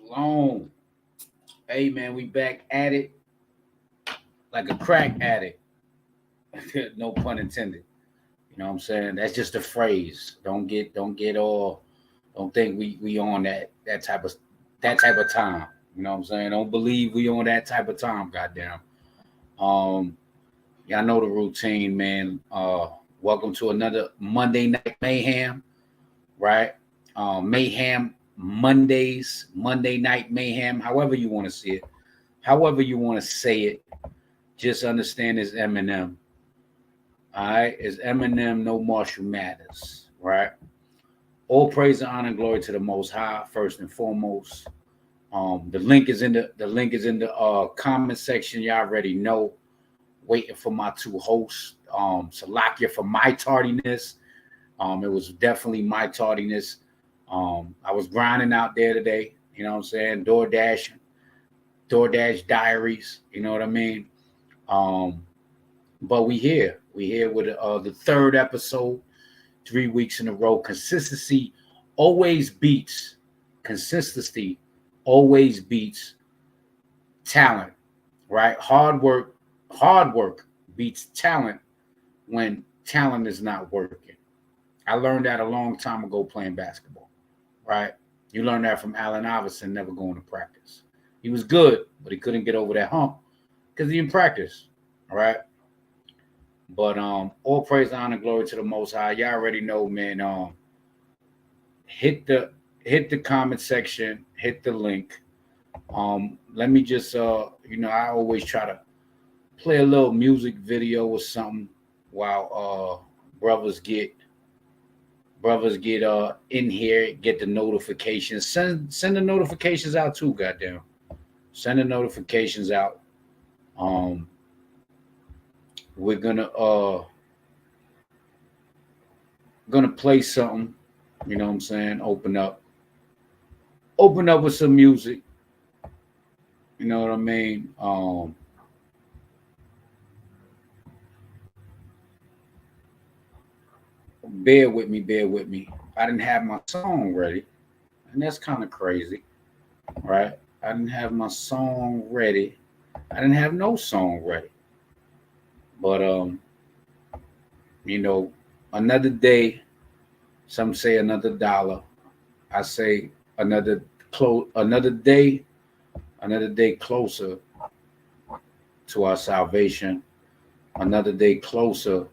Shalom. Hey man, we back at it like a crack addict. No pun intended. You know what I'm saying? That's just a phrase. Don't get all don't think we on that type of time. You know what I'm saying? Don't believe we on that type of time, goddamn. Um y'all know the routine, man. Welcome to another Monday night mayhem, right? Mayhem Mondays, Monday night mayhem, however you want to see it, however you want to say it. Just understand it's MNM. All right, it's MNM. No Marshall Matters. Right. All praise and honor and glory to the Most High first and foremost. The link is in the comment section. Y'all already know. Waiting for my two hosts. Salakia for my tardiness. It was definitely my tardiness. I was grinding out there today. You know what I'm saying? DoorDash diaries. You know what I mean? Um, but we here. We here with the third episode, 3 weeks in a row. Always beats consistency. Always beats talent, right? Hard work beats talent when talent is not working. I learned that a long time ago playing basketball, right? You learn that from Allen Iverson never going to practice. He was good, but he couldn't get over that hump because he didn't practice. All right. But all praise, honor, glory to the Most High. Y'all already know, man. Hit the comment section, hit the link. Let me just I always try to play a little music video or something while brothers get in here, get the notifications. Send the notifications out too, goddamn. Send the notifications out. Um, we're gonna play something. You know what I'm saying? Open up with some music. You know what I mean? Bear with me, bear with me. I didn't have my song ready, and that's kind of crazy, right? I didn't have my song ready. I didn't have no song ready. But you know, another day. Some say another dollar. I say another day closer to our salvation, another day closer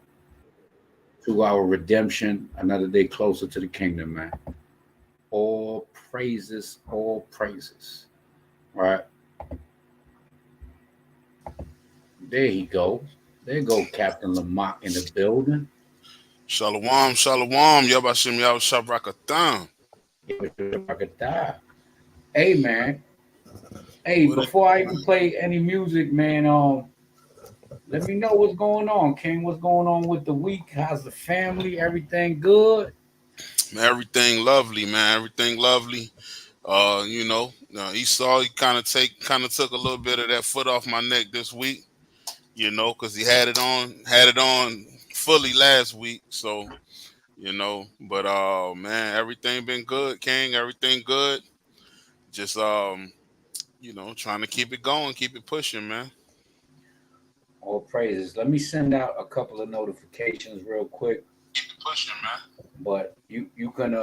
to our redemption, another day closer to the kingdom, man. All praises, all praises. Right. There he goes. There go Captain Lamont in the building. Shalom, shalom. Yabashim Yahweh Shabrakatan. Hey man. Hey, What it before I even play any music, man, let me know what's going on, King. What's going on with the week? How's the family? Everything good? man, everything lovely, man. Everything lovely. Esau, he kind of took a little bit of that foot off my neck this week, because he had it on fully last week. So, but man, everything been good, King. Everything good. Just trying to keep it going, keep it pushing, man. All praises. Let me send out a couple of notifications real quick. Keep it pushing, man. But you can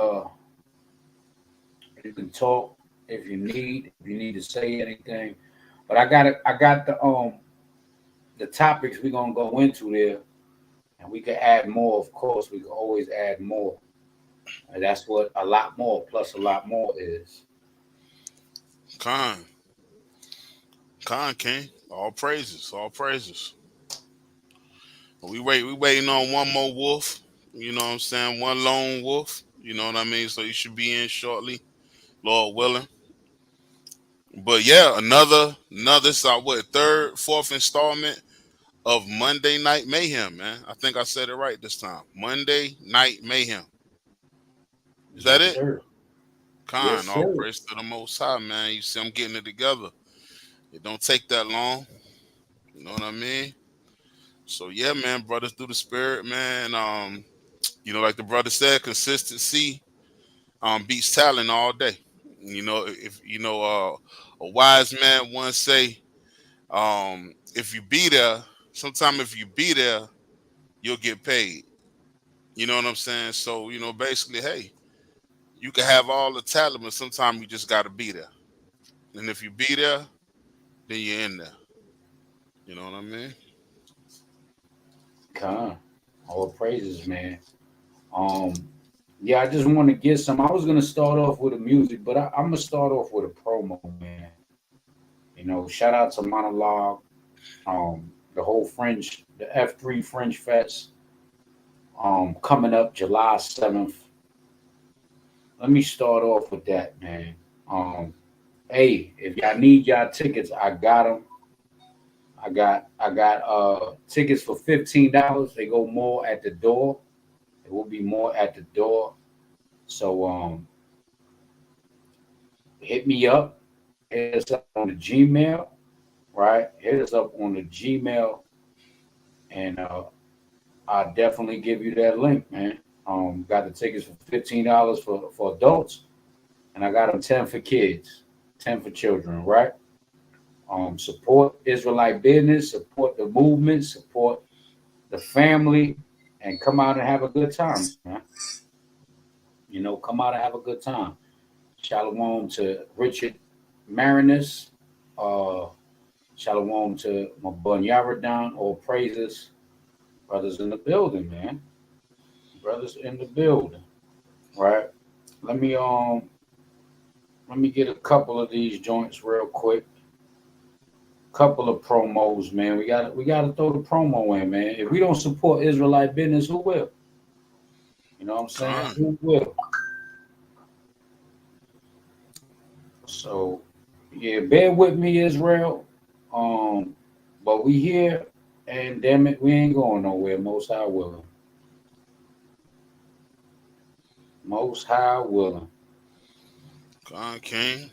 talk if you need to say anything. But I got the topics we're gonna go into there, and we can add more. Of course, we can always add more. And that's what a lot more plus a lot more is. Khan, Khan, King. All praises, all praises. We waiting on one more wolf. You know what I'm saying? One lone wolf. You know what I mean? So you should be in shortly, Lord willing. But yeah, another so what third, fourth installment of Monday Night Mayhem, man. I think I said it right this time. Monday Night Mayhem. Is that Yes, it? sir. Yes, Con, all sir. praise to the Most High, man. You see, I'm getting it together. It don't take that long. You know what I mean? So yeah, man, brothers through the spirit, man. Like the brother said, consistency beats talent all day. If a wise man once say, if you be there, sometime if you be there, you'll get paid. You know what I'm saying? So, basically, hey, you can have all the talent, but sometimes you just gotta be there. And if you be there, then you're in there. You know what I mean? Con, all praises, man. Um, yeah, I just want to get some. I was gonna start off with the music, but I'm gonna start off with a promo, man. Shout out to Monologue, the whole French, the F3 French Fest, coming up July 7th. Let me start off with that, man. Um, hey, if y'all need y'all tickets, I got them. I got tickets for $15. They go more at the door. It will be more at the door. So hit me up. Hit us up on the Gmail, right? Hit us up on the Gmail, and I'll definitely give you that link, man. Got the tickets for $15 for adults, and I got them 10 for kids, 10 for children, right? Support Israelite business, support the movement, support the family, and come out and have a good time, man. Come out and have a good time. Shalom to Richard Marinus. Uh, Shalom to my bun Yaradan. All praises. Brothers in the building, man. Brothers in the building. Right. Let me let me get a couple of these joints real quick. Couple of promos, man. We gotta throw the promo in, man. If we don't support Israelite business, who will? You know what I'm saying? Con. Who will? So yeah, bear with me, Israel. Um, but we here, and damn it, we ain't going nowhere. Most High willing. Most High willing. Con King.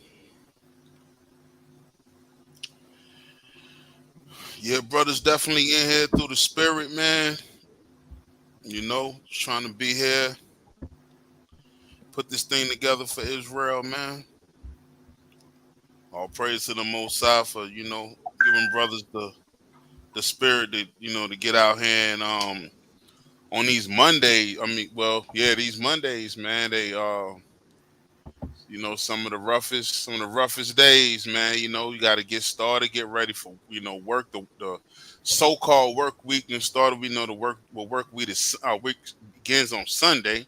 Yeah, brothers definitely in here through the spirit, man. Trying to be here, put this thing together for Israel, man. All praise to the Most High for, giving brothers the spirit to get out here and on these Mondays. I mean, well, yeah, these Mondays, man, they some of the roughest days, man. You got to get started, get ready for work, the so-called work week, and started. We know the work week begins on Sunday.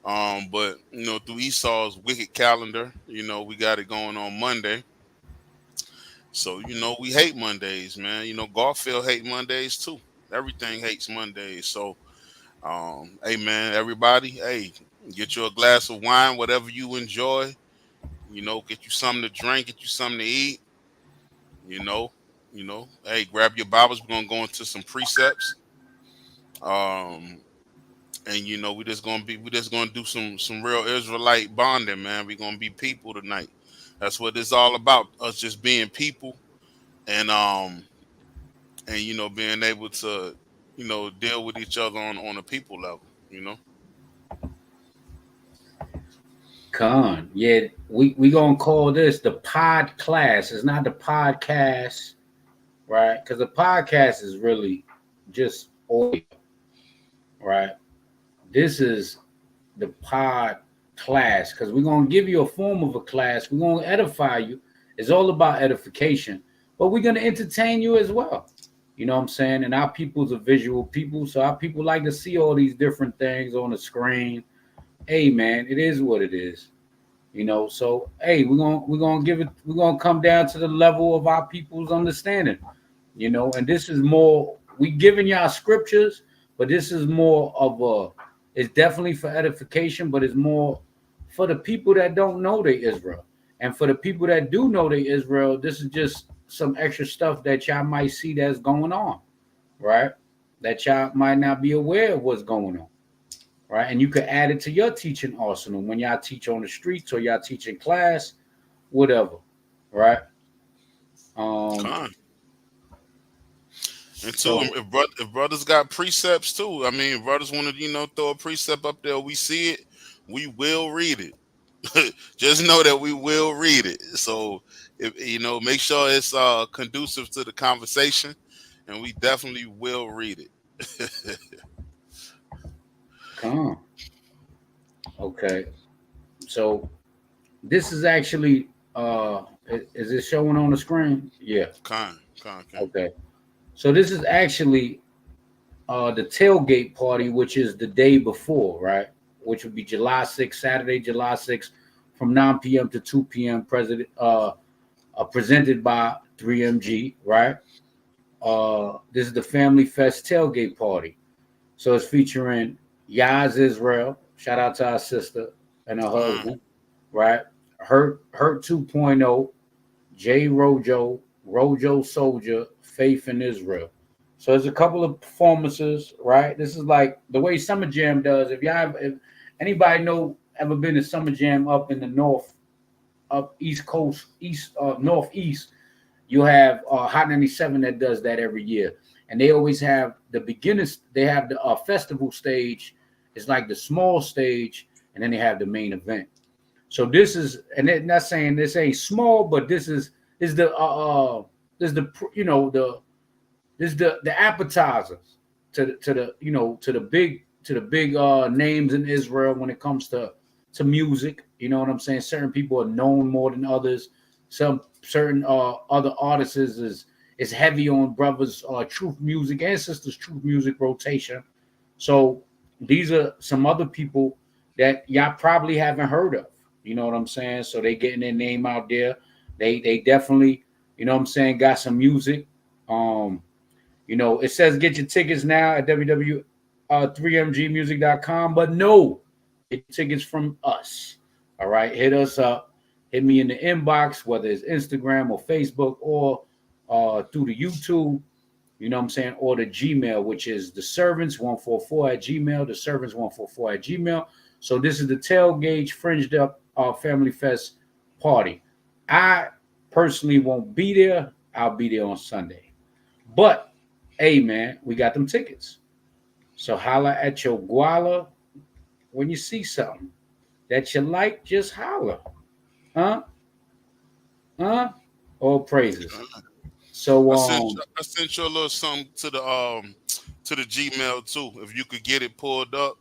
But through Esau's wicked calendar, we got it going on Monday. So we hate Mondays, man. Garfield hate Mondays too. Everything hates Mondays. So hey man, everybody, hey, get you a glass of wine, whatever you enjoy. Get you something to drink, get you something to eat. You know, hey, grab your Bibles. We're gonna go into some precepts. Um, and we just gonna do some real Israelite bonding, man. We're gonna be people tonight. That's what it's all about. Us just being people and being able to deal with each other on a people level. Yeah, we gonna call this the pod class. It's not the podcast, right? Because the podcast is really just audio, right? This is the pod class because we're gonna give you a form of a class. We're gonna edify you. It's all about edification, but we're gonna entertain you as well. You know what I'm saying? And our people's a visual people, so our people like to see all these different things on the screen. Hey man, it is what it is. So hey, we're gonna come down to the level of our people's understanding. And this is more, we giving y'all scriptures, but this is more of it's definitely for edification, but it's more for the people that don't know they Israel. And for the people that do know they Israel, this is just some extra stuff that y'all might see that's going on, right? That y'all might not be aware of what's going on, right? And you could add it to your teaching arsenal when y'all teach on the streets or y'all teach in class, whatever, right? Um, Con. And two, so if brothers got precepts too, I mean, if brothers want to throw a precept up there, we see it, we will read it. Just know that we will read it. So, if make sure it's conducive to the conversation, and we definitely will read it. Come. Okay. So this is actually is it showing on the screen? Yeah. Con. Okay. So this is actually the tailgate party, which is the day before, right? Which would be July 6th, Saturday, July 6th, from 9 p.m. to 2 p.m. Presented by 3MG, right? This is the Family Fest tailgate party. So it's featuring Yaz Israel. Shout out to our sister and her husband, right? Hurt 2.0, J Rojo Soldier, Faith in Israel. So there's a couple of performances, right? This is like the way Summer Jam does. If anybody ever been to Summer Jam up in the north, up East Coast, northeast, you have Hot 97 that does that every year, and they always have the beginners. They have the festival stage. It's like the small stage, and then they have the main event. So this is, and they're not saying this ain't small, but this is the appetizers to the big names in Israel when it comes to music. You know what I'm saying? Certain people are known more than others. Some certain other artists is heavy on brothers truth music and sisters truth music rotation. So these are some other people that y'all probably haven't heard of. You know what I'm saying? So they getting their name out there. They definitely, you know what I'm saying, got some music. It says get your tickets now at www.3mgmusic.com, but no, get tickets from us. All right, hit us up. Hit me in the inbox, whether it's Instagram or Facebook or through the YouTube, you know what I'm saying, or the Gmail, which is TheServants144 at Gmail, TheServants144 at Gmail. So this is the Tailgate Fringed Up Family Fest party. I personally won't be there. I'll be there on Sunday. But, hey, man, we got them tickets. So holla at your guala when you see something that you like, just holla. Huh? All praises. So I sent you a little something to the Gmail too. If you could get it pulled up,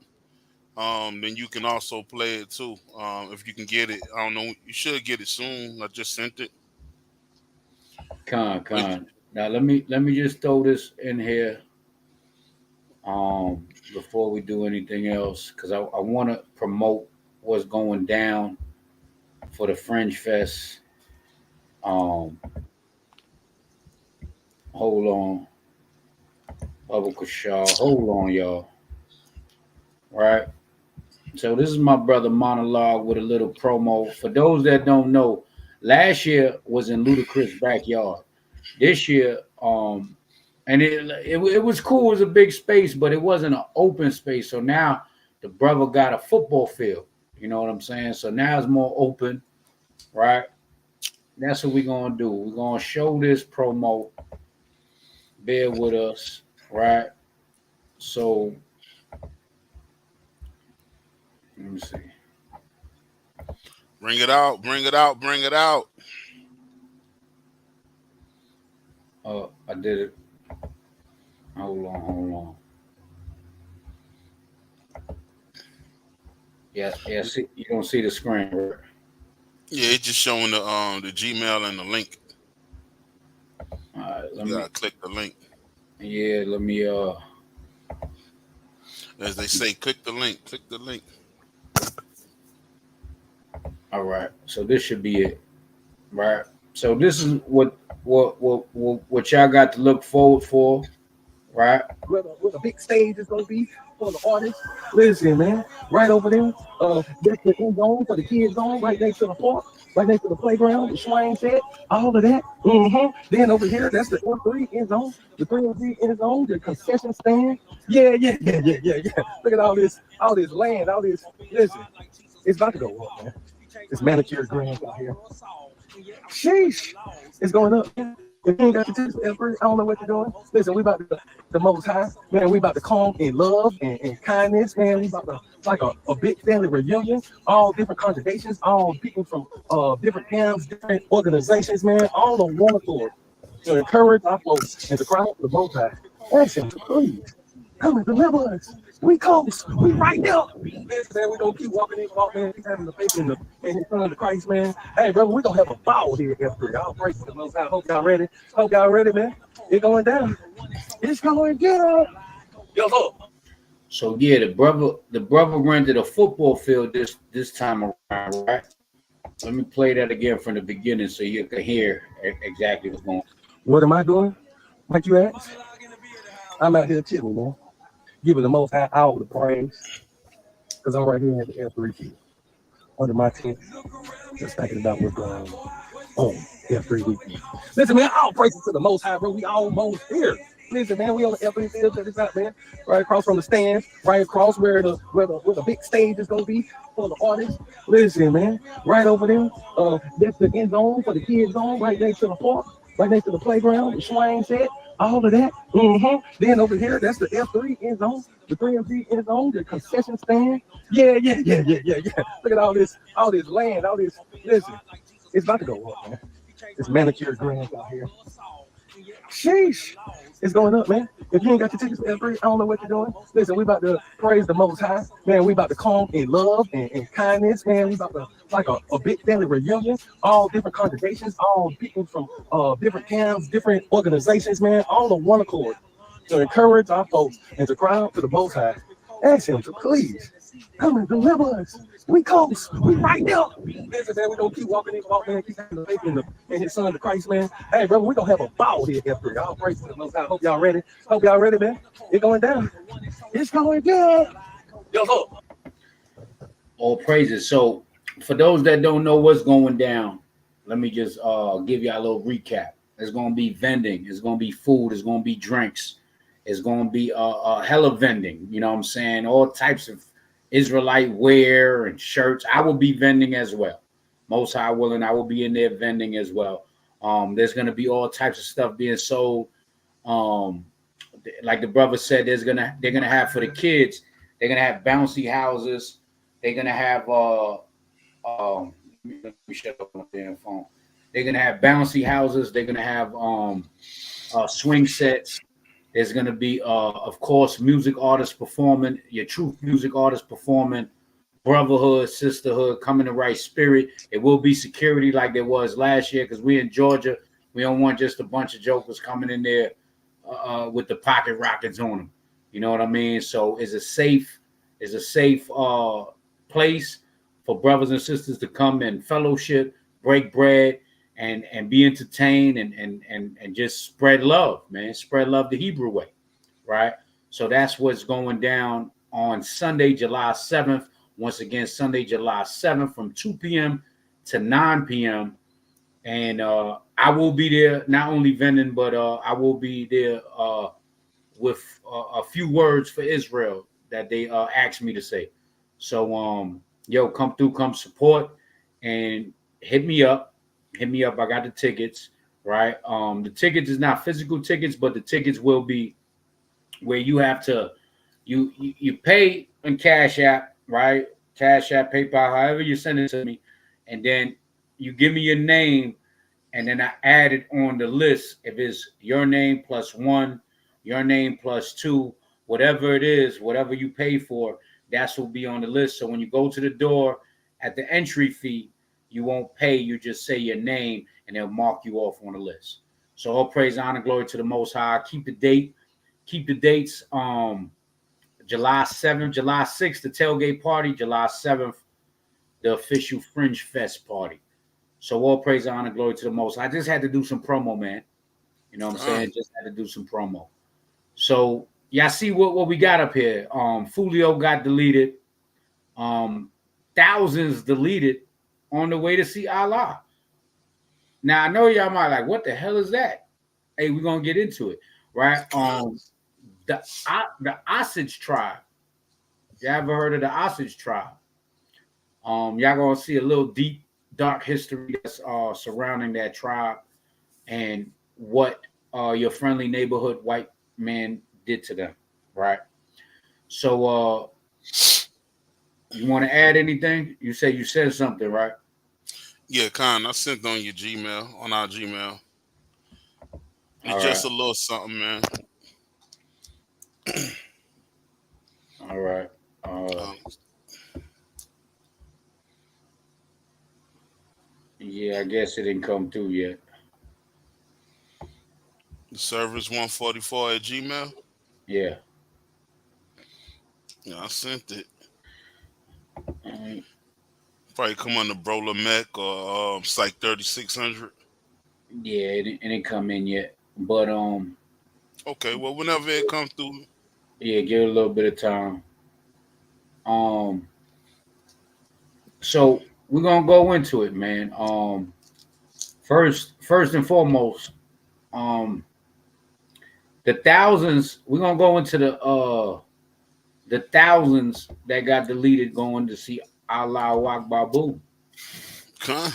then you can also play it too. If you can get it, I don't know. You should get it soon. I just sent it. Con. Now let me just throw this in here before we do anything else, because I want to promote what's going down for the Fringe Fest. Hold on. Bubba Kashaw. Hold on, y'all. Right? So this is my brother Monologue with a little promo. For those that don't know, last year was in Ludacris' backyard. This year, and it was cool. It was a big space, but it wasn't an open space. So now the brother got a football field. You know what I'm saying? So now it's more open, right? That's what we're gonna do. We're gonna show this promo. Bear with us, right? So let me see. Bring it out. Oh, I did it. Hold on. Yeah. See, you don't see the screen, right? Yeah, it's just showing the Gmail and the link. All right, You gotta click the link. Yeah, let me as they say, click the link. All right. So this should be it. Right. So this is what y'all got to look forward for, right? Where the big stage is gonna be for the artists. Listen, man, right over there. That's the end zone for the kids zone, right next to the park, right next to the playground, the swing set, all of that. Then over here, that's the M3 end zone, the 3MG end zone, the concession stand. Yeah. Look at all this land, all this. Listen, it's about to go up, man. It's manicured grass out here. Sheesh, it's going up. If you ain't got your tickets for F3, I don't know what you're doing. Listen, we about to the most high, man. We about to come in love and kindness, man. We about to like a big family reunion, all different congregations, all people from different camps, different organizations, man, all on one accord to encourage our folks and to cry out for the most high. Ask him to please come and deliver us. We close. We right there. Listen, man, we gonna keep walking in, man. Keep having the faith in his son, the Christ, man. Hey, brother, we gonna have a ball here at F3. I'll pray for the most high. Hope y'all ready. Hope y'all ready, man. It's going down. It's going down. Yo, look. So yeah, the brother rented a football field this time around, right? Let me play that again from the beginning so you can hear exactly what's going on. What am I doing? Like you asked? I'm out here chilling, man. Giving the most high all the praise. Because I'm right here at the F3 field. Under my tent. Just thinking about what's going on F3 weekend. Listen, man, all praises to the most high, bro. We almost here. Listen, man, we on the F3 field, check this out, man. Right across from the stands, right across where the big stage is gonna be for the artists. Listen, man, right over there. That's the end zone for the kids zone, right next to the park, right next to the playground, the swing set, all of that. Then over here, that's the F3 end zone, the 3MC end zone, the concession stand. Yeah. Look at all this land, all this. Listen, it's about to go up, man. It's manicured grass out here. Sheesh. It's going up, man. If you ain't got your tickets for F3, I don't know what you're doing. Listen, we about to praise the most high. Man, we about to come in love and kindness, man. We about to like a big family reunion, all different congregations, all people from different camps, different organizations, man, all on one accord to encourage our folks and to cry out to the most high. Ask him to please come and deliver us. We close. We right there. Listen, man, we gonna keep walking in, man. Keep having the faith in his son, the Christ, man. Hey, brother, we gonna have a ball here at F3. All praise to the most high. Hope y'all ready. Hope y'all ready, man. It's going down. It's going down. Yo, look. All praises. So for those that don't know what's going down, let me just give y'all a little recap. There's gonna be vending, it's gonna be food, it's gonna be drinks, it's gonna be hella vending, you know what I'm saying? All types of Israelite wear and shirts. I will be vending as well. Most high willing, I will be in there vending as well. There's gonna be all types of stuff being sold. Like the brother said, they're gonna have for the kids, they're gonna have bouncy houses, they're gonna have let me shut up on the damn phone. They're gonna have bouncy houses, they're gonna have swing sets. There's going to be, of course, music artists performing, your truth music artists performing, brotherhood, sisterhood, come in the right spirit. It will be security like there was last year because we're in Georgia. We don't want just a bunch of jokers coming in there with the pocket rockets on them. You know what I mean? So it's a safe place for brothers and sisters to come and fellowship, break bread, and be entertained and just spread love, man. Spread love the Hebrew way, right? So that's what's going down on Sunday, July 7th. Once again, Sunday, July 7th from 2 p.m. to 9 p.m. And I will be there, not only vending, but I will be there with a few words for Israel that they asked me to say. So, yo, come through, come support, and hit me up. Hit me up. I got the tickets, right? The tickets is not physical tickets, but the tickets will be where you have to you pay in Cash App, right? Cash App, PayPal, however you send it to me, and then you give me your name, and then I add it on the list. If it's your name plus one, your name plus two, whatever it is, whatever you pay for, that's what will be on the list. So when you go to the door at the entry fee, you won't pay, you just say your name and they'll mark you off on the list. So all praise, honor, glory to the Most High. Keep the dates. July 7th, July 6th, the tailgate party. July 7th, the official Fringe Fest party. So all praise, honor, glory to the Most High. I just had to do some promo, man. You know what I'm saying? Just had to do some promo. So y'all see what we got up here. Foolio got deleted. Thousands deleted on the way to see Allah. Now I know y'all might like, what the hell is that? Hey, we're gonna get into it, right? The Osage tribe. You ever heard of the Osage tribe? Y'all gonna see a little deep, dark history that's surrounding that tribe, and what your friendly neighborhood white man did to them, right? So you want to add anything? You said something, right? Yeah, Con, I sent on your Gmail, on our Gmail. All It's right, just a little something, man. all right. Um, Yeah, I guess it didn't come through yet. the service 144 at Gmail. Yeah. Yeah, I sent it. All right. Probably come under Brola Mech or Psych 3600. Yeah, it didn't come in yet, but Okay, well, whenever it comes through, yeah, give it a little bit of time. Um, so we're gonna go into it, man. First and foremost, um, the thousands. We're gonna go into the thousands that got deleted going to see Allah Akbar Boo, Con.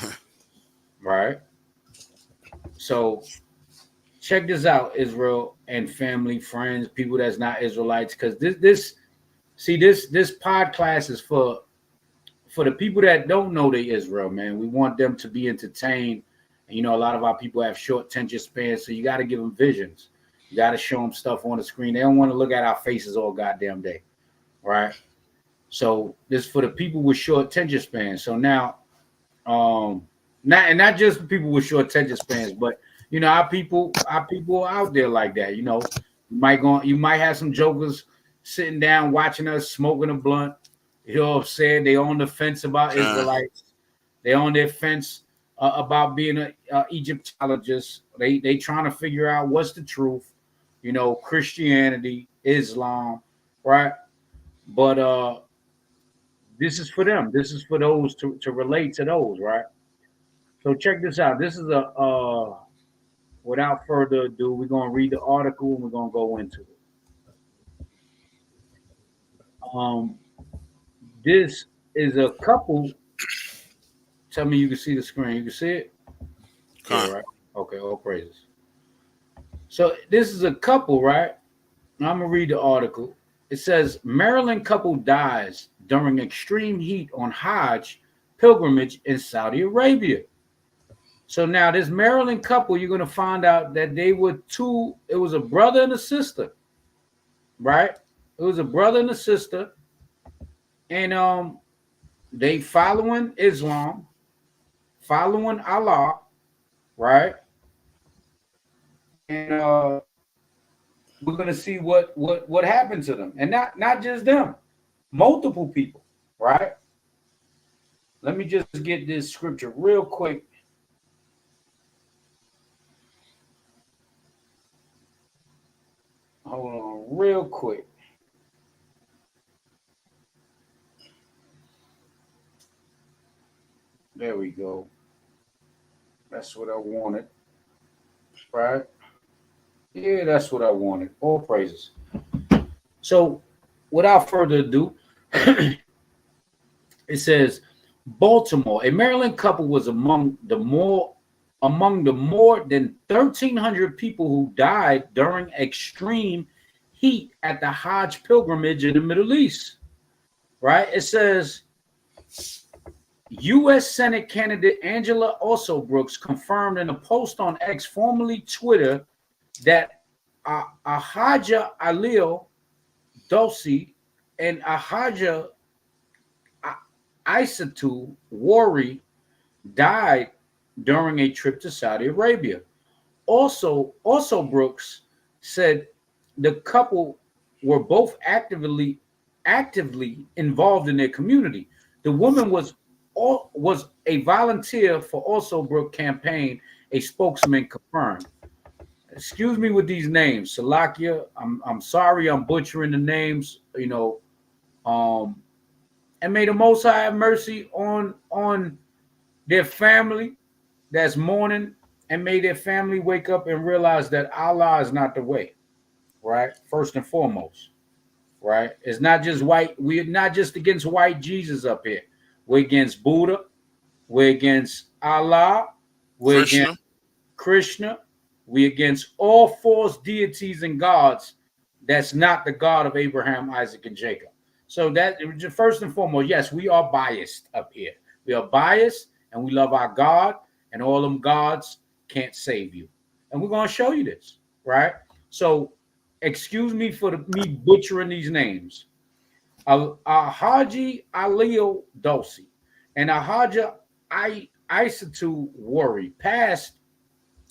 right? So check this out, Israel and family, friends, people that's not Israelites, because this pod class is for the people that don't know they Israel, man. We want them to be entertained. And, you know, a lot of our people have short attention spans, so you got to give them visions. You got to show them stuff on the screen. They don't want to look at our faces all goddamn day, right? So this is for the people with short attention spans. So now, not just people with short attention spans, but you know, our people are out there like that. You know, you might have some jokers sitting down watching us smoking a blunt. You know what I'm saying? They on the fence about Israelites. They on their fence about being a Egyptologist. They trying to figure out what's the truth. You know, Christianity, Islam, right? But this is for them. This is for those to relate to those, right? So check this out. This is without further ado, we're gonna read the article and we're gonna go into it. Um, this is a couple. Tell me you can see the screen. You can see it? Con. Yeah, right. Okay, all praises. So this is a couple, right? I'm gonna read the article. It says Maryland couple dies during extreme heat on Hajj pilgrimage in Saudi Arabia. So now this Maryland couple, you're gonna find out that they were two. It was a brother and a sister, right? It was a brother and a sister, and they following Islam, following Allah, right? And we're gonna see what happened to them, and not just them, multiple people, right? Let me just get this scripture real quick. Hold on, real quick. There we go. That's what I wanted, right? Yeah, that's what I wanted. All praises. So, without further ado, it says Baltimore, a Maryland couple was among the more than 1,300 people who died during extreme heat at the Hajj pilgrimage in the Middle East. Right? It says U.S. Senate candidate Angela Brooks confirmed in a post on X, formerly Twitter, that Ahaja Alil Dosi and Ahaja Isatu Wari died during a trip to Saudi Arabia. Also Brooks said the couple were both actively involved in their community. The woman was a volunteer for Also Brooks campaign, a spokesman confirmed. Excuse me with these names, Salakia. I'm sorry, I'm butchering the names. You know, and may the Most High have mercy on their family that's mourning, and may their family wake up and realize that Allah is not the way, right? First and foremost, right? It's not just white. We're not just against white Jesus up here. We're against Buddha. We're against Allah. We're against Krishna. We against all false deities and gods that's not the God of Abraham, Isaac, and Jacob. So that first and foremost, yes, we are biased up here. We are biased and we love our God, and all them gods can't save you. And we're going to show you this, right? So excuse me for me butchering these names. Haji Alio Dulce and Haja Isatu Worry passed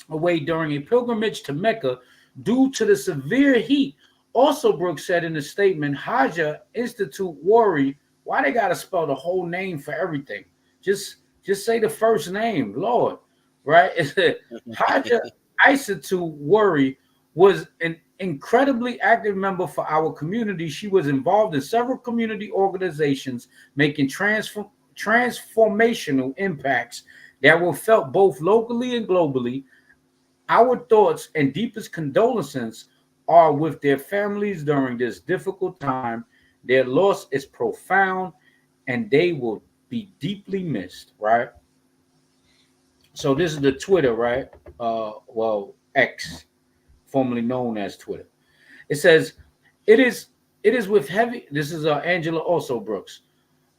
away during a pilgrimage to Mecca due to the severe heat. Also, Brooks said in a statement, Haja Institute Worry, why they got to spell the whole name for everything? Just say the first name, Lord, right? It said Haja Isatu Worry was an incredibly active member for our community. She was involved in several community organizations, making transformational impacts that were felt both locally and globally. Our thoughts and deepest condolences are with their families during this difficult time. Their loss is profound and they will be deeply missed, right? So this is the Twitter, right? X, formerly known as Twitter. It says, it is with heavy, this is Angela also Brooks.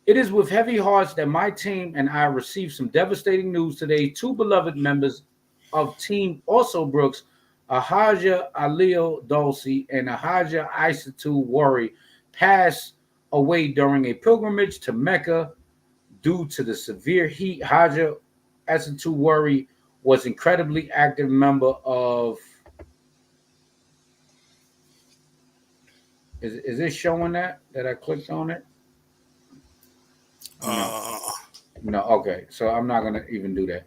It is with heavy hearts that my team and I received some devastating news today. Two beloved members of Team Also Brooks, Ahaja Alio Dulce and Ahaja Isatu Worry, passed away during a pilgrimage to Mecca due to the severe heat. Haja Isatu Worry was incredibly active member of. Is this showing that I clicked on it? No. Okay. So I'm not gonna even do that.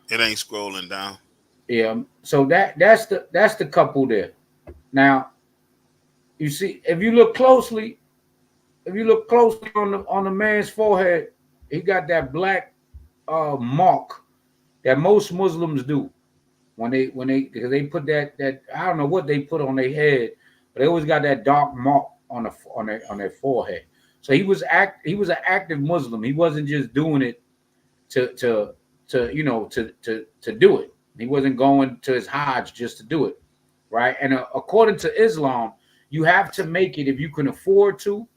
It ain't scrolling down. Yeah. So that's the couple there. Now, you see, if you look closely on the man's forehead, he got that black mark that most Muslims do when they because they put that I don't know what they put on their head, but they always got that dark mark on their forehead. So he was an active Muslim. He wasn't just doing it to do it. He wasn't going to his Hajj just to do it, right? And according to Islam, you have to make it if you can afford to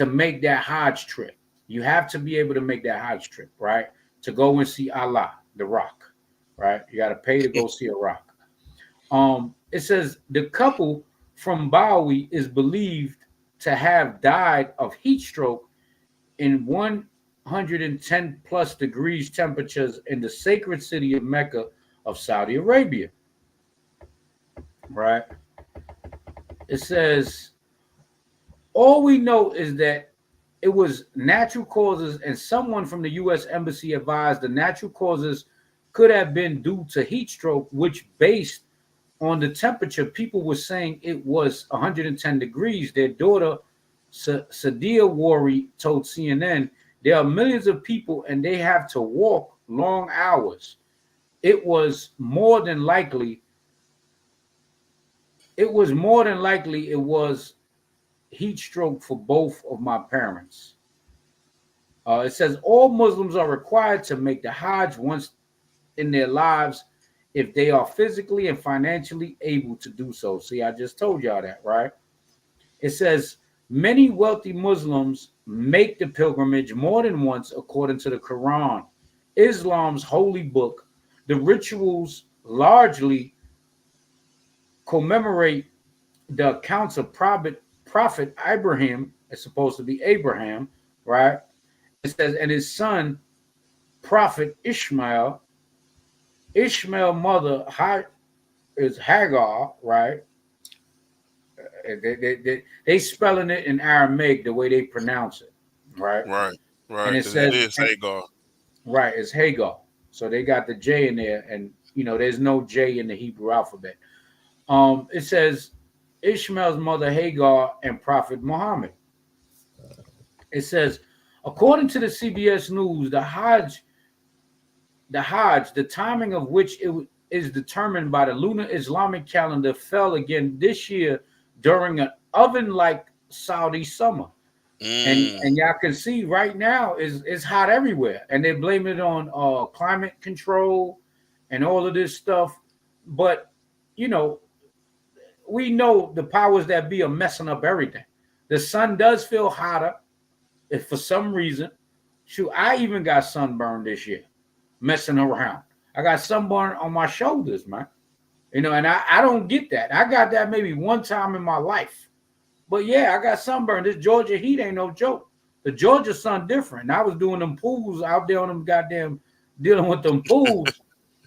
make that Hajj trip. You have to be able to make that Hajj trip, right? To go and see Allah, the rock, right? You got to pay to go see a rock. It says the couple from Bowie is believed to have died of heat stroke in 110 plus degrees temperatures in the sacred city of Mecca of Saudi Arabia. Right? It says, all we know is that it was natural causes, and someone from the U.S. Embassy advised the natural causes could have been due to heat stroke, which based on the temperature, people were saying it was 110 degrees. Their daughter, Sadia Worry, told CNN, there are millions of people and they have to walk long hours. It was more than likely it was heat stroke for both of my parents. It says all Muslims are required to make the Hajj once in their lives if they are physically and financially able to do so. See, I just told y'all that, right? It says many wealthy Muslims make the pilgrimage more than once according to the Quran, Islam's holy book. The rituals largely commemorate the accounts of Prophet Abraham. It's supposed to be Abraham, right? It says, and his son, Prophet Ishmael. Ishmael's mother is Hagar, right? They spelling it in Aramaic the way they pronounce it, right? Right. And it says it is Hagar. Right, it's Hagar. So they got the J in there, and there's no J in the Hebrew alphabet. It says Ishmael's mother Hagar and Prophet Muhammad. It says, according to the CBS News, the Hajj, the timing of which it is determined by the lunar Islamic calendar, fell again this year during an oven-like Saudi summer. And y'all can see right now it's hot everywhere, and they're blaming it on climate control and all of this stuff. but you know, we know the powers that be are messing up everything. The sun does feel hotter if for some reason. Shoot, I even got sunburned this year, messing around. I got sunburn on my shoulders, man. You know, and I don't get that. I got that maybe one time in my life. But yeah, I got sunburned. This Georgia heat ain't no joke. The Georgia sun different. I was doing them pools out there on them goddamn dealing with them pools.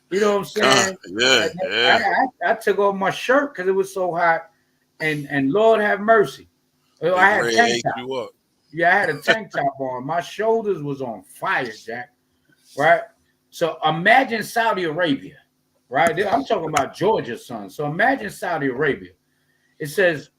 You know what I'm saying? I took off my shirt because it was so hot. And Lord have mercy. I had tank top. You up. Yeah, I had a tank top on. My shoulders was on fire, Jack. Right? So imagine Saudi Arabia, right? I'm talking about Georgia sun. So imagine Saudi Arabia. It says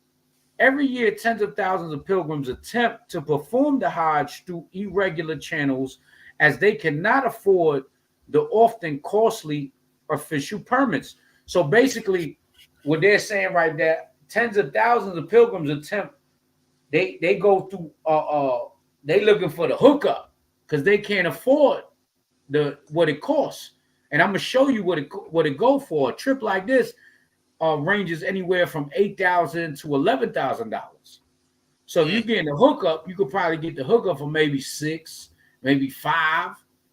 every year tens of thousands of pilgrims attempt to perform the Hajj through irregular channels as they cannot afford the often costly official permits. So basically, what they're saying right there, tens of thousands of pilgrims attempt, they go through they looking for the hookup because they can't afford what it costs. And I'm gonna show you what it go for. A trip like this ranges anywhere from $8,000 to $11,000. So if you're getting the hookup, you could probably get the hookup for maybe 6, maybe 5,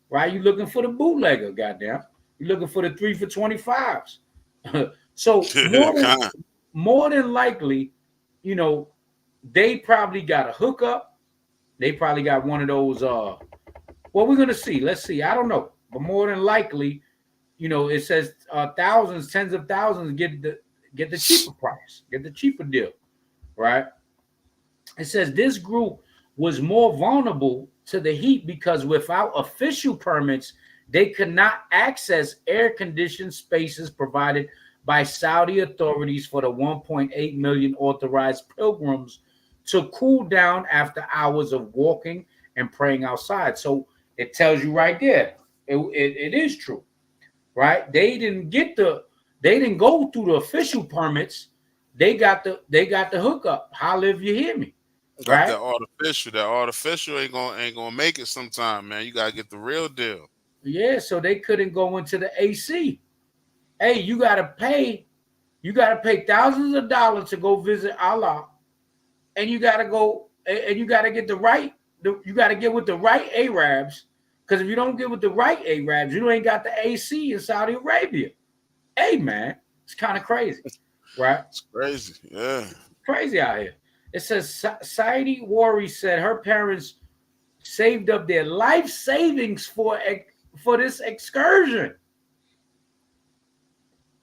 right? You're looking for the bootlegger, goddamn. You're looking for the 3 for 25s. So more than likely, you know, they probably got a hookup. They probably got one of those. Well, we're gonna see. Let's see. I don't know, but more than likely, you know, it says thousands, tens of thousands get the cheaper price, get the cheaper deal, right? It says this group was more vulnerable to the heat because without official permits, they could not access air-conditioned spaces provided by Saudi authorities for the 1.8 million authorized pilgrims to cool down after hours of walking and praying outside. So it tells you right there, it is true, right? They didn't go through the official permits. They got the hookup. Holla if you hear me. Right? That artificial ain't gonna make it sometime, man. You gotta get the real deal. Yeah, so they couldn't go into the AC. Hey, you gotta pay thousands of dollars to go visit Allah, and you gotta go and you gotta get you gotta get with the right Arabs, because if you don't get with the right Arabs, you ain't got the AC in Saudi Arabia. Hey man, it's kind of crazy, right? It's crazy, yeah. Crazy out here. It says Saidi Wari said her parents saved up their life savings for this excursion.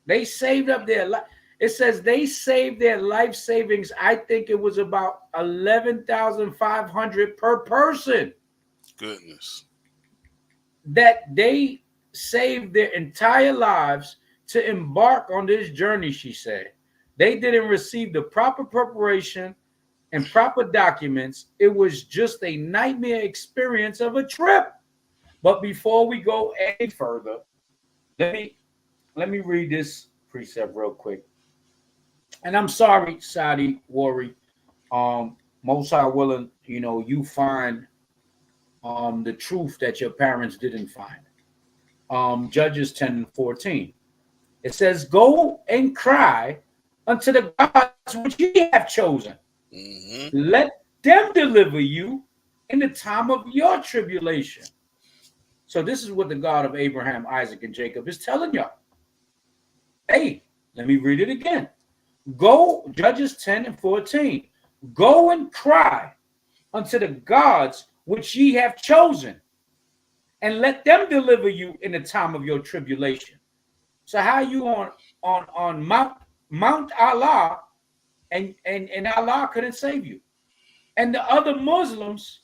They saved up their life. It says they saved their life savings. I think it was about 11,500 per person. Goodness. That they saved their entire lives to embark on this journey, she said. They didn't receive the proper preparation and proper documents. It was just a nightmare experience of a trip. But before we go any further, let me read this precept real quick. And I'm sorry, Saudi Wari. Most High willing, you know, you find the truth that your parents didn't find. Judges 10:14. It says, "Go and cry unto the gods which ye have chosen. Mm-hmm. Let them deliver you in the time of your tribulation." So this is what the God of Abraham, Isaac, and Jacob is telling y'all. Hey, let me read it again. Go, Judges 10:14. Go and cry unto the gods which ye have chosen, and let them deliver you in the time of your tribulation. So how you on Mount Allah, and Allah couldn't save you, and the other Muslims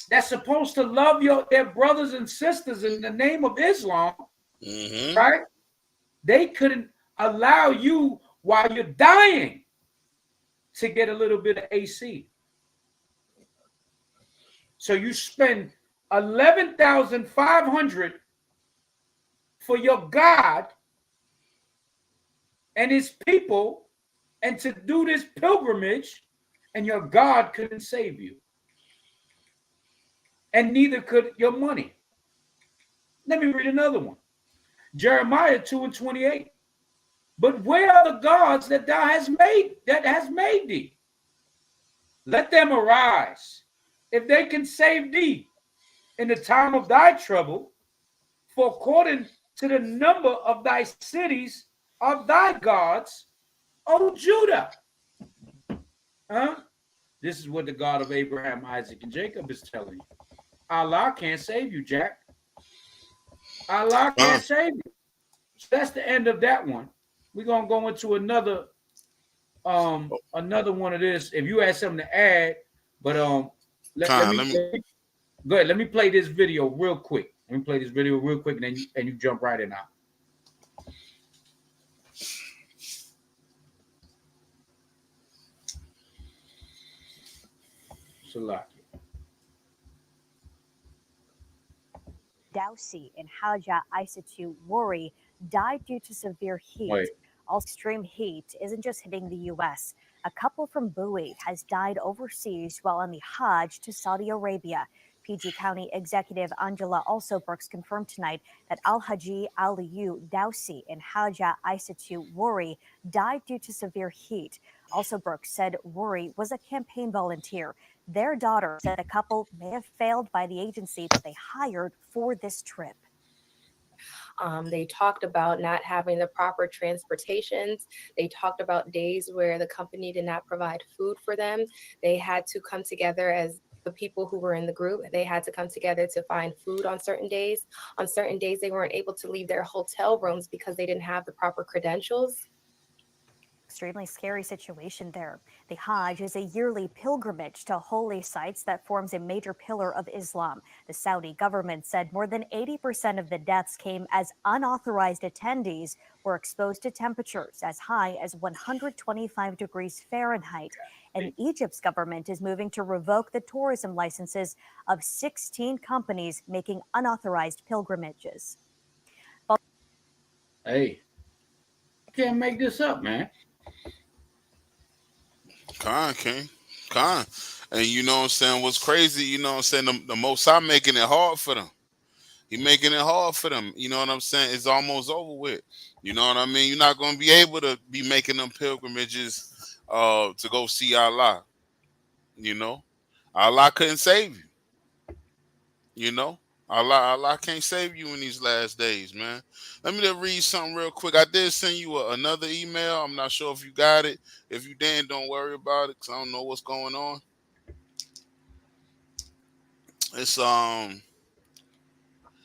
that's supposed to love their brothers and sisters in the name of Islam, right? They couldn't allow you while you're dying to get a little bit of AC. So you spend 11,500 for your God and his people, and to do this pilgrimage, and your God couldn't save you. And neither could your money. Let me read another one. Jeremiah 2:28. But where are the gods that thou hast made thee? Let them arise, if they can save thee in the time of thy trouble, for according to the number of thy cities are thy gods, O Judah. Huh? This is what the God of Abraham, Isaac, and Jacob is telling you. Allah can't save you, Jack. Allah can't save you. So that's the end of that one. We're gonna go into another one of this. If you had something to add, but let me go ahead. Let me play this video real quick. Let me play this video real quick, and then you jump right in now. Salaki. Dowsey and Haja Isatu Wari died due to severe heat. Wait. All extreme heat isn't just hitting the U.S. A couple from Bowie has died overseas while on the Hajj to Saudi Arabia. PG County Executive Angela Also Brooks confirmed tonight that Al-Haji Aliyu Dowsey and Haja Isatu Wari died due to severe heat. Also Brooks said Wari was a campaign volunteer. Their daughter said the couple may have failed by the agency that they hired for this trip. They talked about not having the proper transportations. They talked about days where the company did not provide food for them. They had to come together as the people who were in the group. They had to come together to find food on certain days. On certain days, they weren't able to leave their hotel rooms because they didn't have the proper credentials. Extremely scary situation there. The Hajj is a yearly pilgrimage to holy sites that forms a major pillar of Islam. The Saudi government said more than 80% of the deaths came as unauthorized attendees were exposed to temperatures as high as 125 degrees Fahrenheit. And Egypt's government is moving to revoke the tourism licenses of 16 companies making unauthorized pilgrimages. Hey, you can't make this up, man. King. And you know what I'm saying? What's crazy, you know what I'm saying? The Most High making it hard for them. He making it hard for them. You know what I'm saying? It's almost over with. You know what I mean? You're not going to be able to be making them pilgrimages to go see Allah. You know? Allah couldn't save you. You know? Allah can't save you in these last days, man. Let me just read something real quick. I did send you another email. I'm not sure if you got it. If you didn't, don't worry about it because I don't know what's going on.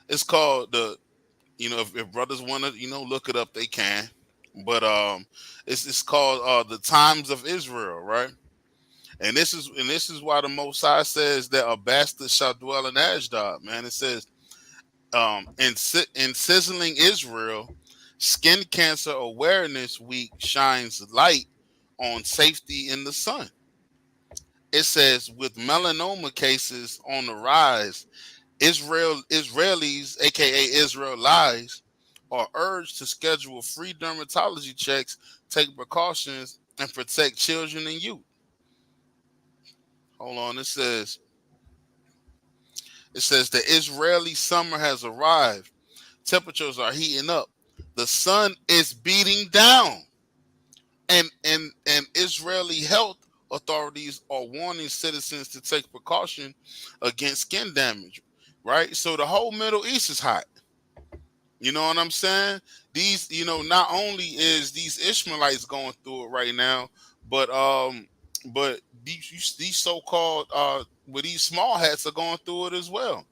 It's called the, you know, if brothers want to, you know, look it up, they can. But it's called the Times of Israel, right? And this is why the Most High says that a bastard shall dwell in Ashdod, man. It says, in sizzling Israel, Skin Cancer Awareness Week shines light on safety in the sun. It says, with melanoma cases on the rise, Israelis, aka Israelites, are urged to schedule free dermatology checks, take precautions, and protect children and youth. Hold on, it says the Israeli summer has arrived. Temperatures are heating up. The sun is beating down. And Israeli health authorities are warning citizens to take precaution against skin damage, right? So the whole Middle East is hot. You know what I'm saying? These, you know, not only is these Ishmaelites going through it right now, but these so-called with these small hats are going through it as well.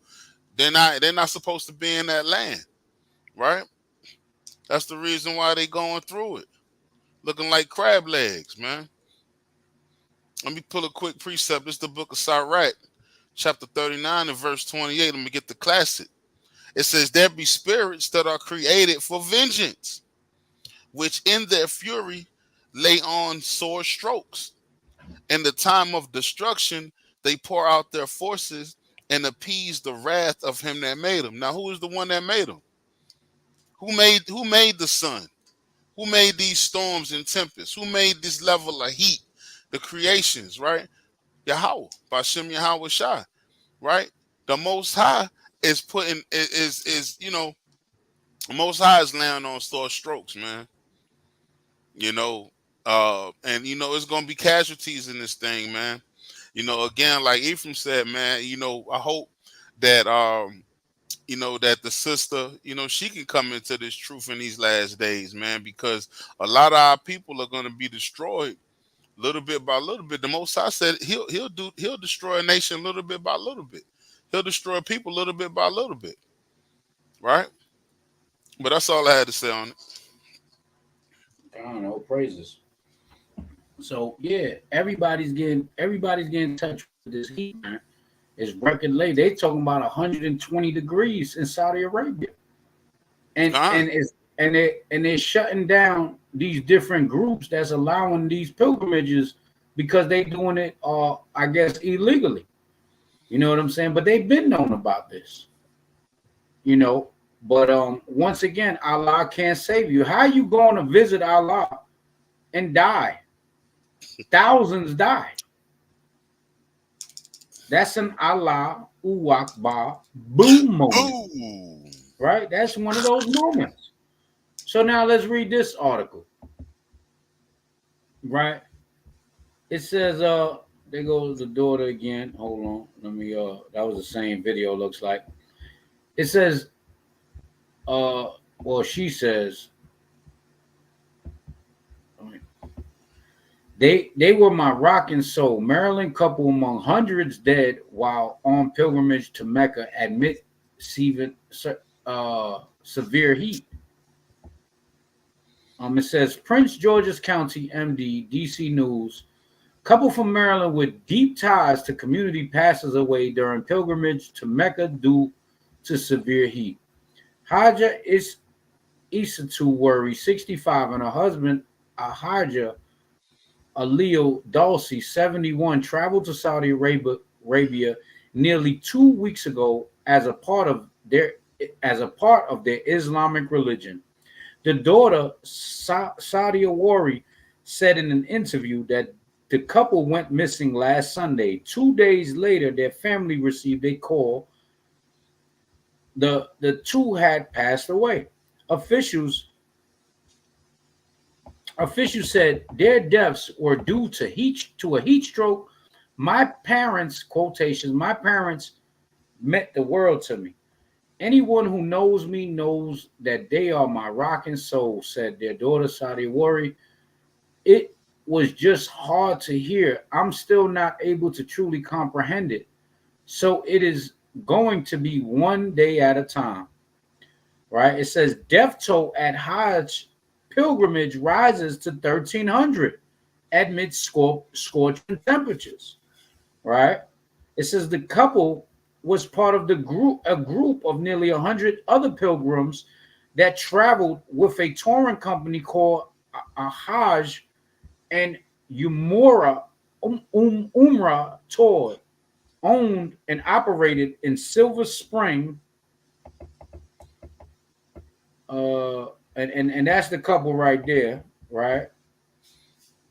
They're not supposed to be in that land, right? That's the reason why they going through it. Looking like crab legs, man. Let me pull a quick precept. It's the book of Sirach, chapter 39 and verse 28. Let me get the classic. It says, there be spirits that are created for vengeance, which in their fury lay on sore strokes. In the time of destruction, they pour out their forces and appease the wrath of him that made them. Now, who is the one that made them? Who made the sun? Who made these storms and tempests? Who made this level of heat? The creations, right? Yahweh, Bashem Yahweh Shai, right? The Most High is putting is you know, the Most High is laying on sore strokes, man. you know, and it's gonna be casualties in this thing, man. Again, like Ephraim said, man, I hope that that the sister, she can come into this truth in these last days, man, because a lot of our people are gonna be destroyed little bit by little bit. The Most High said he'll destroy a nation little bit by little bit. He'll destroy people little bit by little bit, right? But that's all I had to say on it. I don't know, praises. So yeah, everybody's getting touched with this heat, man. It's breaking late. They talking about 120 degrees in Saudi Arabia, and Fine. they're shutting down these different groups that's allowing these pilgrimages because they doing it, I guess, illegally. You know what I'm saying? But they've been known about this, you know. But once again, Allah can't save you. How you going to visit Allah and die? Thousands die. That's an Allah Akbar boom moment, Ooh. right? That's one of those moments. So now let's read this article, right? It says, there goes the daughter again. Hold on, let me. That was the same video. Looks like it says, well, she says they were my rock and soul. Maryland couple among hundreds dead while on pilgrimage to Mecca amid severe heat. It says Prince George's County MD, DC News. Couple from Maryland with deep ties to community passes away during pilgrimage to Mecca due to severe heat. Haja Isatu Worry, 65, and her husband Haja Alio Dulcie, 71, traveled to Saudi Arabia nearly 2 weeks ago as a part of their Islamic religion. The daughter, Sadia Worry, said in an interview that the couple went missing last Sunday. 2 days later, their family received a call. The two had passed away. Officials said their deaths were due to a heat stroke. My parents, quotations, my parents meant the world to me. Anyone who knows me knows that they are my rock and soul, said their daughter, Sadia Worry. It was just hard to hear. I'm still not able to truly comprehend it. So it is going to be one day at a time, right? It says death toll at Hajj pilgrimage rises to 1,300 amid scorching temperatures, right? It says the couple was part of a group of nearly 100 other pilgrims that traveled with a touring company called Hajj and Umrah Tour, owned and operated in Silver Spring. And that's the couple right there, right?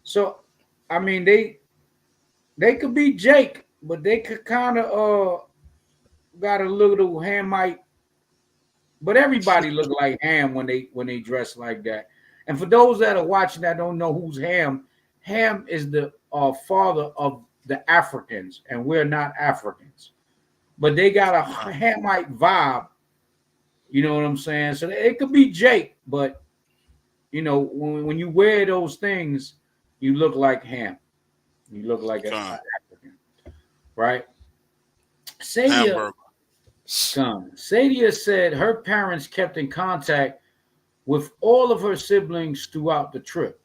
So, I mean, they could be Jake, but they could kind of got a little Hamite, but everybody look like Ham when they dress like that. And for those that are watching that don't know who's Ham, Ham is the father of the Africans, and we're not Africans, but they got a Hamite vibe. You know what I'm saying? So it could be Jake, but when you wear those things, you look like Ham. You look like an African, right? Sadia said her parents kept in contact with all of her siblings throughout the trip.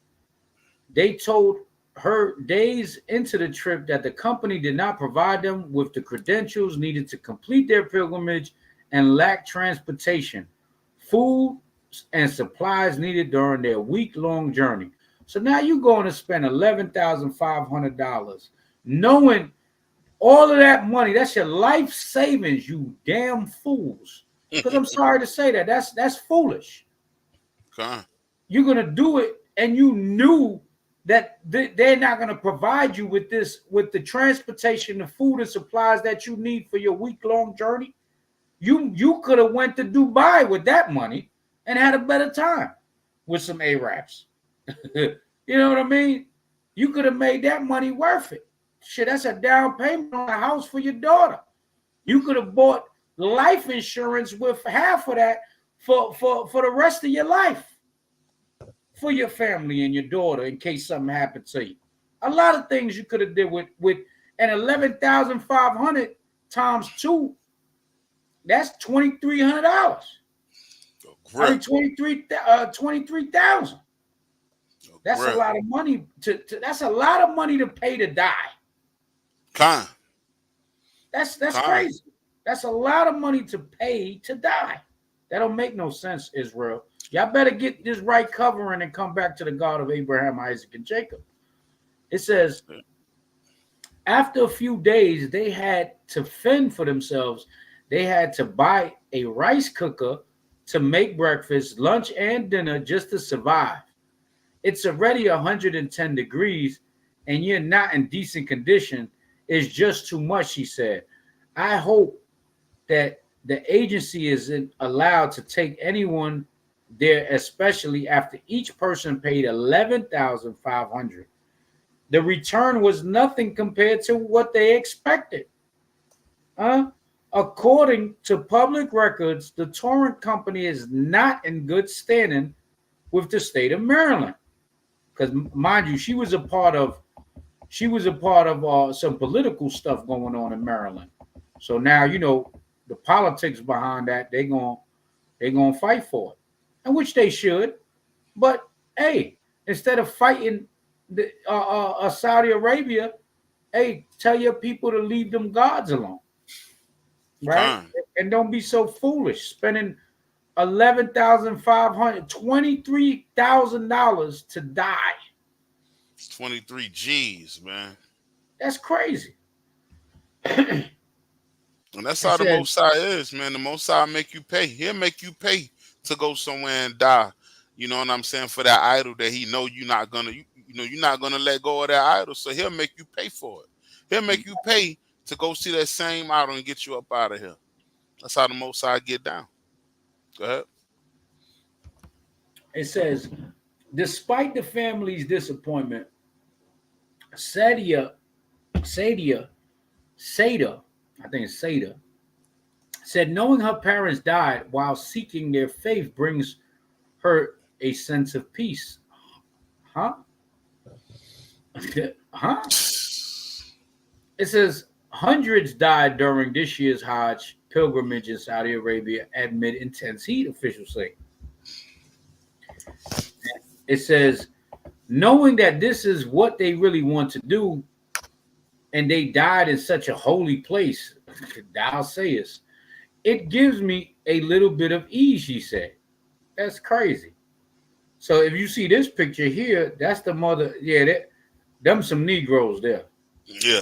They told her days into the trip that the company did not provide them with the credentials needed to complete their pilgrimage and lacked transportation, food, and supplies needed during their week-long journey. So now you're going to spend $11,500 knowing all of that money. That's your life savings, you damn fools. Because I'm sorry to say that. That's foolish. Okay. You're going to do it, and you knew that they're not going to provide you with the transportation, the food and supplies that you need for your week-long journey. You could have went to Dubai with that money and had a better time with some Arabs. You know what I mean? You could have made that money worth it. Shit, that's a down payment on a house for your daughter. You could have bought life insurance with half of that for the rest of your life, for your family and your daughter in case something happened to you. A lot of things you could have did with an 11,500 times 2. That's $2,300. I mean 23,000. That's a lot of money that's a lot of money to pay to die. That's crazy. That's a lot of money to pay to die. That don't make no sense, Israel. Y'all better get this right covering and come back to the God of Abraham, Isaac, and Jacob. It says, after a few days, they had to fend for themselves. They had to buy a rice cooker to make breakfast, lunch, and dinner just to survive. It's already 110 degrees, and you're not in decent condition. It's just too much, she said. I hope that the agency isn't allowed to take anyone there, especially after each person paid $11,500. The return was nothing compared to what they expected. According to public records, the touring company is not in good standing with the state of Maryland. Because mind you, she was a part of some political stuff going on in Maryland. So now, you know, the politics behind that, they're gonna fight for it, and which they should. But hey, instead of fighting the Saudi Arabia, hey, tell your people to leave them gods alone, right? And don't be so foolish, spending $11,500, $23,000 to die. It's 23 G's, man. That's crazy. And that's how the Most High is, man. The Most High make you pay. He'll make you pay to go somewhere and die. You know what I'm saying? For that idol that he know you're not gonna, you're not gonna let go of that idol. So he'll make you pay for it. He'll make you pay to go see that same idol and get you up out of here. That's how the Most High get down. Go ahead. It says, despite the family's disappointment, Sadia, I think it's Sada, said knowing her parents died while seeking their faith brings her a sense of peace. Huh? Huh? It says hundreds died during this year's Hajj pilgrimage in Saudi Arabia amid intense heat, officials say. It says, knowing that this is what they really want to do, and they died in such a holy place, thou sayest, it gives me a little bit of ease, she said. That's crazy. So if you see this picture here, that's the mother. Yeah, them some Negroes there. Yeah.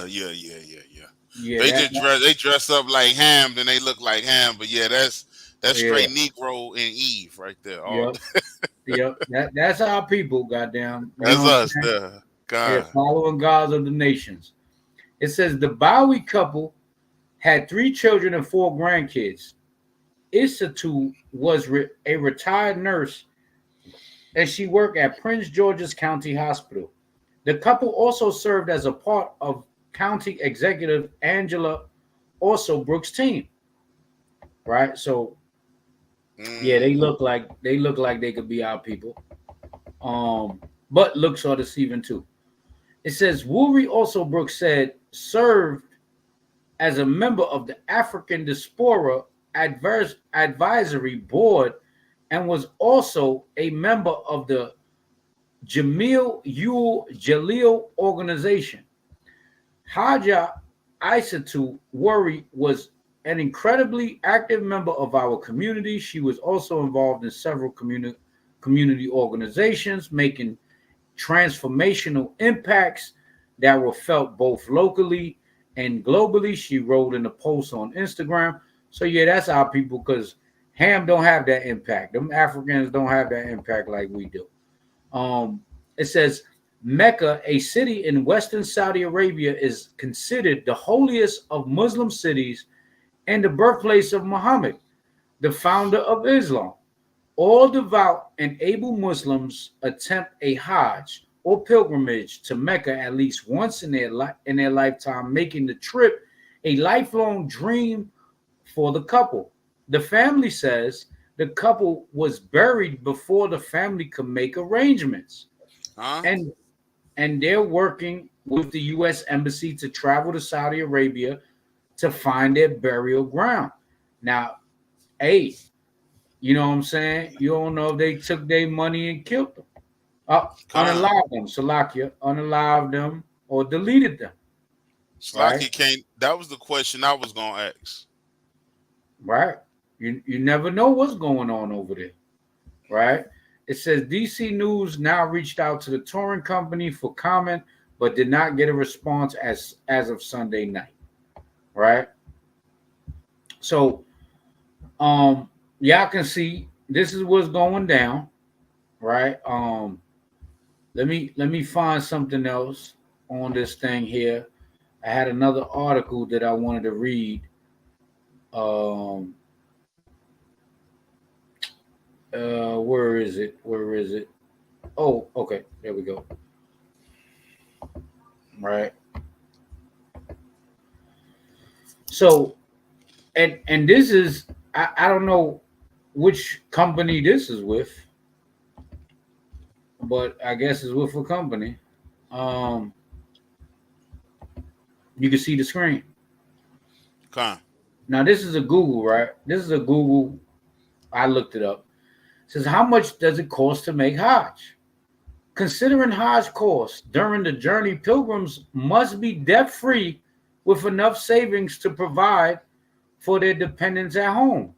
They dress up like Ham, then they look like Ham. But yeah, that's straight Negro and Eve right there. Yep. That's our people, goddamn. That's us there. God. Yeah, following gods of the nations. It says the Bowie couple had 3 children and 4 grandkids. Issatu was a retired nurse, and she worked at Prince George's County Hospital. The couple also served as a part of County Executive Angela also Brooks' team. Right? So yeah, they look like they could be our people. But looks are deceiving too. It says Woory also Brooks said served as a member of the African Diaspora Advisory Board and was also a member of the Jamil Ul Jalil organization. Haja Isatu Worry was an incredibly active member of our community. She was also involved in several community organizations, making transformational impacts that were felt both locally and globally. She wrote in a post on Instagram. So yeah, that's our people, because Ham don't have that impact. Them Africans don't have that impact like we do. It says Mecca, a city in Western Saudi Arabia, is considered the holiest of Muslim cities and the birthplace of Muhammad, the founder of Islam. All devout and able Muslims attempt a Hajj or pilgrimage to Mecca at least once in their lifetime, making the trip a lifelong dream for the couple. The family says the couple was buried before the family could make arrangements, Huh? and they're working with the U.S. Embassy to travel to Saudi Arabia to find their burial ground. Now, hey, you know what I'm saying? You don't know if they took their money and killed them, Con. unalived them, Salakia, unalived them, or deleted them, right? Slocky can't. That was the question I was gonna ask. Right? You never know what's going on over there, right? It says DC News now reached out to the touring company for comment, but did not get a response as of Sunday night, right? So, y'all can see this is what's going down, right? Let me find something else on this thing here. I had another article that I wanted to read. Um, where is it? Where is it? Oh, okay, there we go. Right. So, and this is I don't know which company this is with, but I guess it's with a company. Um, you can see the screen. Con. Now this is a Google, right? This is a Google. I looked it up. It says, how much does it cost to make Hajj? Considering Hajj costs during the journey, pilgrims must be debt-free with enough savings to provide for their dependents at home.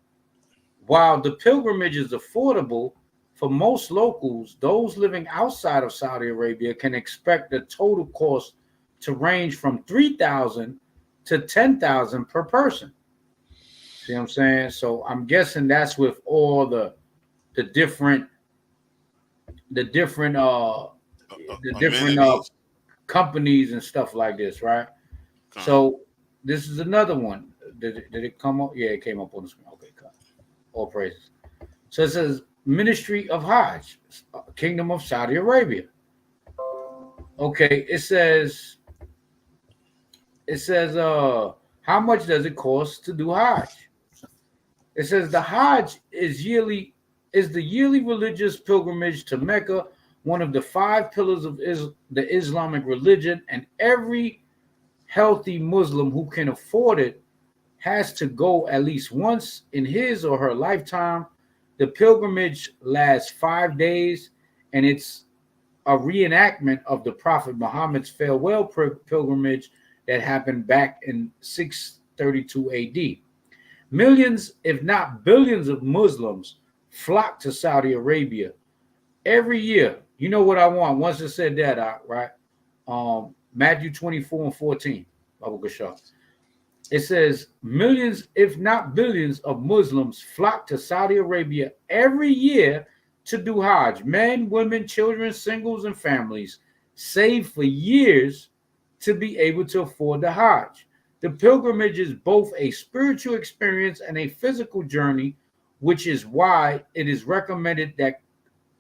While the pilgrimage is affordable for most locals, those living outside of Saudi Arabia can expect the total cost to range from 3,000 to 10,000 per person. See what I'm saying? So I'm guessing that's with all the different the different Amenities. companies and stuff like this, right? Con. So this is another one. Did it come up? Yeah, it came up on the screen. Okay, all praises. So it says Ministry of Hajj, Kingdom of Saudi Arabia. Okay, it says how much does it cost to do Hajj? It says the Hajj is the yearly religious pilgrimage to Mecca, one of the 5 pillars of the Islamic religion, and every healthy Muslim who can afford it has to go at least once in his or her lifetime. The pilgrimage lasts 5 days, and it's a reenactment of the Prophet Muhammad's farewell pilgrimage that happened back in 632 AD. Millions, if not billions, of Muslims flock to Saudi Arabia every year. You know what I want? Once I said that, right? Matthew 24:14, Babu Gashar. It says millions, if not billions, of Muslims flock to Saudi Arabia every year to do Hajj. Men, women, children, singles, and families save for years to be able to afford the Hajj. The pilgrimage is both a spiritual experience and a physical journey, which is why it is recommended that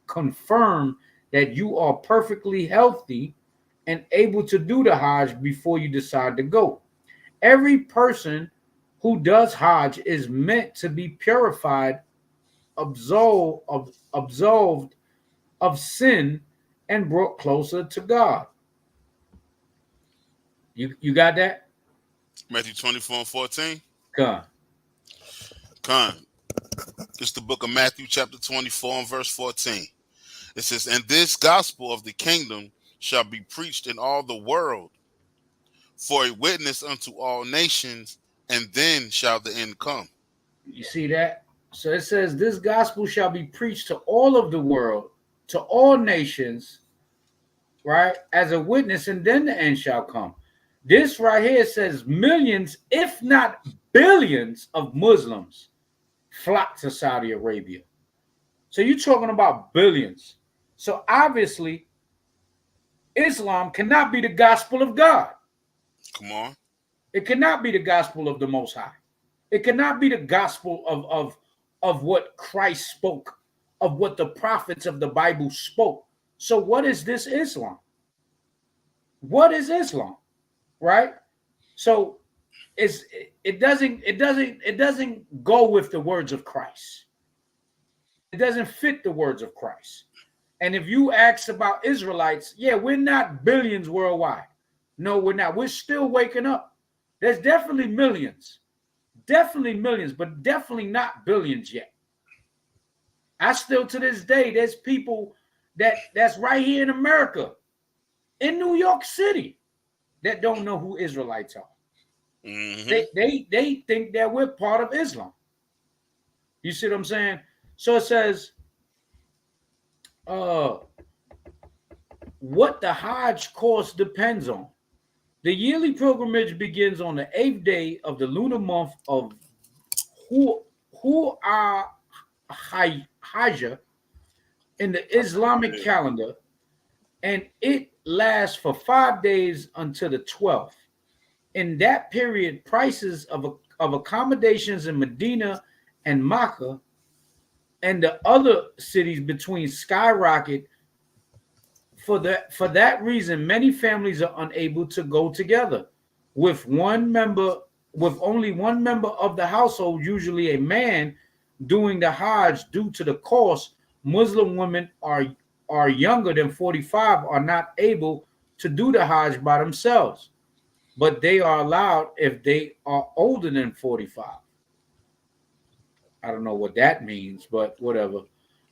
confirm that you are perfectly healthy and able to do the Hajj before you decide to go. Every person who does Hajj is meant to be purified, absolved of sin, and brought closer to God. You got that? Matthew 24:14. Come. Con. It's the book of Matthew, chapter 24, and verse 14. It says, and this gospel of the kingdom shall be preached in all the world for a witness unto all nations, and then shall the end come. You see that? So it says, this gospel shall be preached to all of the world, to all nations, right? As a witness, and then the end shall come. This right here says millions, if not billions, of Muslims flock to Saudi Arabia. So you're talking about billions. So obviously, Islam cannot be the gospel of God. Come on. It cannot be the gospel of the Most High. It cannot be the gospel of what Christ spoke of what the prophets of the Bible spoke. So what is this Islam? What is Islam? Right? So it doesn't go with the words of Christ. It doesn't fit the words of Christ. And if you ask about Israelites, yeah, we're not billions worldwide. No, we're not. We're still waking up. There's definitely millions, but definitely not billions yet. I still, to this day, there's people that's right here in America, in New York City, that don't know who Israelites are. They think that we're part of Islam. You see what I'm saying? So it says, what the Hajj course depends on. The yearly pilgrimage begins on the 8th day of the lunar month of Hajj in the Islamic calendar, and it lasts for 5 days until the 12th. In that period, prices of accommodations in Medina and Makkah and the other cities between skyrocket. For that reason, many families are unable to go together. With only one member of the household, usually a man, doing the Hajj due to the cost, Muslim women are younger than 45 are not able to do the Hajj by themselves, but they are allowed if they are older than 45. I don't know what that means, but whatever.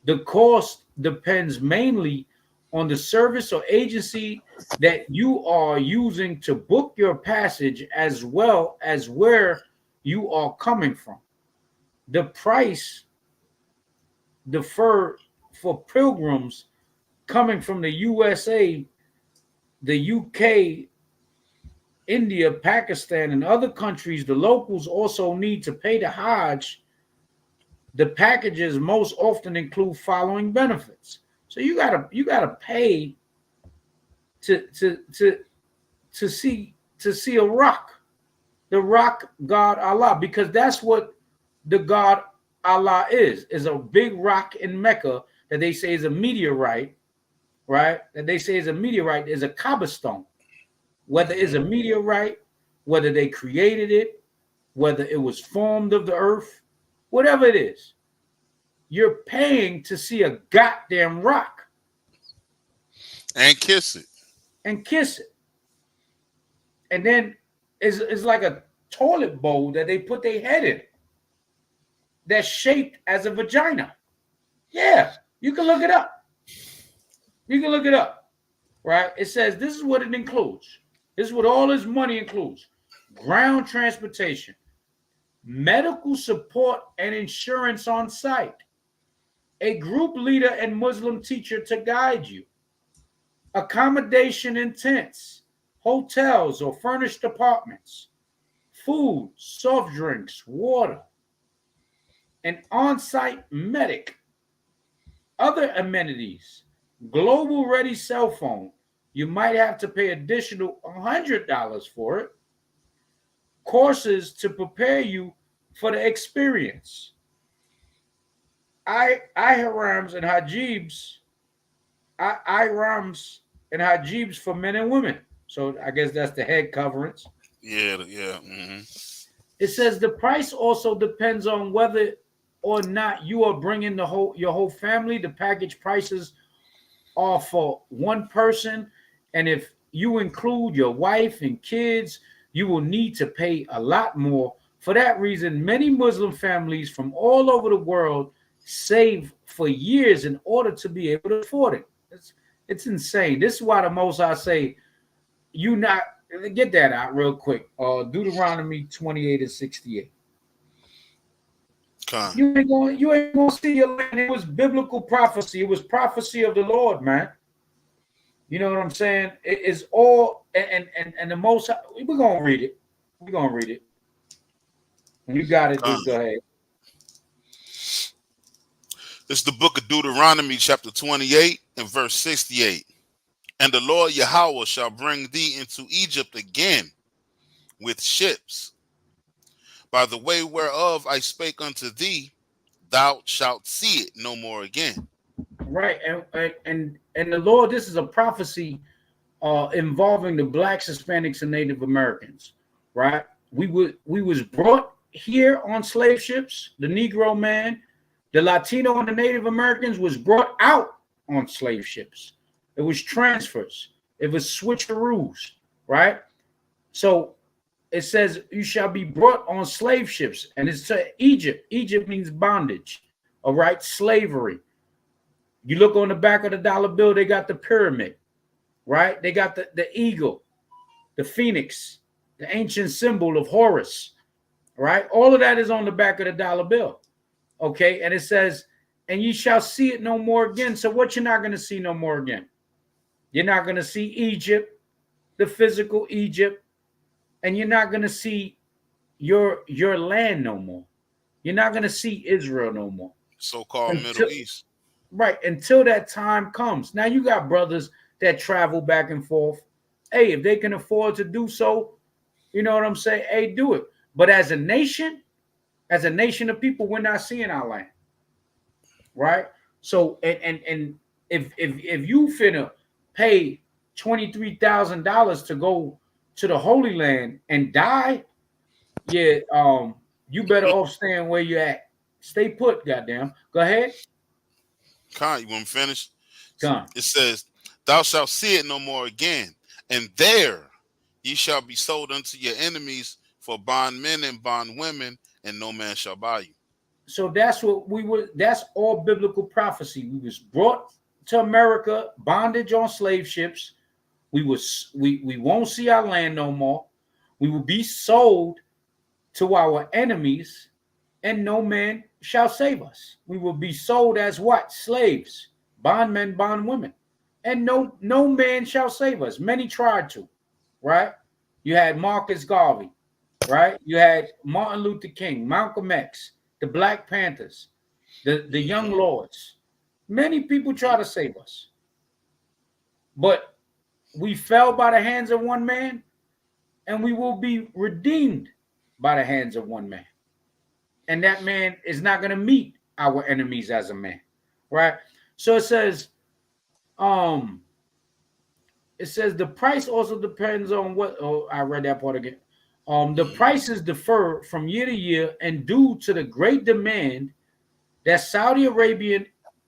The cost depends mainly on the service or agency that you are using to book your passage, as well as where you are coming from. The price deferred for pilgrims coming from the USA, the UK, India, Pakistan, and other countries. The locals also need to pay the Hajj. The packages most often include following benefits. So you gotta pay to see a rock, the rock God Allah, because that's what the God Allah is a big rock in Mecca that they say is a meteorite, right? That they say is a meteorite, is a Kaaba stone. Whether it's a meteorite, whether they created it, whether it was formed of the earth, whatever it is, you're paying to see a goddamn rock. And kiss it. And kiss it. And then it's like a toilet bowl that they put their head in that's shaped as a vagina. Yeah, you can look it up. You can look it up, right? It says this is what it includes. This is what all this money includes. Ground transportation, medical support and insurance on site, a group leader and Muslim teacher to guide you, accommodation in tents, hotels or furnished apartments, food, soft drinks, water, an on-site medic, other amenities, global ready cell phone. You might have to pay additional $100 for it. Courses to prepare you for the experience. Ihrams and hajibs for men and women. So I guess that's the head coverings. Yeah. Mm-hmm. It says the price also depends on whether or not you are bringing your whole family. The package prices are for one person, and if you include your wife and kids, you will need to pay a lot more. For that reason, many Muslim families from all over the world save for years in order to be able to afford it. It's insane. This is why the most I say, you not get that out real quick. Deuteronomy 28:68. You ain't gonna see your land. It was biblical prophecy. It was prophecy of the Lord, man. You know what I'm saying? It is all and the most. We're gonna read it. We're gonna read it. When you got it, just go ahead. It's the book of Deuteronomy, chapter 28 and verse 68. And the Lord Yahweh shall bring thee into Egypt again with ships, by the way whereof I spake unto thee, thou shalt see it no more again. Right, and the Lord, this is a prophecy involving the blacks, Hispanics, and Native Americans. Right, we was brought here on slave ships. The Negro man, the Latino, and the Native Americans was brought out on slave ships. It was transfers. It was switcheroos. Right, so it says you shall be brought on slave ships, and it's to Egypt. Egypt means bondage. All right, slavery. You look on the back of the dollar bill, they got the pyramid, right? They got the eagle, the phoenix, the ancient symbol of Horus, right? All of that is on the back of the dollar bill, okay? And it says, and ye shall see it no more again. So what you're not going to see no more again? You're not going to see Egypt, the physical Egypt, and you're not going to see your land no more. You're not going to see Israel no more. So-called Middle East. Right, until that time comes. Now you got brothers that travel back and forth. Hey, if they can afford to do so, you know what I'm saying? Hey, do it. But as a nation of people, we're not seeing our land. Right? So and if you finna pay $23,000 to go to the Holy Land and die, yeah, you better off staying where you at. Stay put, goddamn. Go ahead. Con, you want me to finish? Con. It says, thou shalt see it no more again, and there ye shall be sold unto your enemies for bondmen and bondwomen, and no man shall buy you. So that's what we were. That's all biblical prophecy. We was brought to America, bondage on slave ships. We won't see our land no more. We will be sold to our enemies, and no man shall save us. We will be sold as what? Slaves, bondmen, bondwomen, and no man shall save us. Many tried to, right? You had Marcus Garvey, right? You had Martin Luther King, Malcolm X, the Black Panthers, the Young Lords. Many people try to save us, but we fell by the hands of one man, and we will be redeemed by the hands of one man. And that man is not going to meet our enemies as a man, right? So it says the price also depends on what. Oh, I read that part again. The prices differ from year to year, and due to the great demand that Saudi Arabian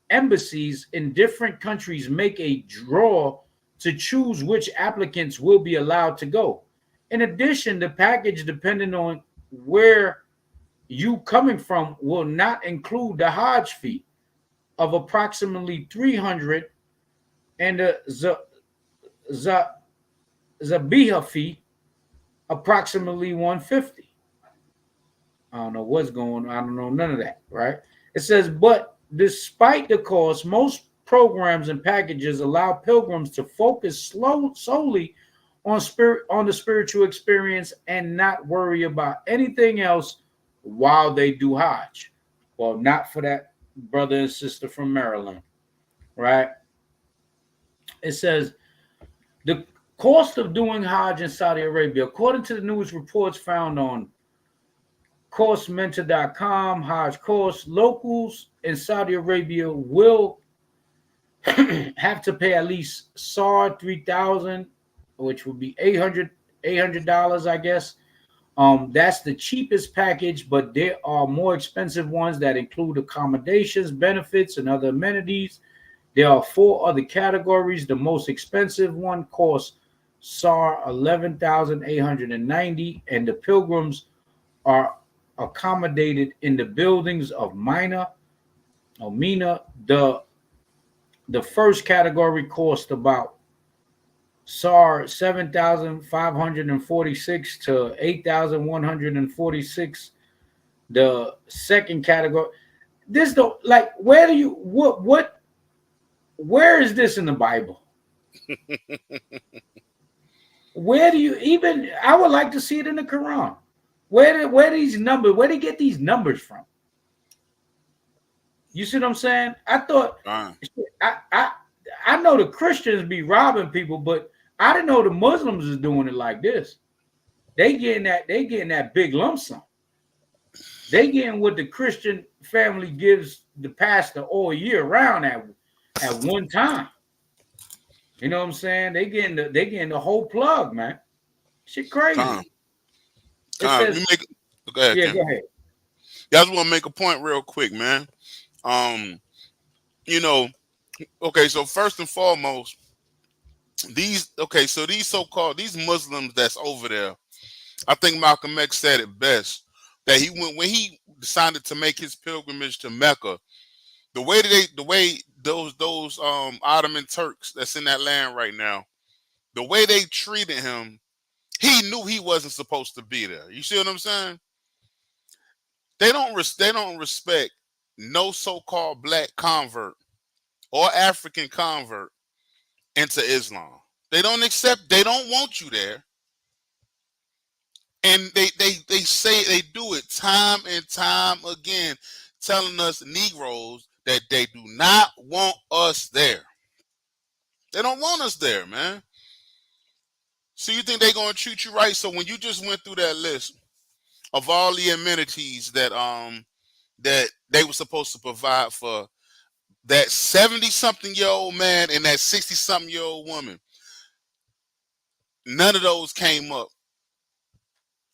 embassies in different countries make a draw to choose which applicants will be allowed to go. In addition, the package, depending on where you coming from, will not include the Hajj fee of approximately $300 and the Zabiha fee approximately $150. I don't know what's going on. I don't know none of that, right? It says, but despite the cost, most programs and packages allow pilgrims to focus solely on the spiritual experience and not worry about anything else while they do Hajj. Well, not for that brother and sister from Maryland, right? It says the cost of doing Hajj in Saudi Arabia, according to the news reports found on CourseMentor.com, Hajj course, locals in Saudi Arabia will have to pay at least SAR 3,000, which would be $800, I guess. That's the cheapest package, but there are more expensive ones that include accommodations, benefits, and other amenities. There are 4 other categories. The most expensive one costs SAR 11,890, and the pilgrims are accommodated in the buildings of Mina. The first category cost about SAR 7,546 to 8,146. The second category, this don't like where do you where is this in the Bible? Where do you even? I would like to see it in the Quran. Where these numbers? Where they get these numbers from? You see what I'm saying? I thought I know the Christians be robbing people, but I didn't know the Muslims is doing it like this. They getting that big lump sum. They getting what the Christian family gives the pastor all year round at one time. You know what I'm saying? They getting the whole plug, man. Shit crazy. It says, You make go ahead, yeah, Ken. go ahead. Yeah, I just want to make a point real quick, man. You know, okay, so first and foremost, these so-called these Muslims that's over there, I think Malcolm X said it best that he went when he decided to make his pilgrimage to Mecca. The way those Ottoman Turks that's in that land right now, the way they treated him, he knew he wasn't supposed to be there. You see what I'm saying? They don't respect no so-called black convert or African convert into Islam. They don't accept. They don't want you there, and they say they do it time and time again, telling us Negroes that they do not want us there. They don't want us there, man. So you think they're gonna treat you right? So when you just went through that list of all the amenities that they were supposed to provide for that 70-something-year-old man and that 60-something-year-old woman, none of those came up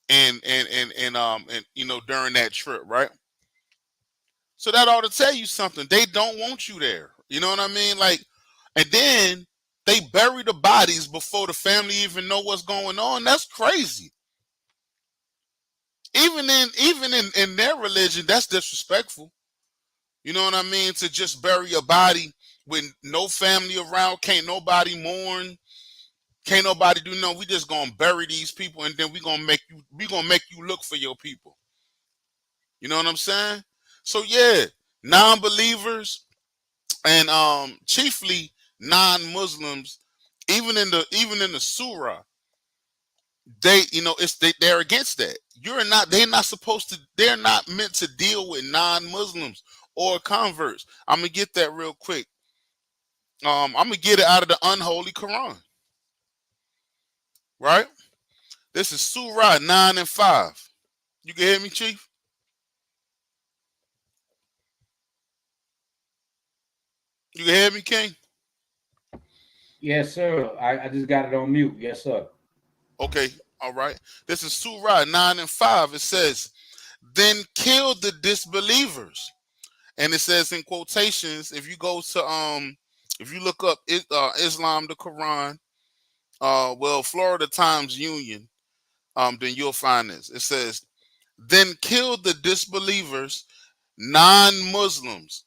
and during that trip, right? So that ought to tell you something. They don't want you there. You know what I mean? Like, and then they bury the bodies before the family even know what's going on. That's crazy. Even in their religion, that's disrespectful. You know what I mean? To just bury a body with no family around, can't nobody mourn, can't nobody do nothing. We just gonna bury these people, and then we gonna make you look for your people. You know what I'm saying? So yeah, non-believers and chiefly non-Muslims, even in the surah, they're against that. They're not meant to deal with non-Muslims or converts. I'm gonna get that real quick. I'm gonna get it out of the unholy Quran, right? This is Surah 9 and 5. You can hear me, Chief? You can hear me, King? Yes, sir. I just got it on mute. Yes, sir. Okay, all right. This is Surah 9 and 5. It says, then kill the disbelievers. And it says in quotations, if you go to if you look up Islam, the Quran, Florida Times Union, then you'll find this. It says, then kill the disbelievers, non-Muslims,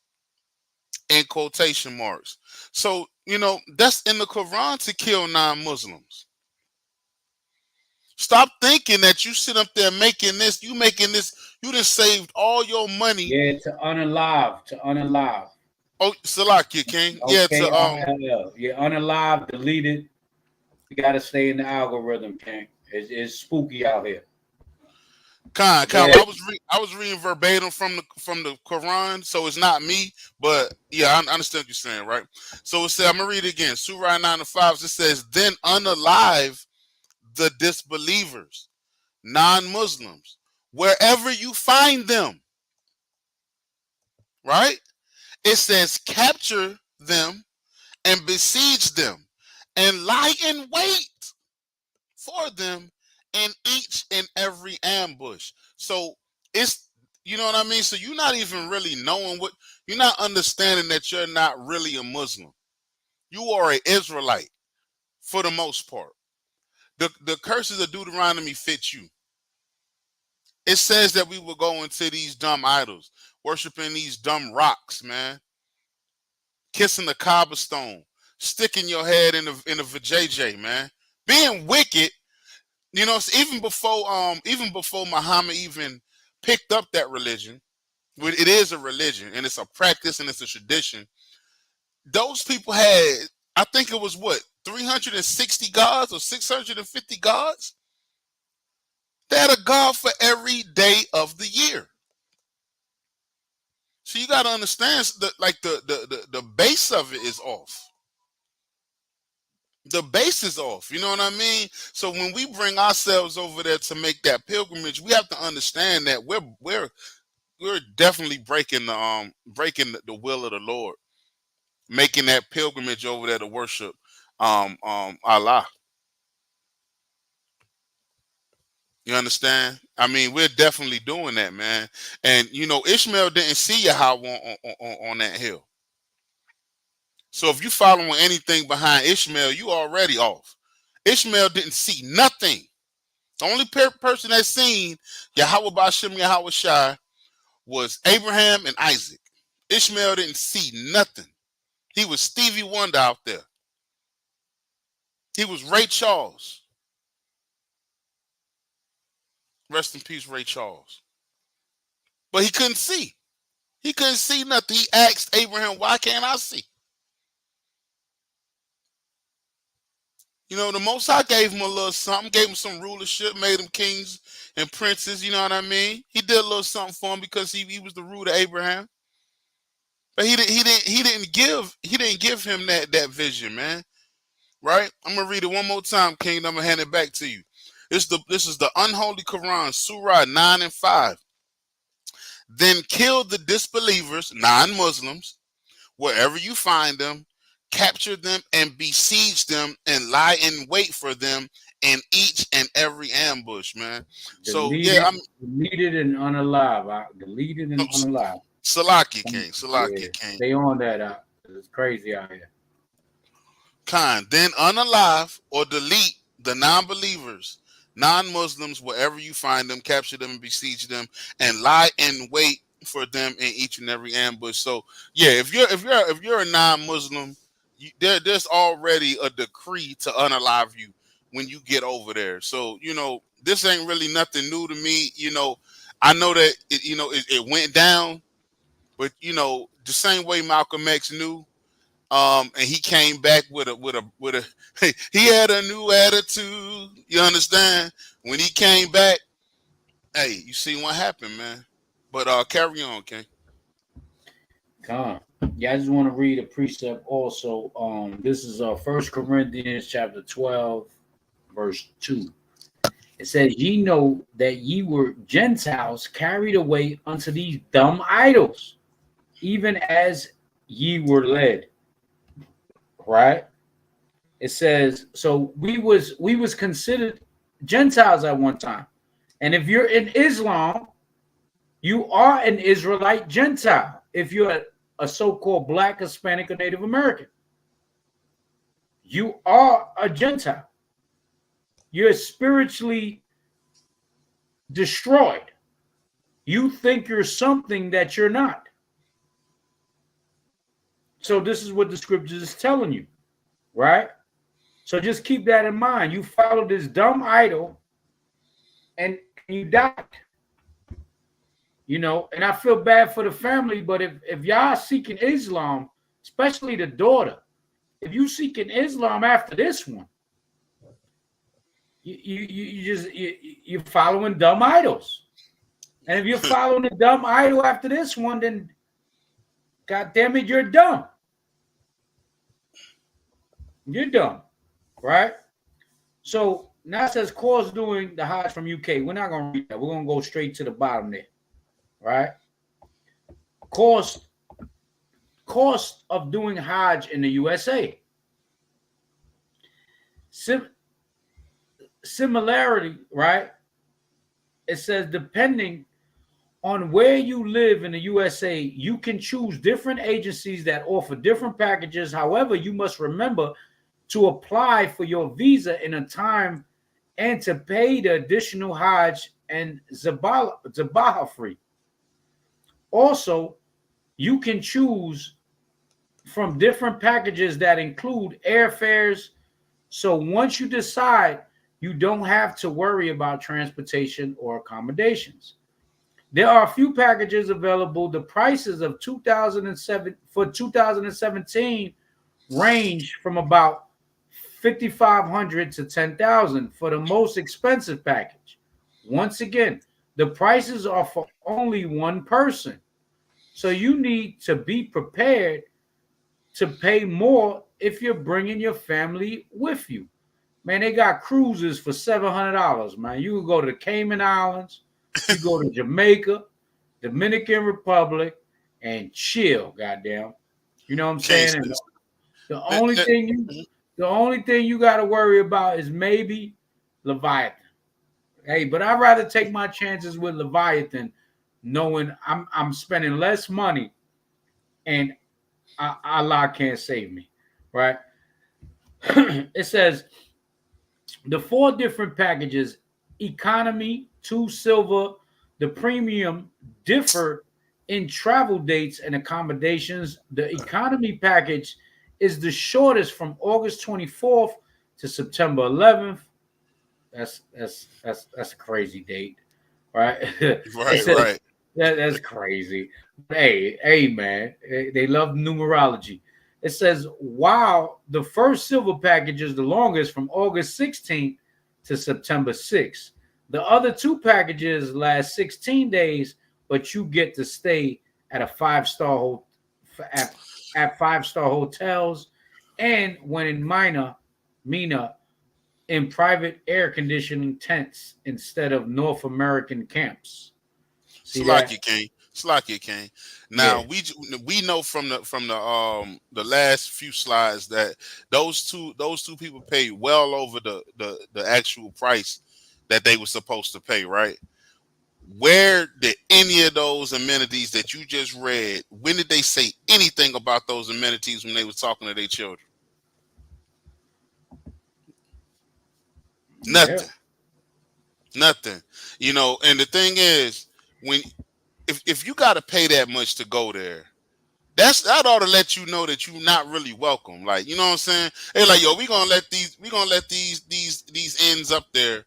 in quotation marks. So, that's in the Quran to kill non-Muslims. Stop thinking that you sit up there making this, you just saved all your money. Yeah, to unalive. Oh, Salakia, King. Yeah, Okay, yeah, unalive, deleted. You gotta stay in the algorithm, King. It's spooky out here. Khan, Yeah. I was reading verbatim from the Quran, so it's not me, but yeah, I understand what you're saying, right? So it says, I'm gonna read it again. Surah 9 and 5. It says, then unalive the disbelievers, non-Muslims, wherever you find them. Right? It says, capture them and besiege them and lie in wait for them in each and every ambush. So it's, you know what I mean? So you're not even really knowing you're not understanding that you're not really a Muslim. You are an Israelite for the most part. The curses of Deuteronomy fit you. It says that we will go into these dumb idols, worshiping these dumb rocks, man. Kissing the cobblestone, sticking your head in a vajayjay, man. Being wicked. Even before Muhammad even picked up that religion, it is a religion and it's a practice and it's a tradition. Those people had, I think it was 360 gods or 650 gods? They had a god for every day of the year. So you got to understand the base of it is off. The base is off. You know what I mean? So when we bring ourselves over there to make that pilgrimage, we have to understand that we're we're definitely breaking the will of the Lord, making that pilgrimage over there to worship Allah. You understand? I mean, we're definitely doing that, man. And you know, Ishmael didn't see Yahweh on that hill. So if you following anything behind Ishmael, you already off. Ishmael didn't see nothing. The only person that seen Yahweh Ba'Shem Yahweh Shai was Abraham and Isaac. Ishmael didn't see nothing. He was Stevie Wonder out there. He was Ray Charles. Rest in peace, Ray Charles. But he couldn't see. He couldn't see nothing. He asked Abraham, why can't I see? You know, the Most High gave him a little something, gave him some rulership, made him kings and princes, you know what I mean? He did a little something for him because he was the root of Abraham. But he didn't give him that vision, man. Right? I'm gonna read it one more time, King. I'm gonna hand it back to you. This is the unholy Quran, Surah 9 and 5. Then kill the disbelievers, non-Muslims, wherever you find them, capture them and besiege them and lie in wait for them in each and every ambush, man. Deleted and unalive. Deleted and unalive. Salakia King. Stay on that. It's crazy out here. Then unalive or delete the non-believers, non-Muslims, wherever you find them, capture them and besiege them, and lie in wait for them in each and every ambush. So yeah, if you're a non-Muslim, there's already a decree to unalive you when you get over there. So you know this ain't really nothing new to me. You know, I know that it went down, but you know the same way Malcolm X knew. And he came back with a he had a new attitude. You understand? When he came back, hey, you see what happened, man. But carry on, King. Yeah, I just want to read a precept also. This is 1 Corinthians chapter 12, verse 2. It says, ye know that ye were Gentiles carried away unto these dumb idols, even as ye were led. Right? It says, so we was considered Gentiles at one time. And if you're in Islam, you are an Israelite Gentile. If you're a so-called Black, Hispanic, or Native American, you are a Gentile. You're spiritually destroyed. You think you're something that you're not. So this is what the scriptures is telling you, right? So just keep that in mind. You follow this dumb idol and you died. You know, and I feel bad for the family, but if y'all seeking Islam, especially the daughter, if you seeking Islam after this one, you're following dumb idols. And if you're following a dumb idol after this one, then God damn it, you're dumb. You're dumb, right? So now it says cause doing the Hajj from UK. We're not going to read that. We're going to go straight to the bottom there, right? Cost of doing Hajj in the USA. Similarity, right? It says depending on where you live in the USA, you can choose different agencies that offer different packages. However, you must remember to apply for your visa in a time and to pay the additional Hajj and Zabaha fee. Also, you can choose from different packages that include airfares. So once you decide, you don't have to worry about transportation or accommodations. There are a few packages available. The prices of 2017 range from about $5,500 to $10,000 for the most expensive package. Once again, the prices are for only one person. So you need to be prepared to pay more if you're bringing your family with you. Man, they got cruises for $700, man. You can go to the Cayman Islands, you go to Jamaica, Dominican Republic, and chill. Goddamn, you know what I'm Can't saying? And say- the that- only that- thing you got to worry about is maybe Leviathan. Hey, but I'd rather take my chances with Leviathan, knowing I'm spending less money, and Allah can't save me, right? It says the 4 different packages: economy, 2 silver, the premium differ in travel dates and accommodations. The economy package is the shortest from August 24th to September 11th. That's a crazy date, right? It Right, says right. that's crazy. Hey, man, they love numerology. It says, while the first silver package is the longest from August 16th to September 6th, the other 2 packages last 16 days, but you get to stay at a 5-star at 5-star hotels, and when in Mina, in private air conditioning tents instead of North American camps. See that? Slacky King. Now Yeah. we know from the last few slides that those two people paid well over the actual price that they were supposed to pay, right? Where did any of those amenities that you just read, when did they say anything about those amenities when they were talking to their children? Nothing. Nothing. You know, and the thing is, when if you gotta pay that much to go there, that ought to let you know that you're not really welcome. Like, you know what I'm saying? Hey, like, yo, we gonna let these ends up there,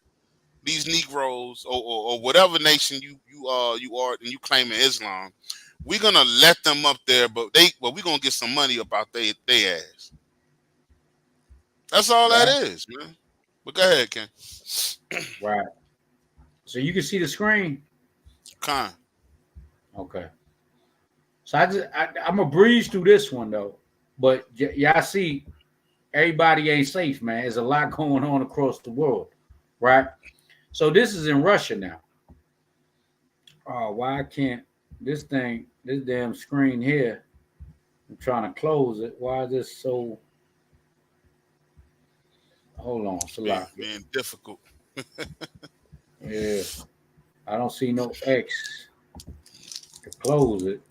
these Negroes or whatever nation you are and you claim in Islam, we're gonna let them up there, but we gonna get some money about they ass. That's all that Right. is, man. But go ahead, Ken. Right. So you can see the screen. Con. Okay. So I'm gonna breeze through this one though, but y'all see, everybody ain't safe, man. There's a lot going on across the world, right? So this is in Russia now. Oh, why can't this damn screen here? I'm trying to close it. Why is this so? Hold on, Salak. Being difficult. Yeah, I don't see no X to close it.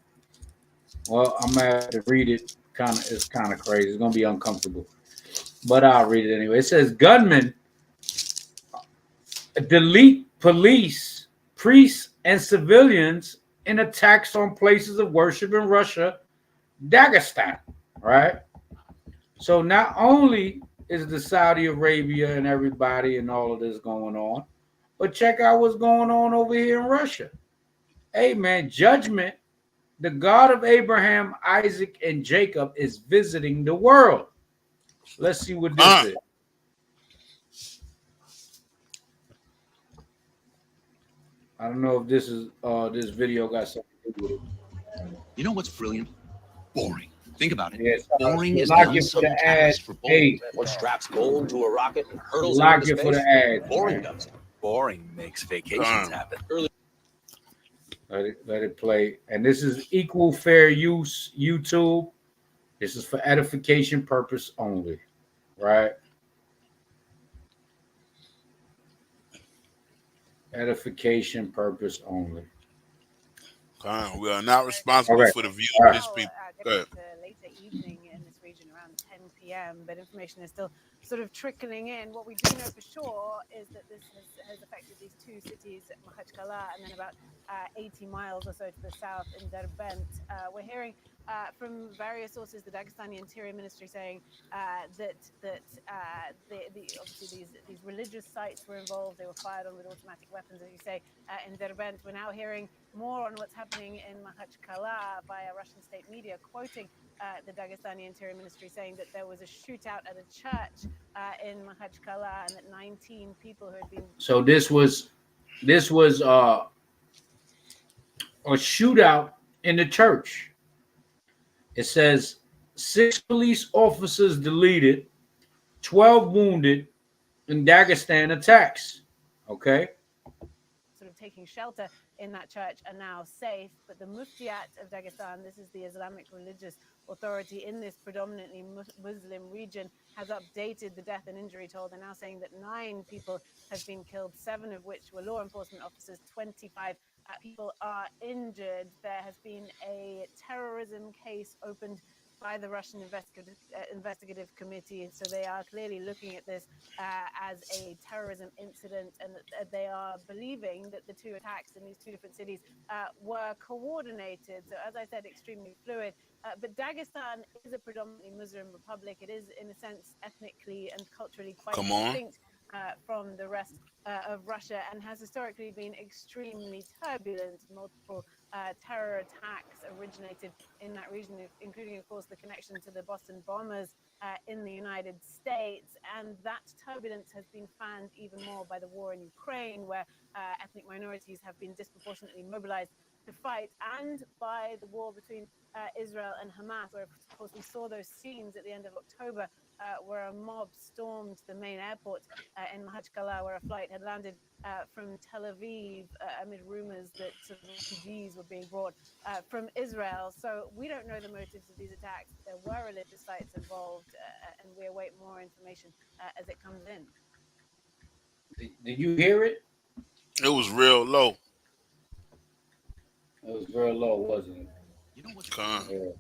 Well, I'm gonna have to read it. It's kind of crazy. It's gonna be uncomfortable, but I'll read it anyway. It says gunmen delete police, priests, and civilians in attacks on places of worship in Russia, Dagestan. Right. So not only is the Saudi Arabia and everybody and all of this going on, but check out what's going on over here in Russia. Hey man, judgment. The God of Abraham, Isaac, and Jacob is visiting the world. Let's see what this is. I don't know if this is this video got something to do with it. You know what's brilliant? Boring. Think about it. Yes, Boring is lock the it for the unsung ad. catalyst for bold. Hey, What straps gold to a rocket and hurdles lock into it for space? the ad. Boring man. does. Boring makes vacations happen. Early. Let it play. And this is equal fair use YouTube. This is for edification purpose only, right? Edification purpose only. We are not responsible for the views of this people. Go ahead. Later evening in this region around 10 p.m., but information is still sort of trickling in. What we do know for sure is that this has affected these 2 cities, Makhachkala, and then about 80 miles or so to the south in Derbent. We're hearing from various sources, the Dagestani Interior Ministry saying that obviously these religious sites were involved. They were fired on with automatic weapons, as you say, in Derbent. We're now hearing more on what's happening in Makhachkala via Russian state media, quoting the Dagestani Interior Ministry, saying that there was a shootout at a church in Makhachkala and that 19 people who had been. So this was a shootout in the church. It says 6 police officers deleted, 12 wounded in Dagestan attacks. Okay. Sort of taking shelter in that church are now safe. But the Muftiat of Dagestan, this is the Islamic religious authority in this predominantly Muslim region, has updated the death and injury toll. They're now saying that 9 people have been killed, 7 of which were law enforcement officers, 25 people are injured. There has been a terrorism case opened by the Russian investigative committee. So they are clearly looking at this as a terrorism incident, and they are believing that the 2 attacks in these 2 different cities were coordinated. So as I said, extremely fluid. But Dagestan is a predominantly Muslim republic. It is, in a sense, ethnically and culturally quite distinct from the rest of Russia, and has historically been extremely turbulent. Multiple terror attacks originated in that region, including, of course, the connection to the Boston bombers in the United States. And that turbulence has been fanned even more by the war in Ukraine, where ethnic minorities have been disproportionately mobilized to fight, and by the war between Israel and Hamas, where, of course, we saw those scenes at the end of October where a mob stormed the main airport in Makhachkala, where a flight had landed from Tel Aviv amid rumors that sort of refugees were being brought from Israel. So we don't know the motives of these attacks. There were religious sites involved, and we await more information as it comes in. Did you hear it? It was real low. It was real low, wasn't it? You know what's boring?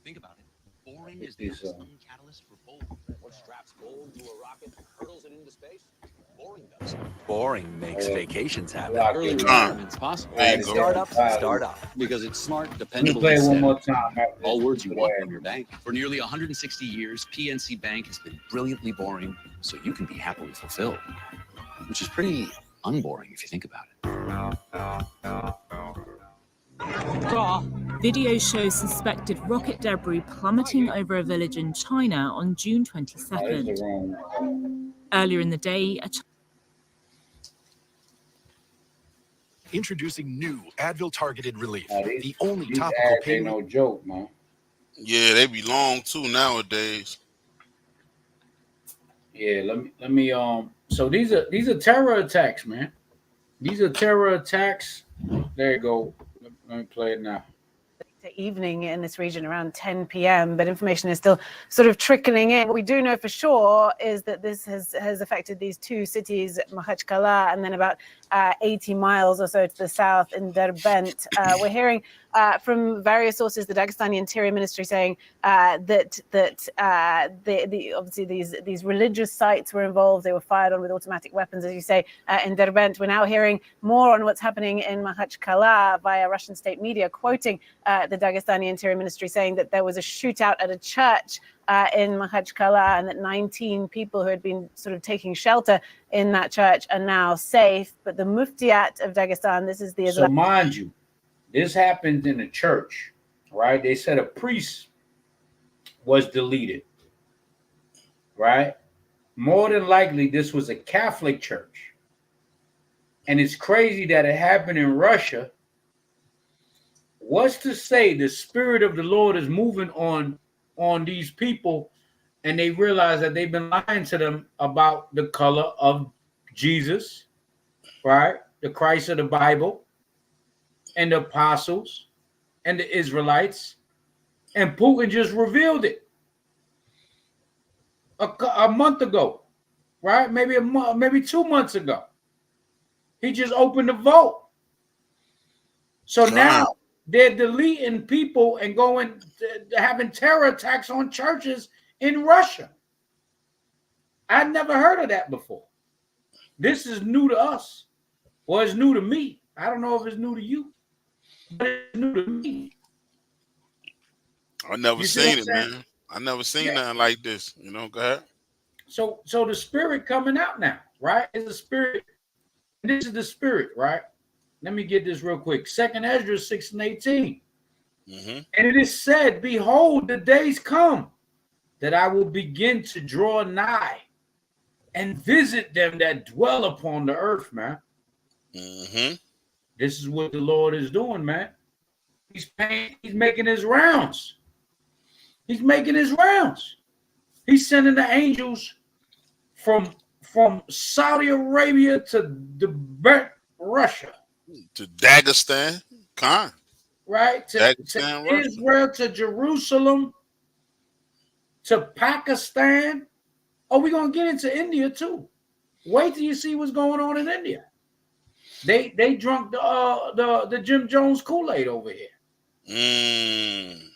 Think about it. Boring is the catalyst for bold. What straps gold to a rocket and hurtles it into space? Boring does. Boring makes vacations happen. Early retirement's possible. There you go. Start up. Because it's smart, dependable, Play and one more steady. time. All words you want from your bank. For nearly 160 years, PNC Bank has been brilliantly boring, so you can be happily fulfilled. Which is pretty unboring if you think about it. Video shows suspected rocket debris plummeting over a village in China on June 22nd. Earlier in the day, Introducing new Advil targeted relief, the only these topical ads pain. ain't no joke, man. Yeah, they be long too nowadays. Yeah, let me so these are terror attacks, man. These are terror attacks. There you go. Let me play it now. Evening in this region around 10 p.m., but information is still sort of trickling in. What we do know for sure is that this has affected these 2 cities, Makhachkala, and then about 80 miles or so to the south in Derbent. We're hearing from various sources, the Dagestani Interior Ministry saying that obviously these religious sites were involved. They were fired on with automatic weapons, as you say, in Derbent. We're now hearing more on what's happening in Makhachkala via Russian state media, quoting the Dagestani Interior Ministry, saying that there was a shootout at a church in Makhachkala, and that 19 people who had been sort of taking shelter in that church are now safe. But the Muftiat of Dagestan, this is the So mind you, this happened in a church, right? They said a priest was deleted, right? More than likely, this was a Catholic church. And it's crazy that it happened in Russia. What's to say the Spirit of the Lord is moving on these people, and they realize that they've been lying to them about the color of Jesus, right? The Christ of the Bible, and the apostles, and the Israelites, and Putin just revealed it a month ago, right? Maybe a month, maybe 2 months ago. He just opened the vote. So now they're deleting people and going having terror attacks on churches in Russia. I'd never heard of that before. This is new to us. Well, it's new to me. I don't know if it's new to you, but it's new to me. I never seen it, man. I never seen nothing like this. You know, go ahead. So the spirit coming out now, right? It's a spirit. This is the spirit, right? Let me get this real quick. 2nd Ezra 6:18. And it is said, behold, the days come that I will begin to draw nigh and visit them that dwell upon the earth, man. This is what the Lord is doing, man. He's making his rounds. He's making his rounds. He's sending the angels from Saudi Arabia to Russia. To Dagestan, right? To Dagestan, Russia. Israel, to Jerusalem, to Pakistan. Oh, we're gonna get into India too. Wait till you see what's going on in India. They drunk the Jim Jones Kool-Aid over here.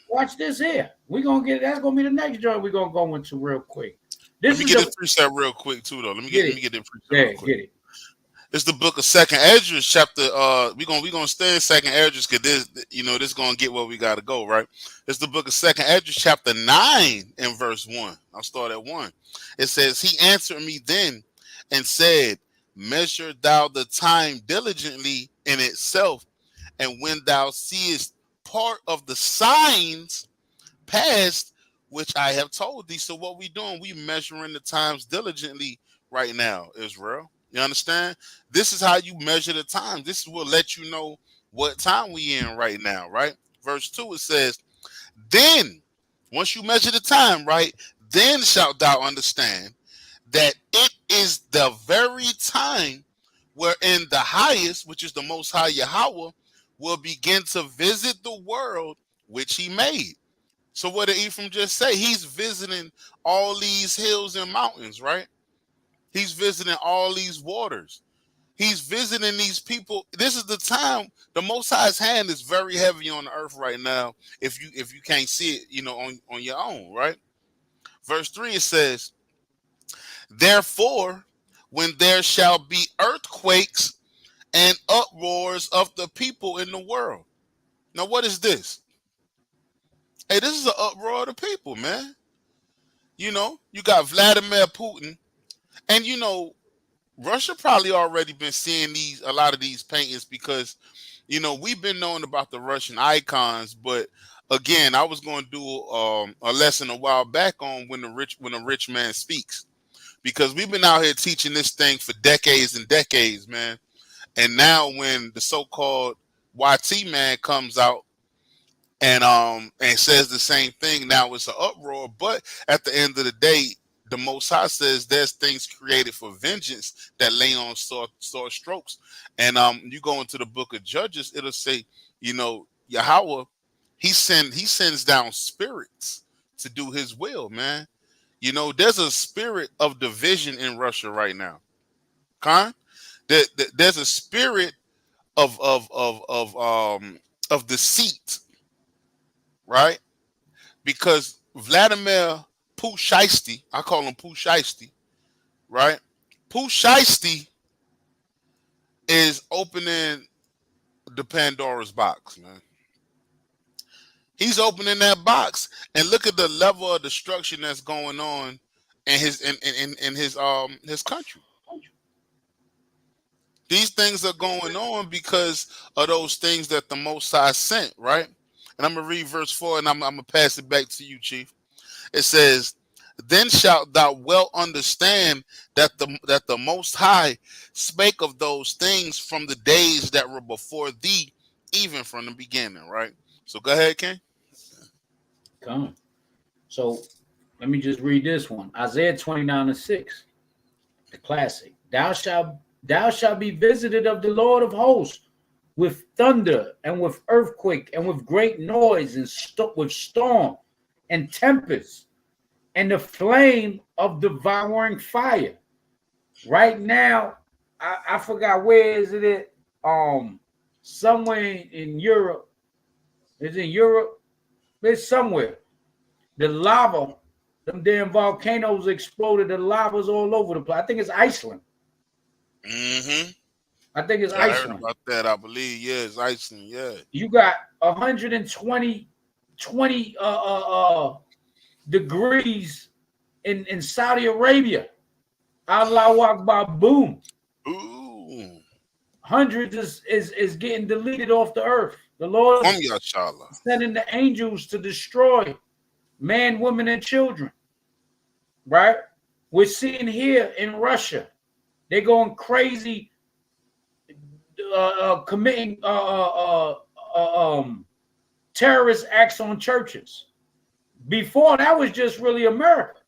Watch this here. We're gonna get that's gonna be the next joint we're gonna go into real quick. Let me get this preset real quick too, though. Let me get this preset real quick. Get it. It's the book of Second Esdras, chapter. We gonna stay in Second Esdras because this gonna get where we gotta go, right? It's the book of Second Esdras, chapter 9 and verse 1. I'll start at 1. It says, "He answered me then and said, Measure thou the time diligently in itself, and when thou seest part of the signs past, which I have told thee." So what we doing? We measuring the times diligently right now, Israel. You understand? This is how you measure the time. This will let you know what time we in right now, right? Verse 2, it says, "Then, once you measure the time, right, then shalt thou understand that it is the very time wherein the highest, which is the Most High Yahweh, will begin to visit the world which he made." So what did Ephraim just say? He's visiting all these hills and mountains, right? He's visiting all these waters. He's visiting these people. This is the time. The Most High's hand is very heavy on the earth right now. If you can't see it, on your own, right? Verse 3, it says, "Therefore, when there shall be earthquakes and uproars of the people in the world." Now, what is this? Hey, this is an uproar of the people, man. You got Vladimir Putin, and Russia probably already been seeing a lot of these paintings because, we've been knowing about the Russian icons. But again, I was going to do a lesson a while back on when a rich man speaks, because we've been out here teaching this thing for decades and decades, man. And now when the so-called YT man comes out and says the same thing, now it's an uproar. But at the end of the day, the Most High says there's things created for vengeance that lay on sore strokes. And you go into the book of Judges, it'll say, Yahweh, he sends down spirits to do his will, man. There's a spirit of division in Russia right now. There's a spirit of deceit, right? Because Vladimir Pushaisty, I call him Pushaisty, right? Pushaisty is opening the Pandora's box, man. He's opening that box, and look at the level of destruction that's going on in his country. These things are going on because of those things that the Most High sent, right? And I'm gonna read verse 4, and I'm gonna pass it back to you, Chief. It says, "Then shalt thou well understand that the Most High spake of those things from the days that were before thee, even from the beginning." Right? So go ahead, King. Come. So let me just read this one. Isaiah 29:6, the classic. Thou shalt be visited of the Lord of hosts with thunder and with earthquake and with great noise and with storm and tempest and the flame of devouring fire. Right now, I forgot where is it at? Somewhere in Europe. Is it Europe? It's somewhere. The lava, them damn volcanoes exploded. The lava's all over the place. I think it's Iceland. Mm-hmm. I think it's I Iceland. heard about that, I believe. Yeah, it's Iceland. Yeah. You got 120 degrees in Saudi Arabia. Allahu Akbar, boom. Ooh. Hundreds is getting deleted off the earth. The Lord is sending the angels to destroy man, women, and children. Right? We're seeing here in Russia, they're going crazy, committing terrorist acts on churches. Before that was just really America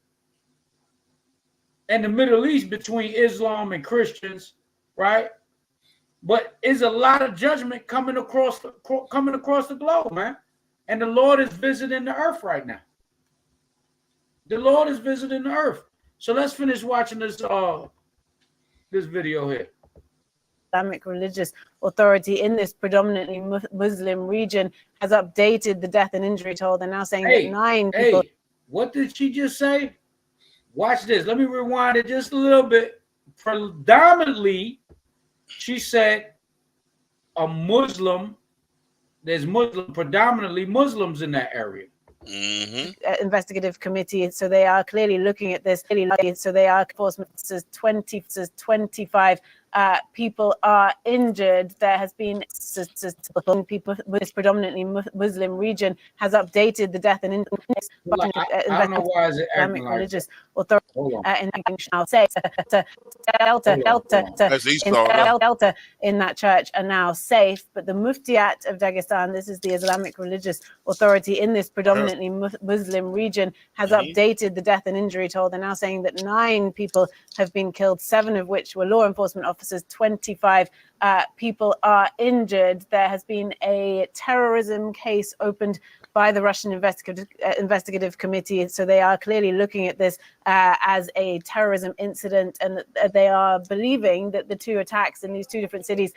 and the Middle East, between Islam and Christians, right? But it's a lot of judgment coming across the globe, man. And the Lord is visiting the earth right now. The Lord is visiting the earth. So let's finish watching this video here. Islamic religious authority in this predominantly Muslim region has updated the death and injury toll. They're now saying that 9 people. What did she just say? Watch this. Let me rewind it just a little bit. Predominantly, she said there's predominantly Muslims in that area. Investigative committee, so they are clearly looking at this. So they are enforcement says 25 people are injured. There has been people with this predominantly Muslim region has updated the death and injury. I don't know why is it acting like religious authority now say Delta in that church are now safe, but the Muftiat of Dagestan, this is the Islamic religious authority in this predominantly Muslim region, has updated the death and injury toll. They're now saying that 9 people have been killed, 7 of which were law enforcement officers. 25 people are injured. There has been a terrorism case opened by the Russian investigative committee, so they are clearly looking at this as a terrorism incident, and they are believing that the 2 attacks in these 2 different cities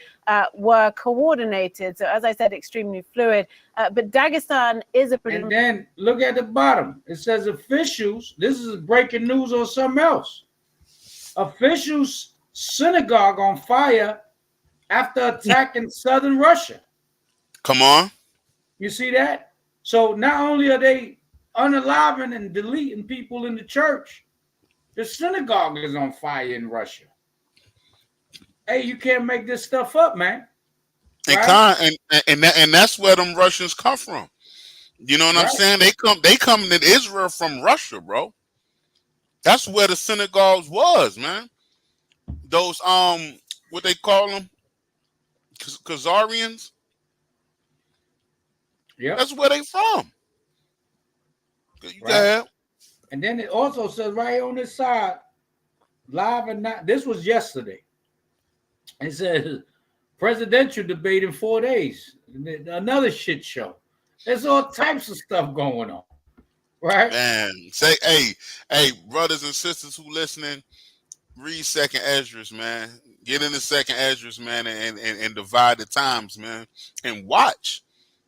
were coordinated. So, as I said, extremely fluid. But Dagestan is and then look at the bottom. It says officials. This is breaking news on something else. Officials synagogue on fire after attacking southern Russia. Come on. You see that? So not only are they unaliving and deleting people in the church, the synagogue is on fire in Russia. Hey, you can't make this stuff up, man. Right? And that's where them Russians come from. You know what I'm saying? They come to Israel from Russia, bro. That's where the synagogues was, man. Those what they call them, Khazarians. Yeah, that's where they from. And then it also says right on this side, live and not. This was yesterday. It says presidential debate in 4 days. Another shit show. There's all types of stuff going on, right? Man, say, hey, brothers and sisters who listening, read Second Esdras, man. Get into Second Esdras, man, and divide the times, man, and watch.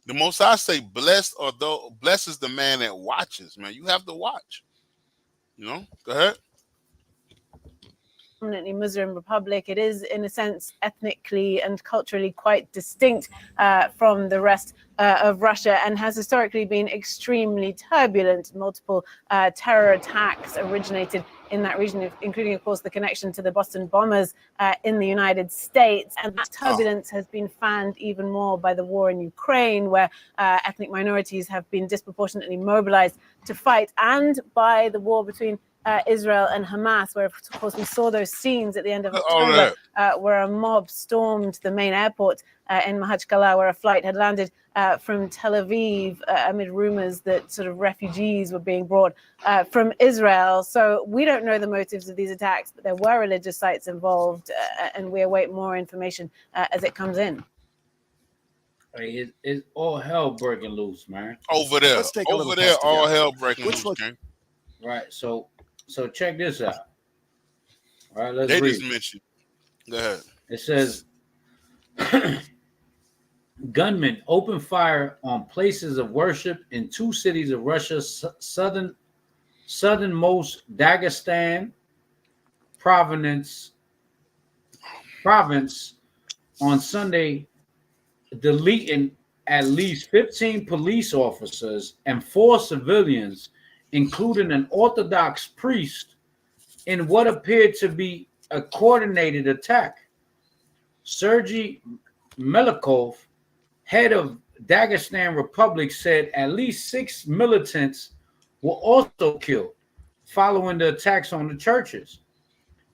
The Most High say, blessed is the man that watches, man. You have to watch. You know, go ahead. Predominantly Muslim republic. It is, in a sense, ethnically and culturally quite distinct from the rest of Russia, and has historically been extremely turbulent. Multiple terror attacks originated in that region, including, of course, the connection to the Boston bombers in the United States. And that turbulence has been fanned even more by the war in Ukraine, where ethnic minorities have been disproportionately mobilized to fight, and by the war between Israel and Hamas, where, of course, we saw those scenes at the end of October, where a mob stormed the main airport in Makhachkala, where a flight had landed from Tel Aviv amid rumors that sort of refugees were being brought from Israel. So we don't know the motives of these attacks, but there were religious sites involved, and we await more information as it comes in. It's all hell breaking loose, man. Over there, all hell breaking loose, man. Right, so check this out. All right, let's read. They just mentioned. Go ahead. It says, gunmen open fire on places of worship in 2 cities of Russia's southernmost Dagestan province on Sunday, deleting at least 15 police officers and 4 civilians, including an Orthodox priest, in what appeared to be a coordinated attack. Sergei Melikov, head of Dagestan Republic, said at least 6 militants were also killed following the attacks on the churches.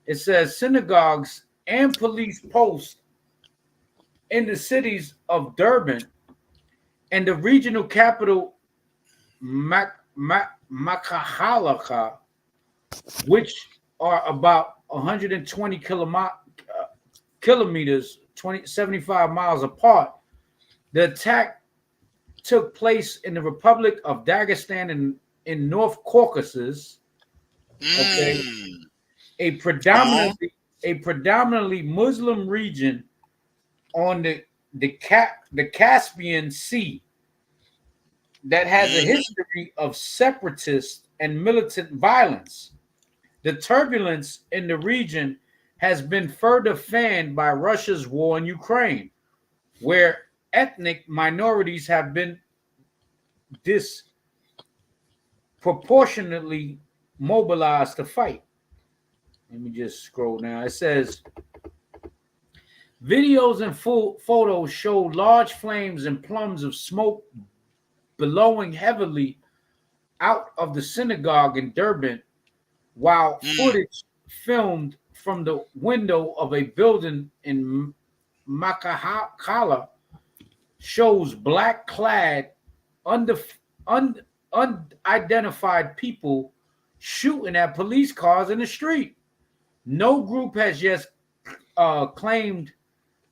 It says synagogues and police posts in the cities of Durban and the regional capital Makhalaka, which are about 120 kilometers, 75 miles apart. The attack took place in the Republic of Dagestan in North Caucasus. Okay, a predominantly Muslim region on the Caspian Sea that has a history of separatist and militant violence. The turbulence in the region has been further fanned by Russia's war in Ukraine, where ethnic minorities have been disproportionately mobilized to fight. Let me just scroll down. It says, videos and photos show large flames and plumes of smoke billowing heavily out of the synagogue in Durban, while footage filmed from the window of a building in Makakala shows black-clad, unidentified people shooting at police cars in the street. No group has yet claimed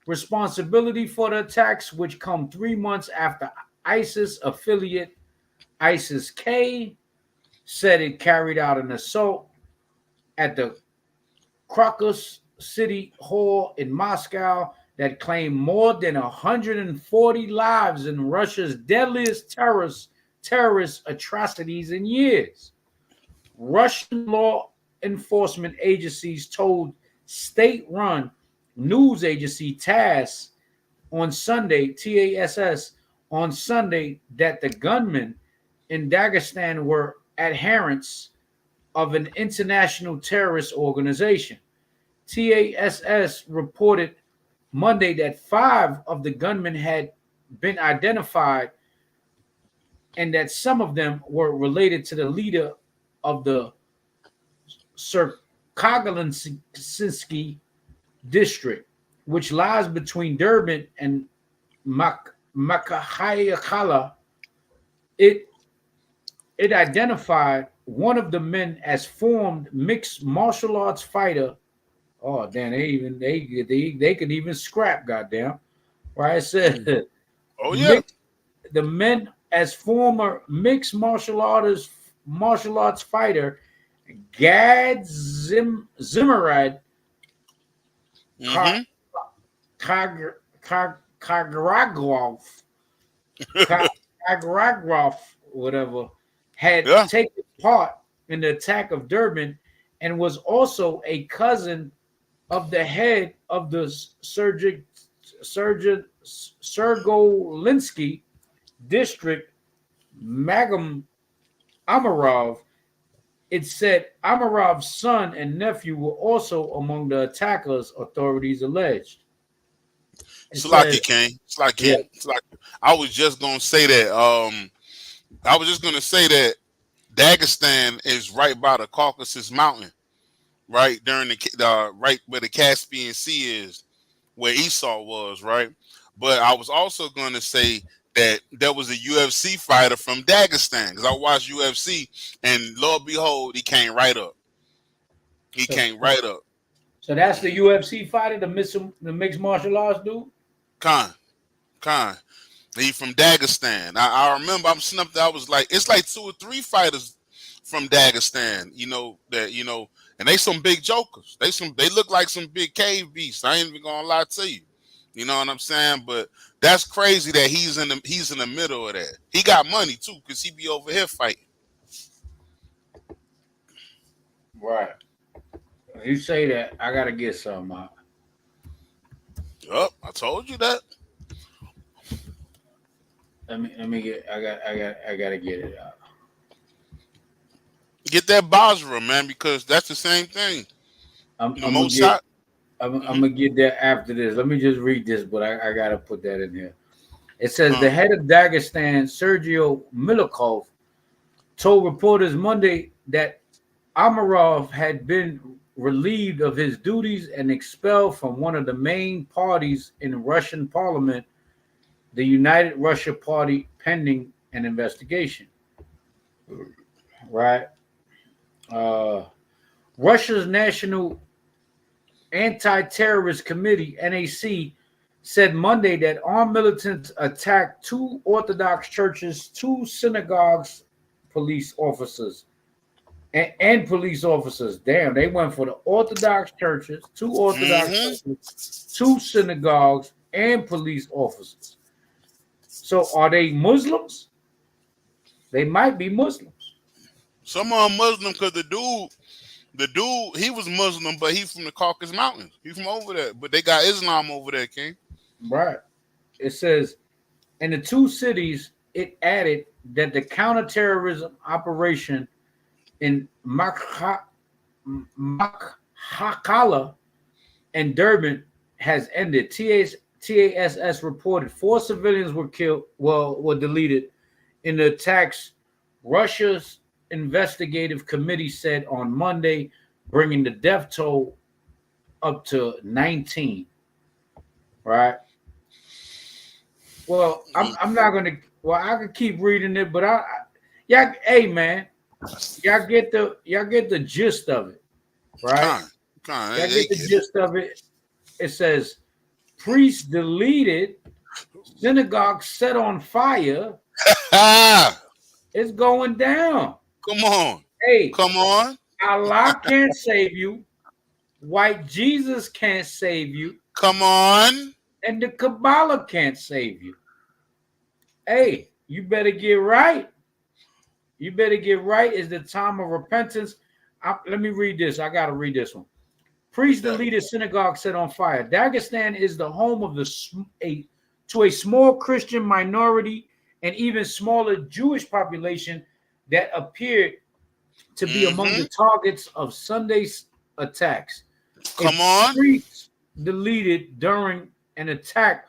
responsibility for the attacks, which come 3 months after ISIS affiliate ISIS-K said it carried out an assault at the Crocus City Hall in Moscow that claimed more than 140 lives in Russia's deadliest terrorist atrocities in years. Russian law enforcement agencies told state-run news agency TASS on Sunday, TASS, on Sunday, that the gunmen in Dagestan were adherents of an international terrorist organization. TASS reported Monday that 5 of the gunmen had been identified and that some of them were related to the leader of the Sirkagalinski district, which lies between Durban and Makakala. It identified one of the men as formed mixed martial arts fighter. Oh, damn! They could even scrap. Goddamn! Right? It said, "Oh yeah." The men as former mixed martial arts fighter Gad Zimmerad Kagragov, whatever, had taken part in the attack of Durban and was also a cousin of the head of the Sergolinsky district, Magam Amarov. It said Amarov's son and nephew were also among the attackers, authorities alleged. It's like it, King. It's like it. It's like I was just gonna say that. I was just gonna say that Dagestan is right by the Caucasus Mountain, right during the right where the Caspian Sea is, where Esau was, right. But I was also gonna say that there was a UFC fighter from Dagestan, because I watched UFC, and Lord behold, he came right up. Came right up. So that's the UFC fighter, the mixed martial arts dude? Khan. He from Dagestan. I remember I was like, it's like 2 or 3 fighters from Dagestan, and they some big jokers. They look like some big cave beasts. I ain't even gonna lie to you. You know what I'm saying? But that's crazy that he's in the middle of that. He got money too, because he be over here fighting. Right. You say that, I gotta get some out. Yup, I told you that. Let me get. I gotta get it out. Get that Basra, man, because that's the same thing. I'm gonna get that after this. Let me just read this, but I gotta put that in here. It says the head of Dagestan, Sergio Milikov, told reporters Monday that Amarov had been relieved of his duties and expelled from one of the main parties in Russian parliament, the United Russia Party, pending an investigation. Right. Russia's National Anti-Terrorist Committee, NAC, said Monday that armed militants attacked 2 Orthodox churches, 2 synagogues, police officers, and police officers. Damn, they went for the Orthodox churches, 2 Orthodox churches, 2 synagogues, and police officers. So are they Muslims? They might be Muslims. Some are Muslim because the dude, he was Muslim, but he's from the Caucasus Mountains. He's from over there, but they got Islam over there, King. Right. It says in the 2 cities, it added that the counterterrorism operation in Makhala and Durban has ended. TASS reported 4 civilians were killed, were deleted in the attacks. Russia's investigative committee said on Monday, bringing the death toll up to 19. Right. Well, I'm not gonna. Well, I could keep reading it, but yeah. Hey, man, y'all get the gist of it, right? Y'all get the gist of it. It says priests deleted, synagogue set on fire. It's going down. Come on. Hey, come on. Allah can't save you. White Jesus can't save you. Come on. And the Kabbalah can't save you. Hey, you better get right. You better get right. It's the time of repentance. Let me read this. I got to read this one. Priest deleted synagogue set on fire. Dagestan is the home of to a small Christian minority and even smaller Jewish population that appeared to be among the targets of Sunday's attacks. Come on. Priests deleted during an attack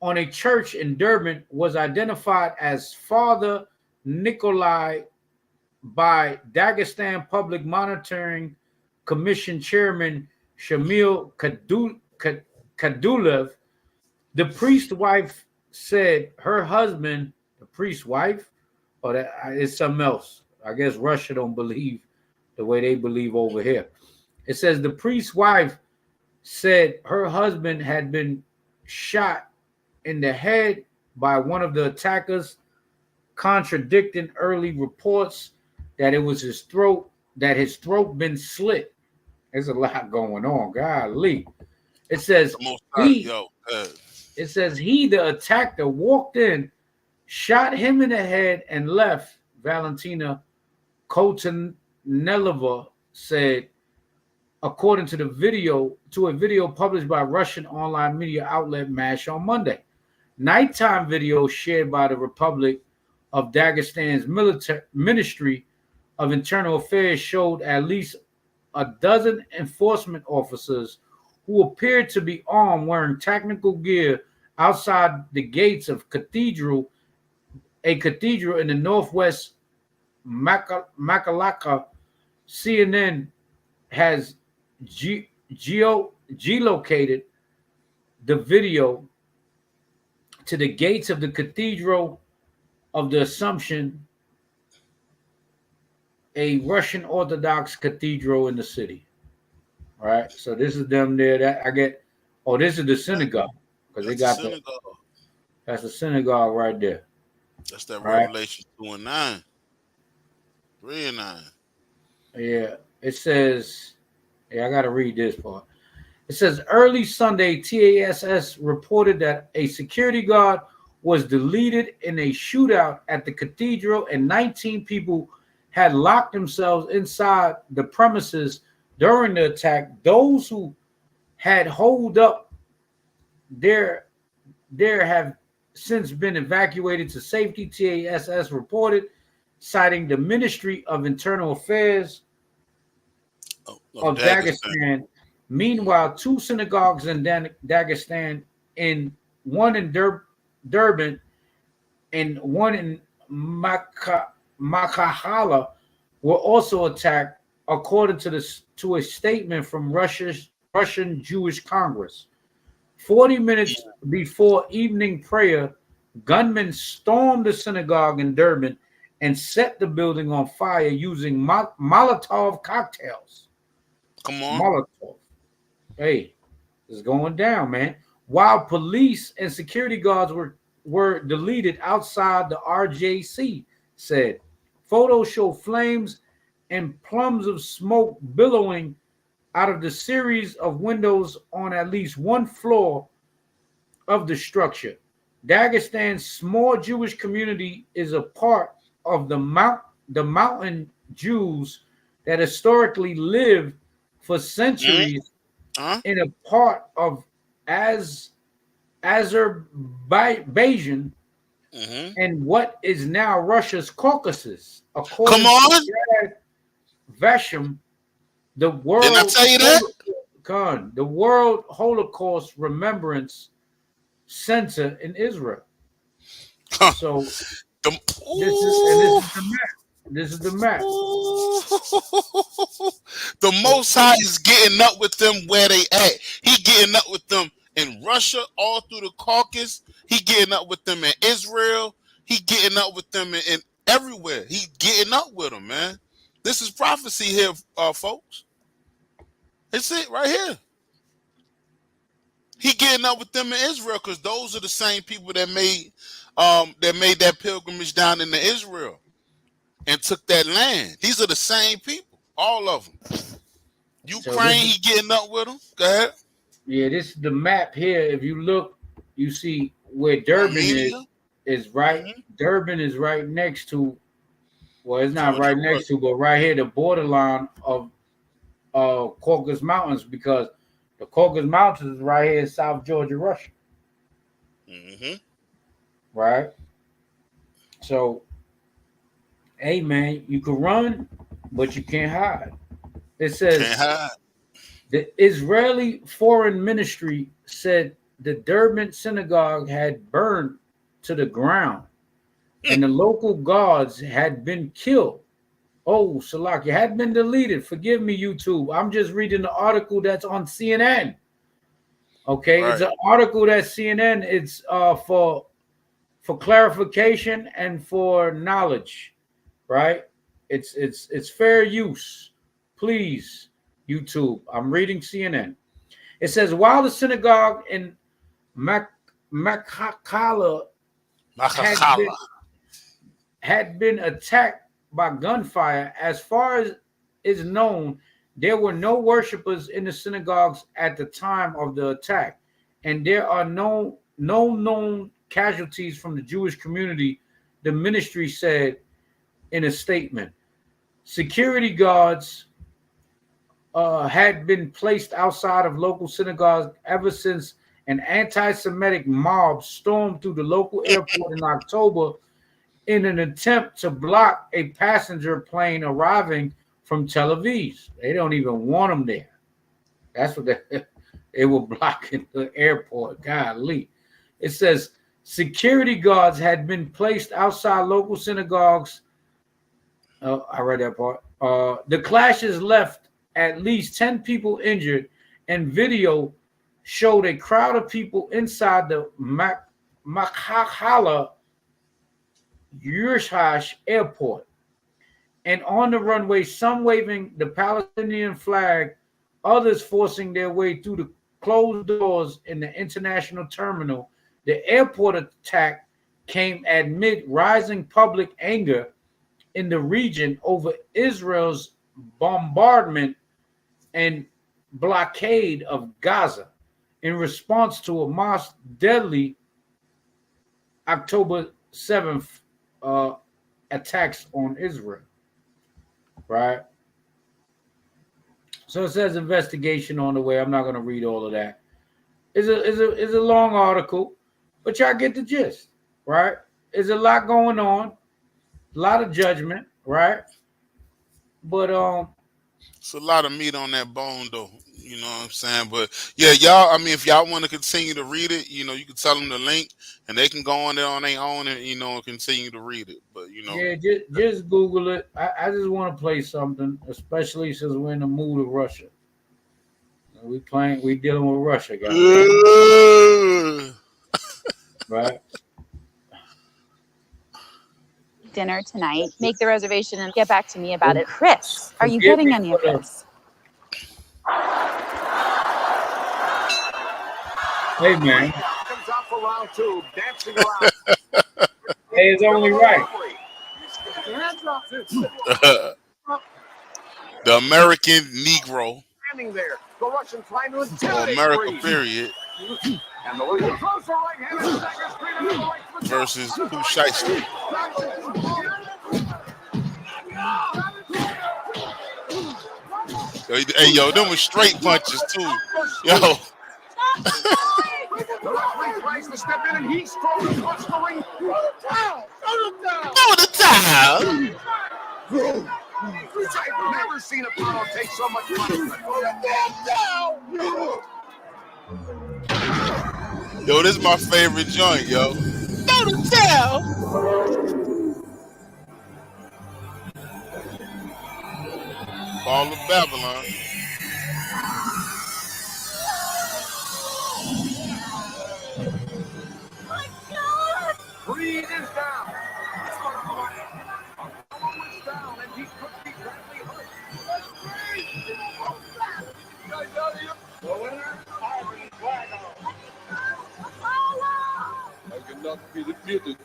on a church in Durban was identified as Father Nikolai by Dagestan Public Monitoring Commission Chairman Shamil Kadulev. The priest's wife said her husband, the priest's wife, or that is something else. I guess Russia don't believe the way they believe over here. It says the priest's wife said her husband had been shot in the head by one of the attackers, contradicting early reports that it was his throat, that his throat been slit. There's a lot going on. Golly. It says he, the attacker, walked in, shot him in the head, and left. Valentina Kotanelova said, according to a video published by Russian online media outlet MASH on Monday. Nighttime video shared by the Republic of Dagestan's Ministry of Internal Affairs showed at least a dozen enforcement officers who appeared to be armed, wearing technical gear, outside the gates of a cathedral in the northwest Makalaka. CNN has geolocated the video to the gates of the Cathedral of the Assumption, a Russian Orthodox cathedral in the city. All right, so this is them there. That I get. Oh, this is the synagogue because they got the synagogue. That's the synagogue right there. That's that Revelation 2:9, 3:9. Yeah, it says. Yeah, I got to read this part. It says early Sunday, TASS reported that a security guard was deleted in a shootout at the cathedral, and 19 people had locked themselves inside the premises during the attack. Those who had holed up there have since been evacuated to safety, TASS reported, citing the Ministry of Internal Affairs of Dagestan. Meanwhile, 2 synagogues in Dagestan, one in Durban and one in Makhala, were also attacked, according to a statement from Russian Jewish Congress. 40 minutes before evening prayer, gunmen stormed the synagogue in Durban and set the building on fire using Molotov cocktails. Come on. Molotov. Hey, it's going down, man. While police and security guards were deleted outside the RJC, said photos show flames and plumes of smoke billowing out of the series of windows on at least one floor of the structure. Dagestan's small Jewish community is a part of the mountain Jews that historically lived for centuries in a part of Azerbaijan and what is now Russia's Caucasus. According to Vasham, the world Didn't I tell you that? The World Holocaust Remembrance Center in Israel. So this is the map. The Most High is getting up with them where they at. He getting up with them in Russia, all through the Caucasus. He getting up with them in Israel. He getting up with them in everywhere. He getting up with them, man. This is prophecy here, folks. It's it right here. He getting up with them in Israel because those are the same people that made that pilgrimage down into Israel and took that land. These are the same people, all of them. Ukraine, he getting up with them. Go ahead. Yeah, this is the map here. If you look, you see where Durban is right. Durban is right next to. Well, it's not right next to, but right here, the borderline of Caucasus Mountains, because the Caucasus Mountains is right here in South Georgia, Russia. Right? So, hey, man, you can run, but you can't hide. It says the Israeli Foreign Ministry said the Durban synagogue had burned to the ground and the local guards had been killed. Oh, Salaki, had been deleted. Forgive me, YouTube. I'm just reading the article that's on CNN. Okay, It's an article that CNN. It's for clarification and for knowledge, right? It's fair use. Please, YouTube. I'm reading CNN. It says while the synagogue in Makakala had been attacked by gunfire, as far as is known, there were no worshipers in the synagogues at the time of the attack, and there are no known casualties from the Jewish community, the ministry said in a statement. Security guards had been placed outside of local synagogues ever since an anti-Semitic mob stormed through the local airport in October in an attempt to block a passenger plane arriving from Tel Aviv. They don't even want them there. That's what they were blocking the airport. Golly. It says security guards had been placed outside local synagogues. I read that part. The clashes left at least 10 people injured, and video showed a crowd of people inside the Makhala Osage airport and on the runway, some waving the Palestinian flag, others forcing their way through the closed doors in the international terminal. The airport attack came amid rising public anger in the region over Israel's bombardment and blockade of Gaza in response to Hamas' deadly October 7th attacks on Israel. Right? So it says investigation on the way. I'm not going to read all of that. It's a long article, but y'all get the gist, right? There's a lot going on, a lot of judgment, right? But it's a lot of meat on that bone, though. You know what I'm saying? But yeah, y'all. I mean, if y'all want to continue to read it, you know, you can tell them the link, and they can go on there on their own, and continue to read it. But yeah, just Google it. I just want to play something, especially since we're in the mood of Russia. We dealing with Russia, guys. Right. Dinner tonight. Make the reservation and get back to me about it. Chris, are you getting any of this? Hey, man. Comes out for round two, dancing around. Hey, it's only right. The American Negro. Standing there, the Russian trying to Or intimidate America, Creed. period. And the leader throws the right hand and staggers Creed into the right foot. Versus Pooh Shiesty. Hey, yo, them was straight punches, too. Yo. The referee tries to step in and he strolls across the ring. Throw the towel. I've never seen a Apollo take so much punishment. Yo, this is my favorite joint, yo. Throw the towel. Fall of Babylon. Creed is down. Apollo is down, and he could be badly hurt. The winner, Iron Dragon. I cannot be defeated.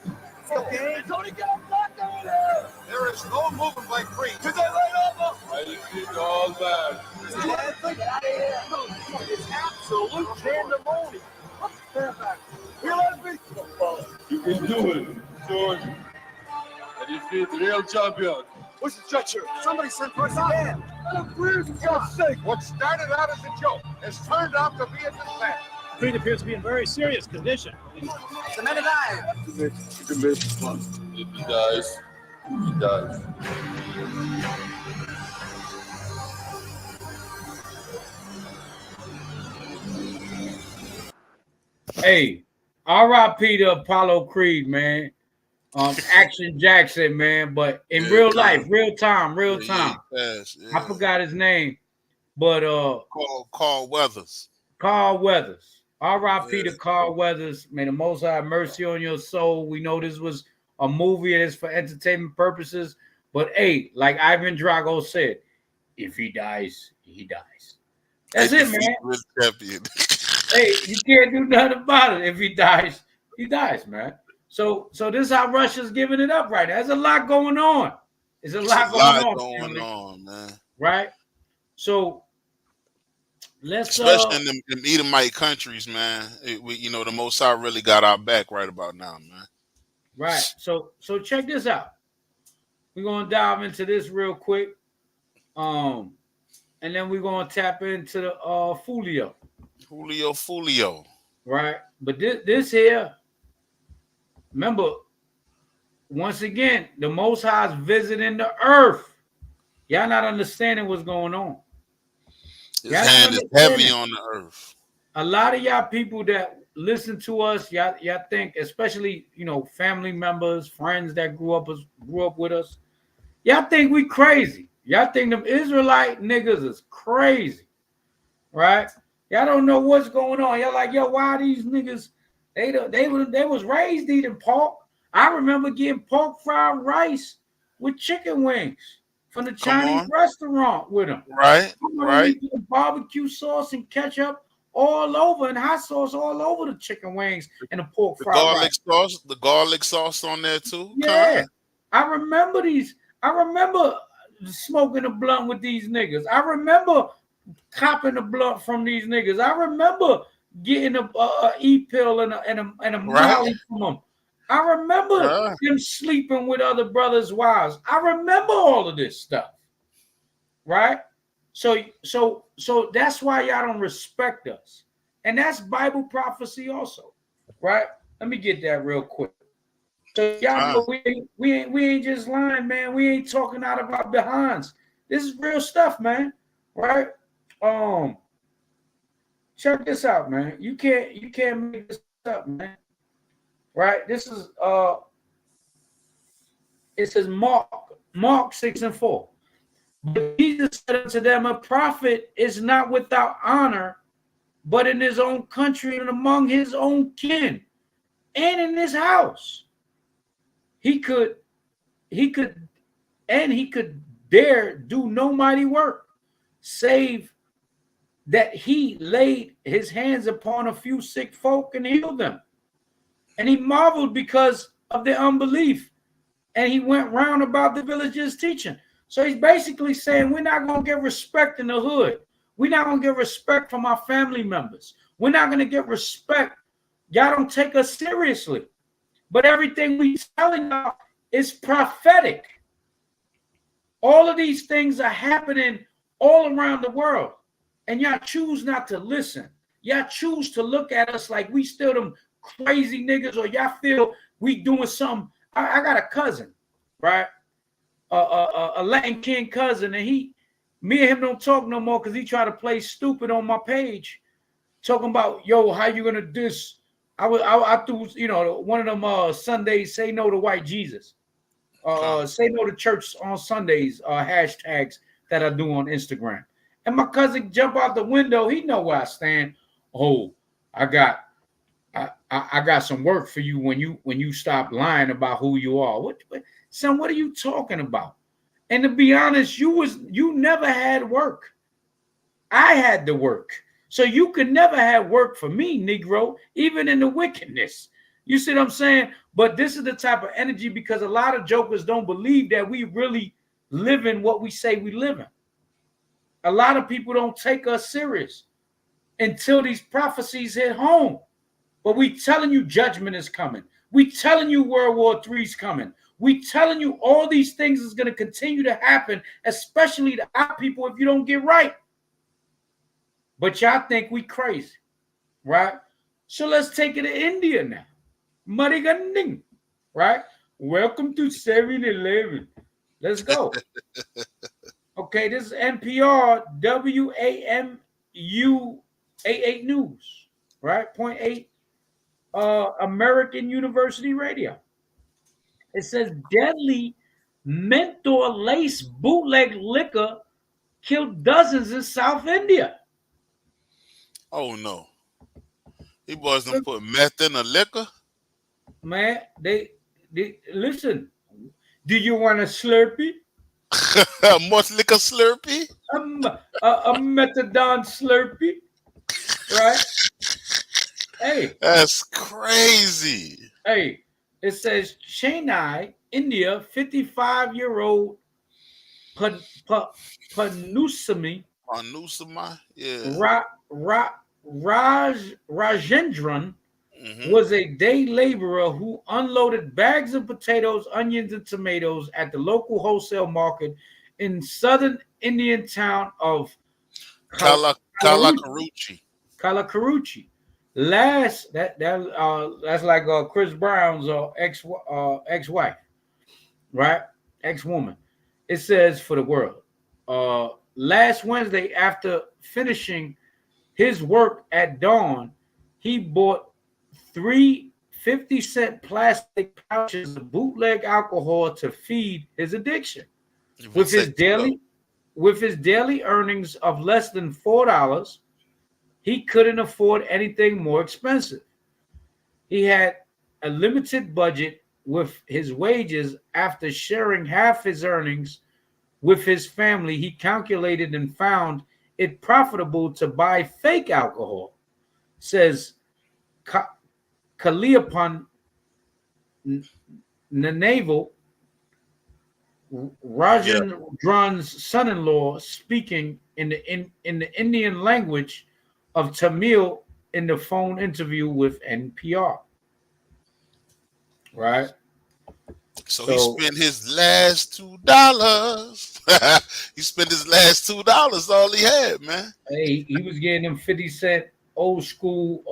Okay, Tony, get him back over there. There is no movement by Creed. To the right over. I defeat all man. It's absolute pandemonium. You can do it, George. I defeat the real champion. Where's the stretcher? Somebody sent for us again. What started out as a joke has turned out to be a disaster. Creed appears to be in very serious condition. It's a man alive. You can make fun. If he dies, he dies. Hey, R.I.P. to Apollo Creed, man. Action Jackson, man. But in real life, real time. I forgot his name, but Carl Weathers. Carl Weathers. R.I.P. to Carl Weathers. May the Most High have mercy on your soul. We know this was a movie and it's for entertainment purposes. But hey, like Ivan Drago said, if he dies, he dies. That's it, man. Hey, you can't do nothing about it. If he dies, man. So this is how Russia's giving it up right now. There's a lot going on. There's a lot going on, man. Right? So let's especially in them Edomite countries, man. The Most High really got our back right about now, man. Right. So check this out. We're gonna dive into this real quick. And then we're gonna tap into the Foolio. Foolio. Right. But this here, remember, once again, the Most High is visiting the earth. Y'all not understanding what's going on. His hand is heavy on the earth. A lot of y'all people that listen to us, y'all think, especially family members, friends that grew up with us, y'all think we crazy. Y'all think them Israelite niggas is crazy, right? Y'all don't know what's going on. Y'all like, yo, why these niggas? They was raised eating pork. I remember getting pork fried rice with chicken wings from the Chinese restaurant with them. Right. Barbecue sauce and ketchup all over and hot sauce all over the chicken wings and the pork fried rice. The garlic sauce on there too. Yeah, I remember these. I remember smoking a blunt with these niggas. I remember copping a blunt from these niggas. I remember getting a E-pill and a Molly from them. I remember them sleeping with other brothers' wives. I remember all of this stuff, right? So that's why y'all don't respect us, and that's Bible prophecy also, right? Let me get that real quick. So y'all know we ain't just lying, man. We ain't talking out of our behinds. This is real stuff, man. Right? Check this out, man. You can't make this up, man. Right? This is it says Mark 6:4. But Jesus said unto them, a prophet is not without honor, but in his own country and among his own kin, and in his house. He could dare do no mighty work, save that he laid his hands upon a few sick folk and healed them. And he marveled because of their unbelief. And he went round about the villages teaching. So he's basically saying we're not going to get respect in the hood. We're not going to get respect from our family members. We're not going to get respect. Y'all don't take us seriously. But everything we telling y'all is prophetic. All of these things are happening all around the world. And y'all choose not to listen. Y'all choose to look at us like we still them crazy niggas, or y'all feel we doing something. I got a cousin, right? A Latin King cousin, and me and him don't talk no more because he tried to play stupid on my page, talking about, yo, how you gonna do this? I threw, one of them Sundays, say no to white Jesus. Say no to church on Sundays, hashtags that I do on Instagram. And my cousin jump out the window. He know where I stand. Oh, I got some work for you when you stop lying about who you are. Son, what are you talking about? And to be honest, you never had work. I had to work. So you could never have work for me, Negro, even in the wickedness. You see what I'm saying? But this is the type of energy, because a lot of jokers don't believe that we really live in what we say we live in. A lot of people don't take us serious until these prophecies hit home. But we telling you judgment is coming. We telling you World War III is coming. We telling you all these things is going to continue to happen, especially to our people, if you don't get right. But y'all think we crazy, right? So let's take it to India now. Mariganding, right? Welcome to 7-Eleven. Let's go. Okay, this is NPR WAMU 88 News, right? 0.8 American University Radio. It says deadly menthol lace bootleg liquor killed dozens in South India. Oh no. These boys done put meth in the liquor. Man, they listen. Do you want a Slurpee? Much liquor Slurpee? A methadone Slurpee, right? Hey, that's crazy. Hey, it says Chennai, India, 55-year-old Panusami, yeah. Rajendran was a day laborer who unloaded bags of potatoes, onions, and tomatoes at the local wholesale market in southern Indian town of Kalakuruchi. That's like Chris Brown's ex-wife, right? Ex-woman. It says for the world. Last Wednesday, after finishing his work at dawn, he bought 3 50-cent plastic pouches of bootleg alcohol to feed his addiction. With his daily earnings of less than $4, he couldn't afford anything more expensive. He had a limited budget with his wages. After sharing half his earnings with his family, he calculated and found it profitable to buy fake alcohol, says Kaliapan Nanaval, Rajendran's son-in-law, speaking in the Indian language of Tamil in the phone interview with NPR. Right? So he spent his last $2. He spent his last $2, all he had, man. Hey, he was getting them 50-cent old school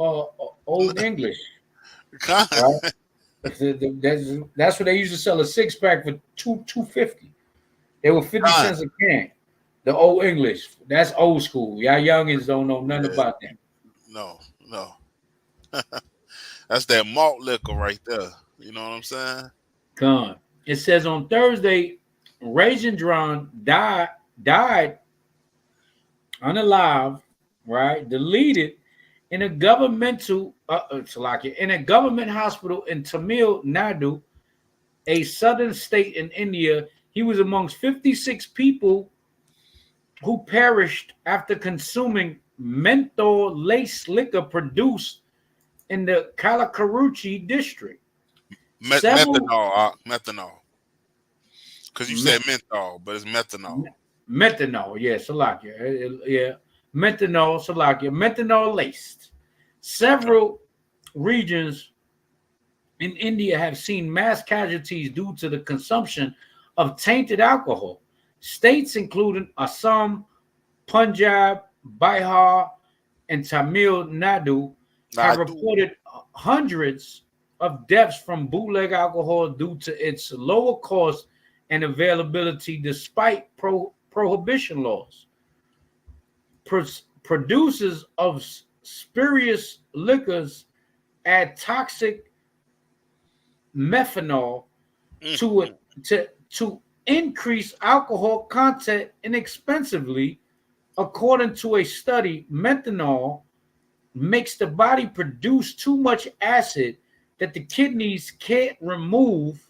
old English. Right? That's what they used to sell a 6-pack for $2.50. They were 50 cents a can. The old English. That's old school. Y'all youngins don't know nothing about that. No. That's that malt liquor right there. You know what I'm saying? Come. It says on Thursday, Rajendran died unalive, right? Deleted in a government hospital in Tamil Nadu, a southern state in India. He was amongst 56 people who perished after consuming menthol lace liquor produced in the Calakaruchi district. Methanol. Because you said menthol, but it's methanol. Methanol, yeah, Salakia. Yeah, methanol, Salakia. Methanol laced. Several regions in India have seen mass casualties due to the consumption of tainted alcohol. States including Assam, Punjab, Bihar, and Tamil Nadu have reported hundreds of deaths from bootleg alcohol due to its lower cost and availability despite prohibition laws. Producers of spurious liquors add toxic methanol to increase alcohol content inexpensively. According to a study, methanol makes the body produce too much acid that the kidneys can't remove.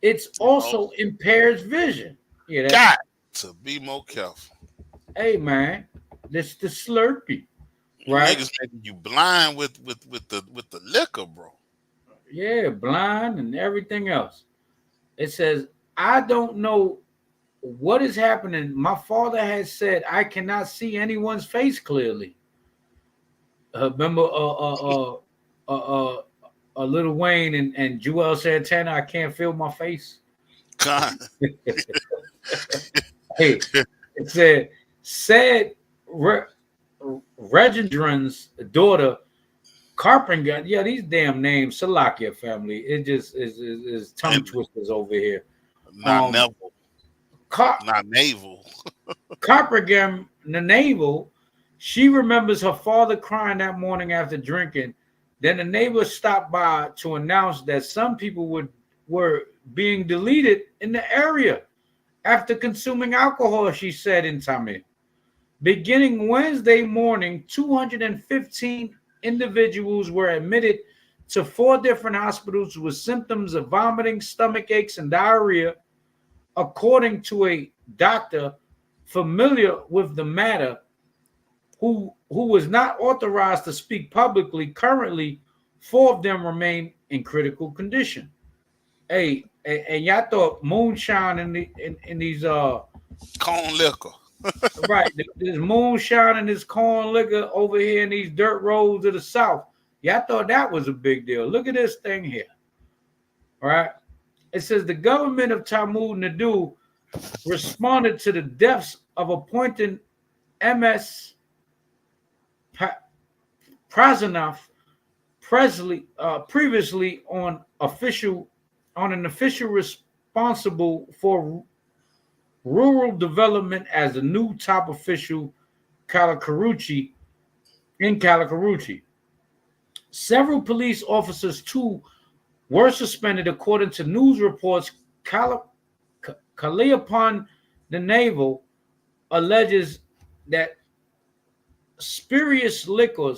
It also impairs vision. Yeah, got to be more careful. Hey man, this the Slurpee, right? Niggas making you blind with the liquor, bro. Yeah, blind and everything else. It says, I don't know what is happening. My father has said I cannot see anyone's face clearly. Remember Lil Wayne and Joel Santana, I can't feel my face. God. Hey, it said Reginald's daughter, Carpenter. Yeah, these damn names, Salakia family. It just is tongue twisters over here. Not Neville. Not naval. Carpenter, the naval. She remembers her father crying that morning after drinking. Then the neighbor stopped by to announce that some people were being deleted in the area after consuming alcohol, she said in Tamil. Beginning Wednesday morning, 215 individuals were admitted to 4 different hospitals with symptoms of vomiting, stomach aches, and diarrhea, according to a doctor familiar with the matter who was not authorized to speak publicly. Currently, 4 of them remain in critical condition. Hey, and y'all thought moonshine in these corn liquor. Right, there's moonshine and this corn liquor over here in these dirt roads of the South. Y'all thought that was a big deal. Look at this thing here. All right. It says the government of Tamil Nadu responded to the deaths of appointed MS Prasanath previously on an official responsible for rural development as the new top official in Calakaruchi. Several police officers too were suspended, according to news reports. Kaliapan, the naval, alleges that spurious liquor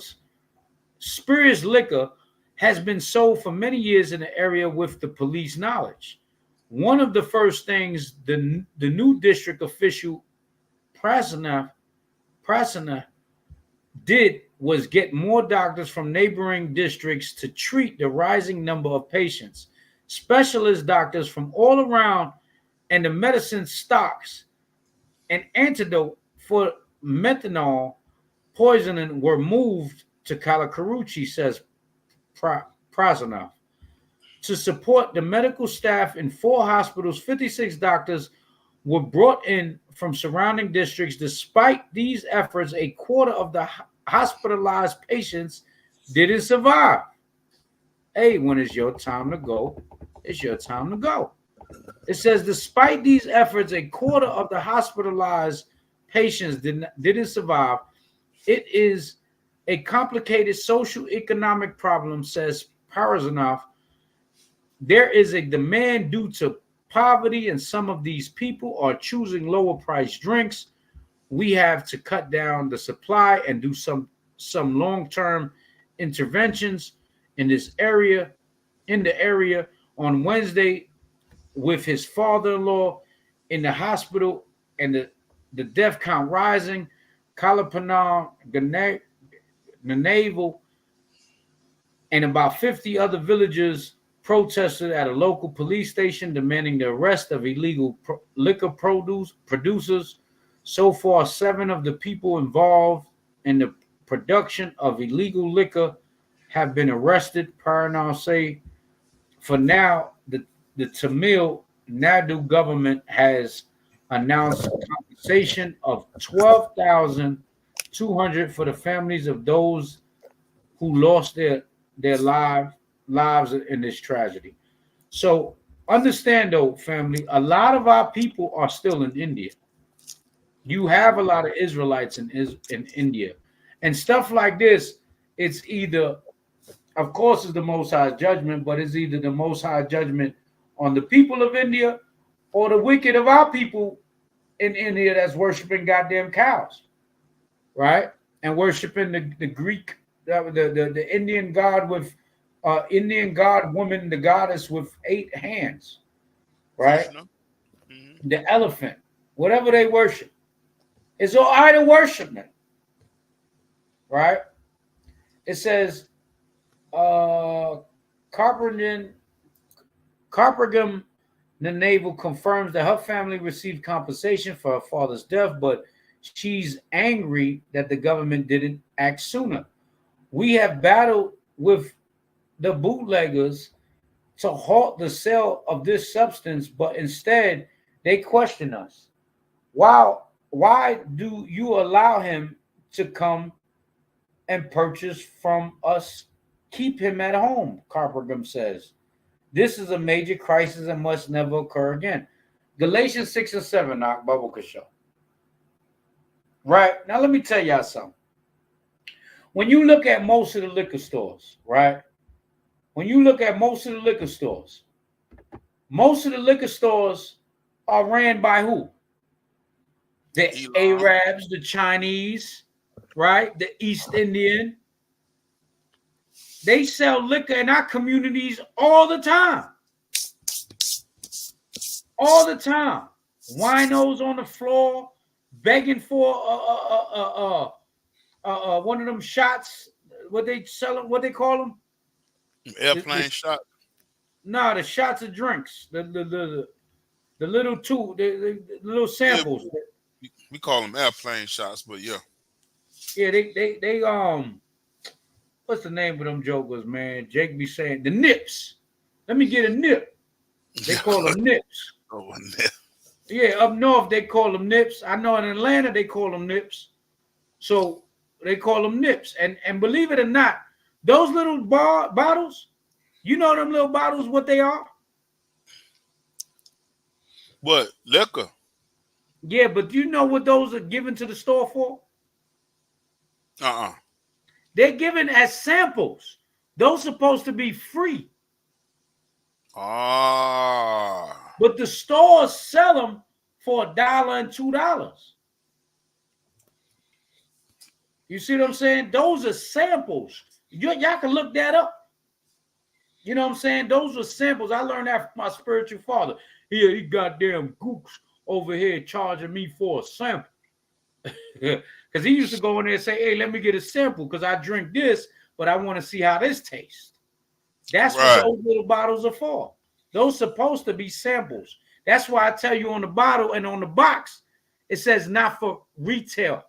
has been sold for many years in the area with the police knowledge. One of the first things the new district official Prasana did was get more doctors from neighboring districts to treat the rising number of patients. Specialist doctors from all around and the medicine stocks an antidote for methanol poisoning were moved to Calakaruchi, says Prasana. To support the medical staff in 4 hospitals, 56 doctors were brought in from surrounding districts. Despite these efforts, a quarter of the hospitalized patients didn't survive. Hey, when it's your time to go, it's your time to go. It says, despite these efforts, a quarter of the hospitalized patients didn't survive. It is a complicated social economic problem, says Parazanov. There is a demand due to poverty, and some of these people are choosing lower priced drinks. We have to cut down the supply and do some long-term interventions in the area on Wednesday with his father-in-law in the hospital and the death count rising. Kalapanar, Naval, and about 50 other villagers protested at a local police station demanding the arrest of illegal liquor producers. So far, 7 of the people involved in the production of illegal liquor have been arrested. Paranal say, for now, the Tamil Nadu government has announced compensation of $12,200 for the families of those who lost their lives in this tragedy. So understand, though, family, a lot of our people are still in India. You have a lot of Israelites in India, and stuff like this. It's either, of course, it's the Most High judgment, but it's either the Most High judgment on the people of India or the wicked of our people in India that's worshiping goddamn cows, right? And worshiping the Greek, the Indian god with Indian god woman, the goddess with 8 hands, right? Mm-hmm. The elephant, whatever they worship. It's all idol worshipment, right? It says, Carpagam the Naval confirms that her family received compensation for her father's death, but she's angry that the government didn't act sooner. We have battled with the bootleggers to halt the sale of this substance, but instead they question us. Why do you allow him to come and purchase from us? Keep him at home, Carpagam says. This is a major crisis and must never occur again. Galatians 6 and 7, Bubble Kashaw. Right? Now let me tell y'all something. When you look at most of the liquor stores, right? When you look at most of the liquor stores are ran by who? The Arabs, the Chinese, right? The East Indian. They sell liquor in our communities all the time. All the time. Winos on the floor, begging for one of them shots. What they sell them? What they call them? Airplane shot. No, the shots of drinks. The little the little samples. Yeah, we call them airplane shots, but yeah. Yeah, they what's the name of them jokers, man? Jake be saying the nips. Let me get a nip. They call them nips. Oh, a nip. Yeah, up north they call them nips. I know in Atlanta they call them nips. So they call them nips. And believe it or not, those little bottles, you know them little bottles, what they are? What? Liquor? Yeah, but do you know what those are given to the store for? They're given as samples. Those supposed to be free. But the stores sell them for $1 and $2. You see what I'm saying? Those are samples. Y'all can look that up. You know what I'm saying? Those are samples. I learned that from my spiritual father. Here, he goddamn gooks over here charging me for a sample. Because he used to go in there and say, hey, let me get a sample because I drink this, but I want to see how this tastes. That's what those little bottles are for. Those supposed to be samples. That's why I tell you on the bottle and on the box, it says not for retail.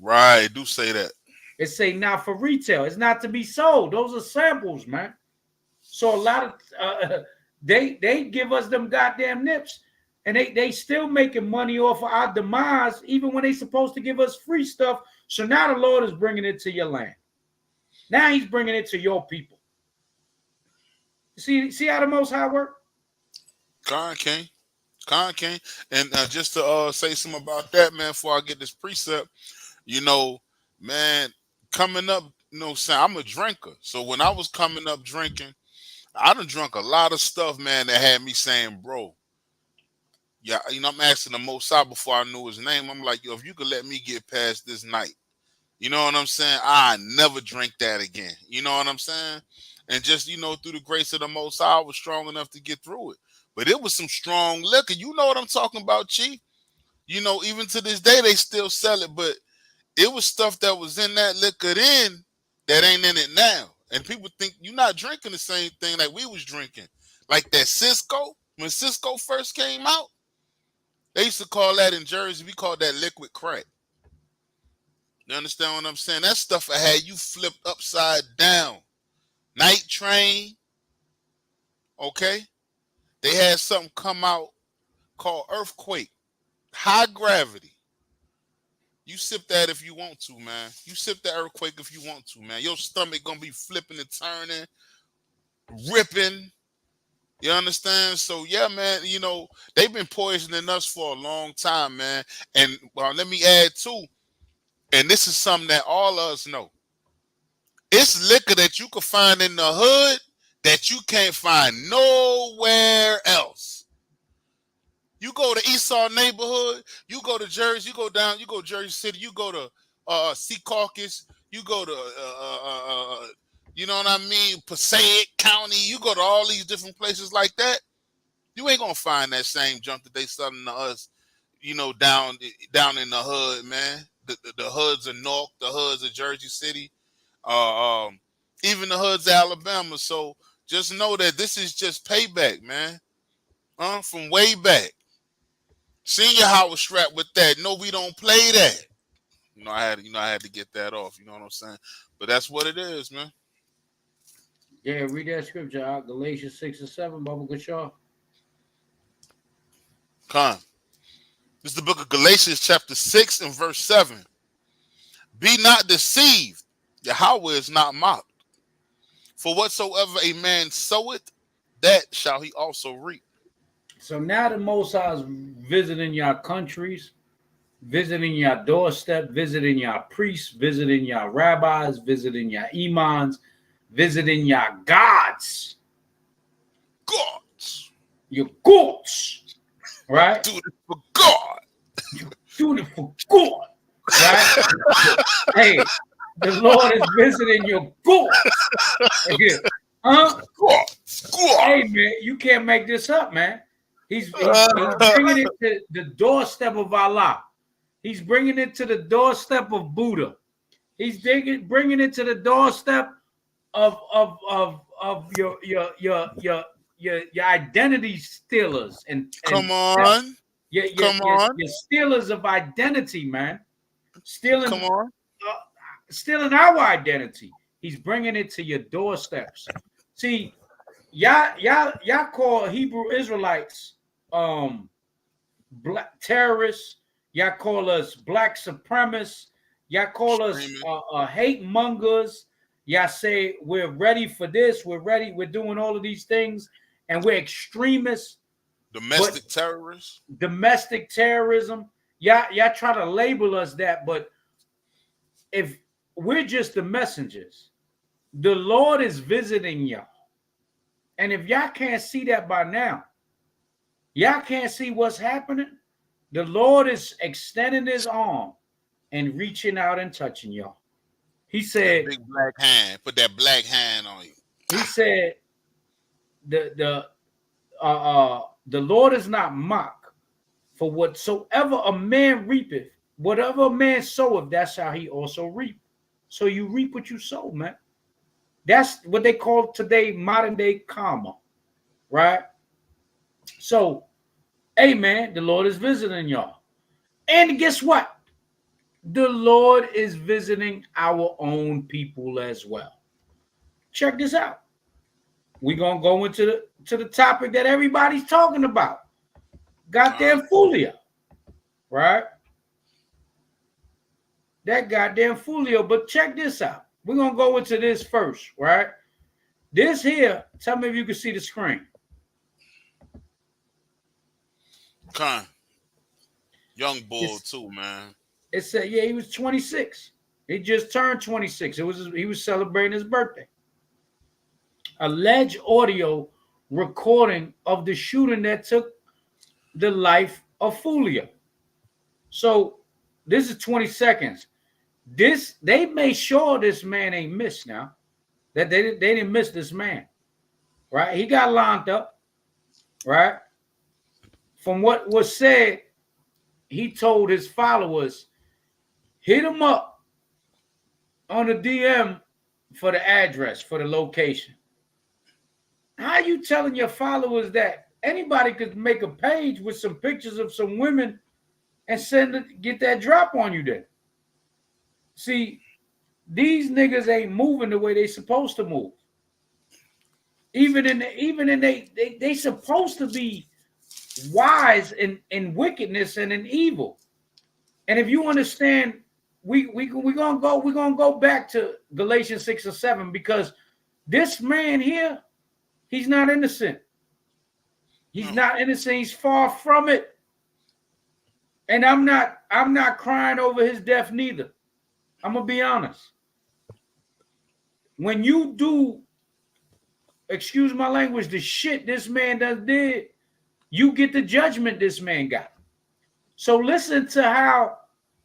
Right, do say that. It say not for retail. It's not to be sold. Those are samples, man. So a lot of they give us them goddamn nips, and they still making money off of our demise, even when they supposed to give us free stuff. So now the Lord is bringing it to your land. Now he's bringing it to your people. See how the Most High work? Con King. And just to say something about that, man, before I get this precept, you know, man, coming up, you know, I'm a drinker. So when I was coming up drinking, I done drunk a lot of stuff, man, that had me saying, bro, yeah, you know, I'm asking the Most High before I knew his name. I'm like, yo, if you could let me get past this night, you know what I'm saying? I never drink that again. You know what I'm saying? And just, you know, through the grace of the Most High, I was strong enough to get through it. But it was some strong liquor. You know what I'm talking about, Chief? You know, even to this day, they still sell it, but it was stuff that was in that liquor then that ain't in it now. And people think you're not drinking the same thing like we was drinking. Like that Cisco, when Cisco first came out, they used to call that in Jersey, we called that liquid crack. You understand what I'm saying? That stuff I had you flipped upside down. Night Train, okay? They had something come out called Earthquake. High gravity. You sip that if you want to, man. You sip the Earthquake if you want to, man. Your stomach gonna be flipping and turning, ripping. You understand? So yeah, man. You know they've been poisoning us for a long time, man. And let me add too. And this is something that all of us know. It's liquor that you can find in the hood that you can't find nowhere else. You go to Esau neighborhood, you go to Jersey, you go down, you go to Jersey City, you go to Secaucus, you go to you know what I mean, Passaic County, you go to all these different places like that. You ain't gonna find that same junk that they selling to us, you know, down in the hood, man. The hoods of North, the hoods of Jersey City, even the hoods of Alabama. So just know that this is just payback, man. From way back. Senior Howard strapped with that. No, we don't play that. I had to get that off. You know what I'm saying? But that's what it is, man. Yeah, read that scripture out. Galatians 6 and 7, Baba Kashaw. Come. This is the book of Galatians, chapter 6 and verse 7. Be not deceived. Yahweh is not mocked. For whatsoever a man soweth, that shall he also reap. So now the Most High is visiting your countries, visiting your doorstep, visiting your priests, visiting your rabbis, visiting your imams, visiting your gods. Gods. Your gods. Right? Do it for God. You do it for God. Right? Hey, the Lord is visiting your gods. Huh? Gods. Hey, man, you can't make this up, man. He's bringing it to the doorstep of Allah. He's bringing it to the doorstep of Buddha. He's bringing it to the doorstep of your identity stealers and come on, your stealers of identity, man. Stealing, come on, stealing our identity. He's bringing it to your doorsteps. See, y'all call Hebrew Israelites black terrorists. Y'all call us black supremacists. Y'all call us hate mongers. Y'all say we're ready for this. We're ready. We're doing all of these things, and we're extremists. Domestic terrorists. Domestic terrorism. Y'all try to label us that, but if we're just the messengers, the Lord is visiting y'all. And if y'all can't see that by now, y'all can't see what's happening. The Lord is extending his arm and reaching out and touching y'all. He said, that big black hand, put that black hand on you. He said, the Lord is not mocked, for whatsoever a man reapeth, whatever a man soweth, that's how he also reap. So you reap what you sow, man. That's what they call today modern day karma, right? So, hey, man, the Lord is visiting y'all. And guess what? The Lord is visiting our own people as well. Check this out. We're going to go into the topic that everybody's talking about. Goddamn Foolio, right? That goddamn Foolio. But check this out. We're going to go into this first, right? This here, tell me if you can see the screen. Young bull too, man. It said, yeah, he was 26. He just turned 26. He was celebrating his birthday. Alleged audio recording of the shooting that took the life of Foolio. So this is 20 seconds. They made sure this man ain't missed now. That they didn't miss this man. Right? He got locked up. Right? From what was said, he told his followers, hit him up on the DM for the address, for the location. How are you telling your followers that anybody could make a page with some pictures of some women and get that drop on you there? See, these niggas ain't moving the way they supposed to move. Even in they supposed to be wise in wickedness and in evil. And if you understand, we're gonna go back to Galatians 6 or 7, because this man here, he's not innocent. He's not innocent. He's far from it. And I'm not crying over his death neither. I'm gonna be honest. When you do, excuse my language, the shit this man did, you get the judgment this man got. So listen to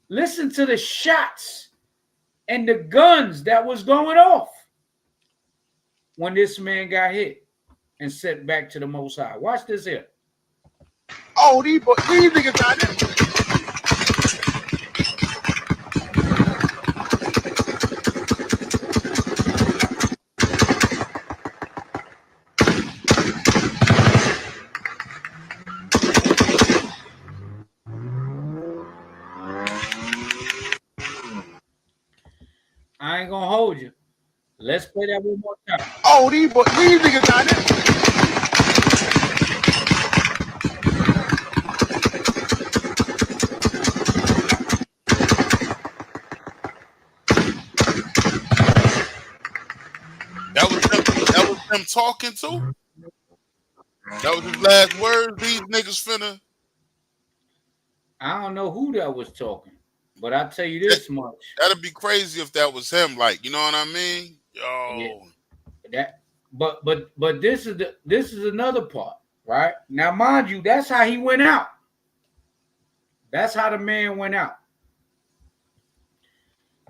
the shots and the guns that was going off when this man got hit and sent back to the Most High. Watch this here. Oh, these niggas out there. I ain't gonna hold you. Let's play that one more time. Oh, these niggas out there. That was them talking too. That was his last words. These niggas finna. I don't know who that was talking, but I'll tell you this much. That'd be crazy if that was him. Like, you know what I mean? Yo. Yeah. But this is another part, right? Now, mind you, that's how he went out. That's how the man went out.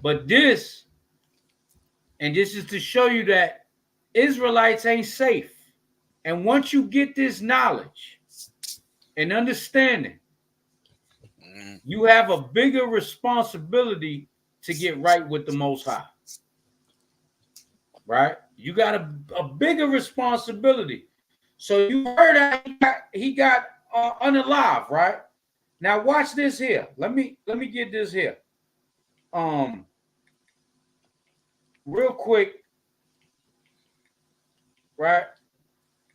But this is to show you that Israelites ain't safe. And once you get this knowledge and understanding, you have a bigger responsibility to get right with the Most High. Right? You got a bigger responsibility. So you heard that he got unalive, right? Now watch this here. Let me get this here. Real quick, right?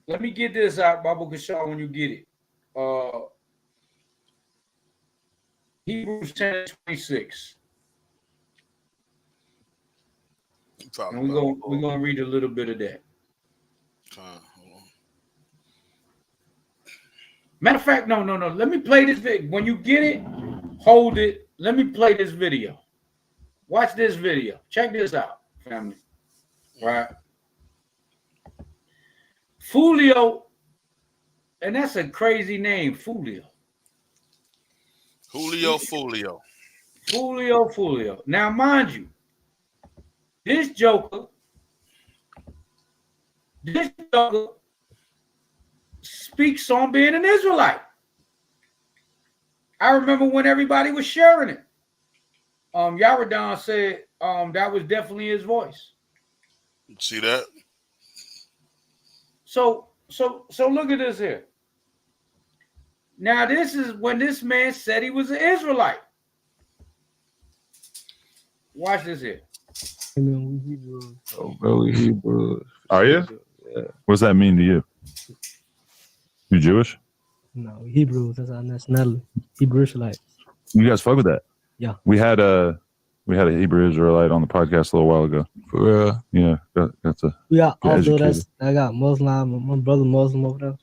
Let me get this out, Babu Kashar, when you get it. Hebrews 10:26. And we're gonna read a little bit of that. Matter of fact, no. Let me play this video. When you get it, hold it. Let me play this video. Watch this video. Check this out, family. Right? Foolio, and that's a crazy name, Foolio. Foolio. Foolio. Now, mind you, this joker speaks on being an Israelite. I remember when everybody was sharing it. Yaradan said that was definitely his voice. See that? So look at this here. Now, this is when this man said he was an Israelite. Watch this here. Oh, bro, we Hebrews. Are you? Yeah. What does that mean to you? You Jewish? No, Hebrews. That's our nationality. Hebrew Israelites. You guys fuck with that? Yeah. We had a Hebrew Israelite on the podcast a little while ago. For real? Yeah, that's a. We got also I got Muslim. My brother Muslim over there.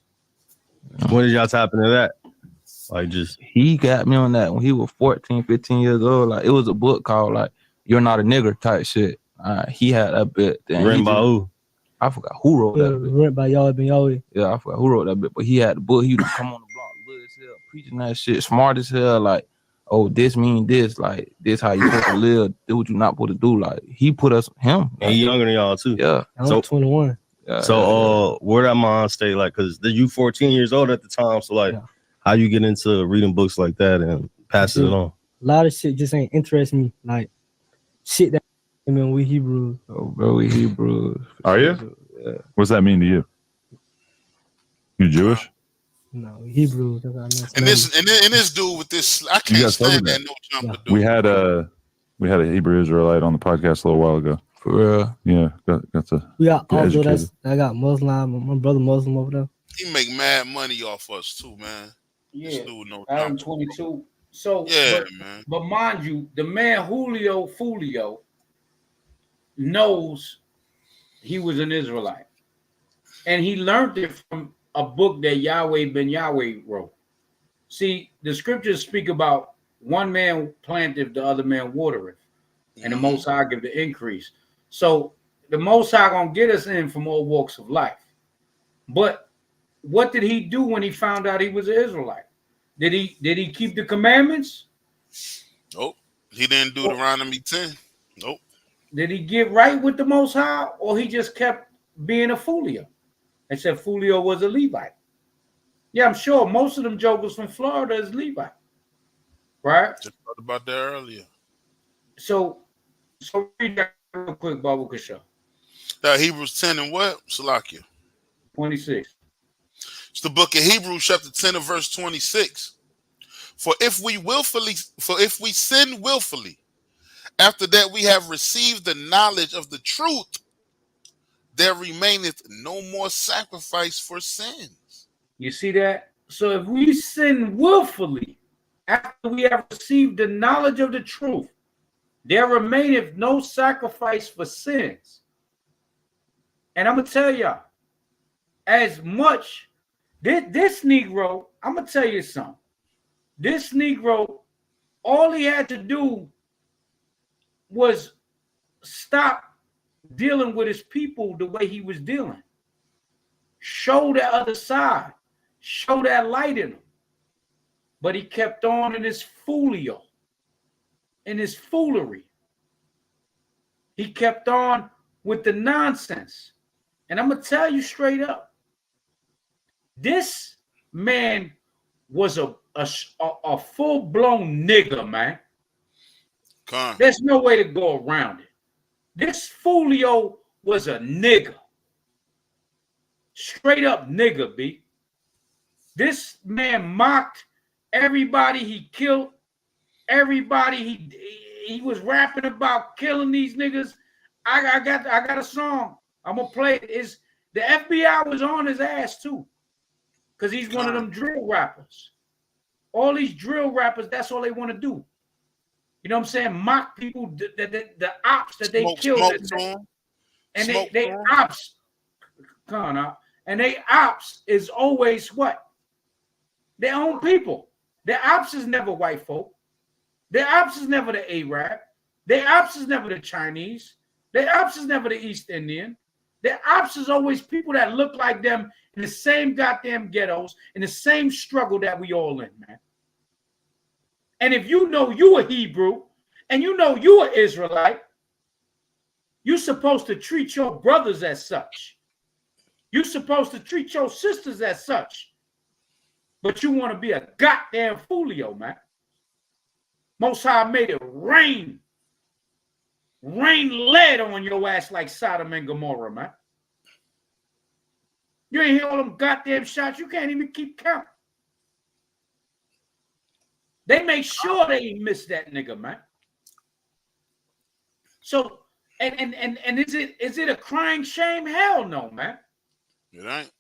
When did y'all tap into that? Like, just he got me on that when he was 14, 15 years old. Like, it was a book called like "You're Not a Nigger" type shit. He had that bit. Written by who? I forgot who wrote that bit. Written by Yahweh Ben Yahweh. Yeah, I forgot who wrote that bit. But he had the book. He would come on the block, good as hell, preaching that shit, smart as hell. Like, oh, this mean this. Like, this how you supposed to live. Do what you not supposed to do. Like, he put us him. And he younger than y'all too. Yeah. I'm 21. Yeah, so where that mom stay, like, because you 14 years old at the time, so like how you get into reading books like that and pass it along. A lot of shit just ain't interest me. Like shit that we Hebrews. Oh, bro, we Hebrews. Are you? Yeah. What's that mean to you? You Jewish? No, we Hebrews. That's what I mean. And this dude with this, I You can't got stand that. that no jumper dude. We had a Hebrew Israelite on the podcast a little while ago. For real? Yeah, got to We got get also educated. I got Muslim. My brother Muslim over there. He make mad money off us too, man. Yeah, This dude no out jumper. of 22. So, Yeah, but, man. but mind you, the man Foolio knows he was an Israelite, and he learned it from a book that Yahweh ben Yahweh wrote. See, the scriptures speak about one man planteth, the other man watereth, and the Most High give the increase. So the Most High gonna get us in from all walks of life. But what did he do when he found out he was an Israelite? Did he keep the commandments? Nope. He didn't do Deuteronomy 10. Nope. Did he get right with the Most High, or he just kept being a Foolio and said Foolio was a Levite? Yeah, I'm sure most of them jokers from Florida is Levite, right? Just talked about that earlier. So read that real quick, Babu Kasha. Hebrews 10 and what? Salakia. 26. It's the book of Hebrews, chapter 10 and verse 26. For if we sin willfully, after that we have received the knowledge of the truth, there remaineth no more sacrifice for sins. You see that? So if we sin willfully, after we have received the knowledge of the truth, there remaineth no sacrifice for sins. And I'm going to tell y'all, as much, this Negro, I'm going to tell you something. This Negro, all he had to do was stop dealing with his people the way he was dealing. Show the other side. Show that light in him. But he kept on in his Foolio, in his foolery. He kept on with the nonsense. And I'm going to tell you straight up, this man was a full-blown nigger, man. There's no way to go around it. This Foolio was a nigger. Straight up nigger, B. This man mocked everybody. He killed everybody. He was rapping about killing these niggas. I got a song. I'm gonna play it. The FBI was on his ass too, because he's one of them drill rappers. All these drill rappers, that's all they want to do. You know what I'm saying? Mock people, the ops that they killed. And they ops, come on now. And they ops is always what? Their own people. Their ops is never white folk. Their ops is never the Arab. Their ops is never the Chinese. Their ops is never the East Indian. Their ops is always people that look like them in the same goddamn ghettos, in the same struggle that we all in, man. And if you know you a Hebrew and you know you an Israelite, you're supposed to treat your brothers as such. You're supposed to treat your sisters as such. But you want to be a goddamn Foolio, man. Most High made it rain lead on your ass like Sodom and Gomorrah, man. You ain't hear all them goddamn shots. You can't even keep count. They make sure they ain't miss that nigga, man. So, and is it a crying shame? Hell no, man. It ain't.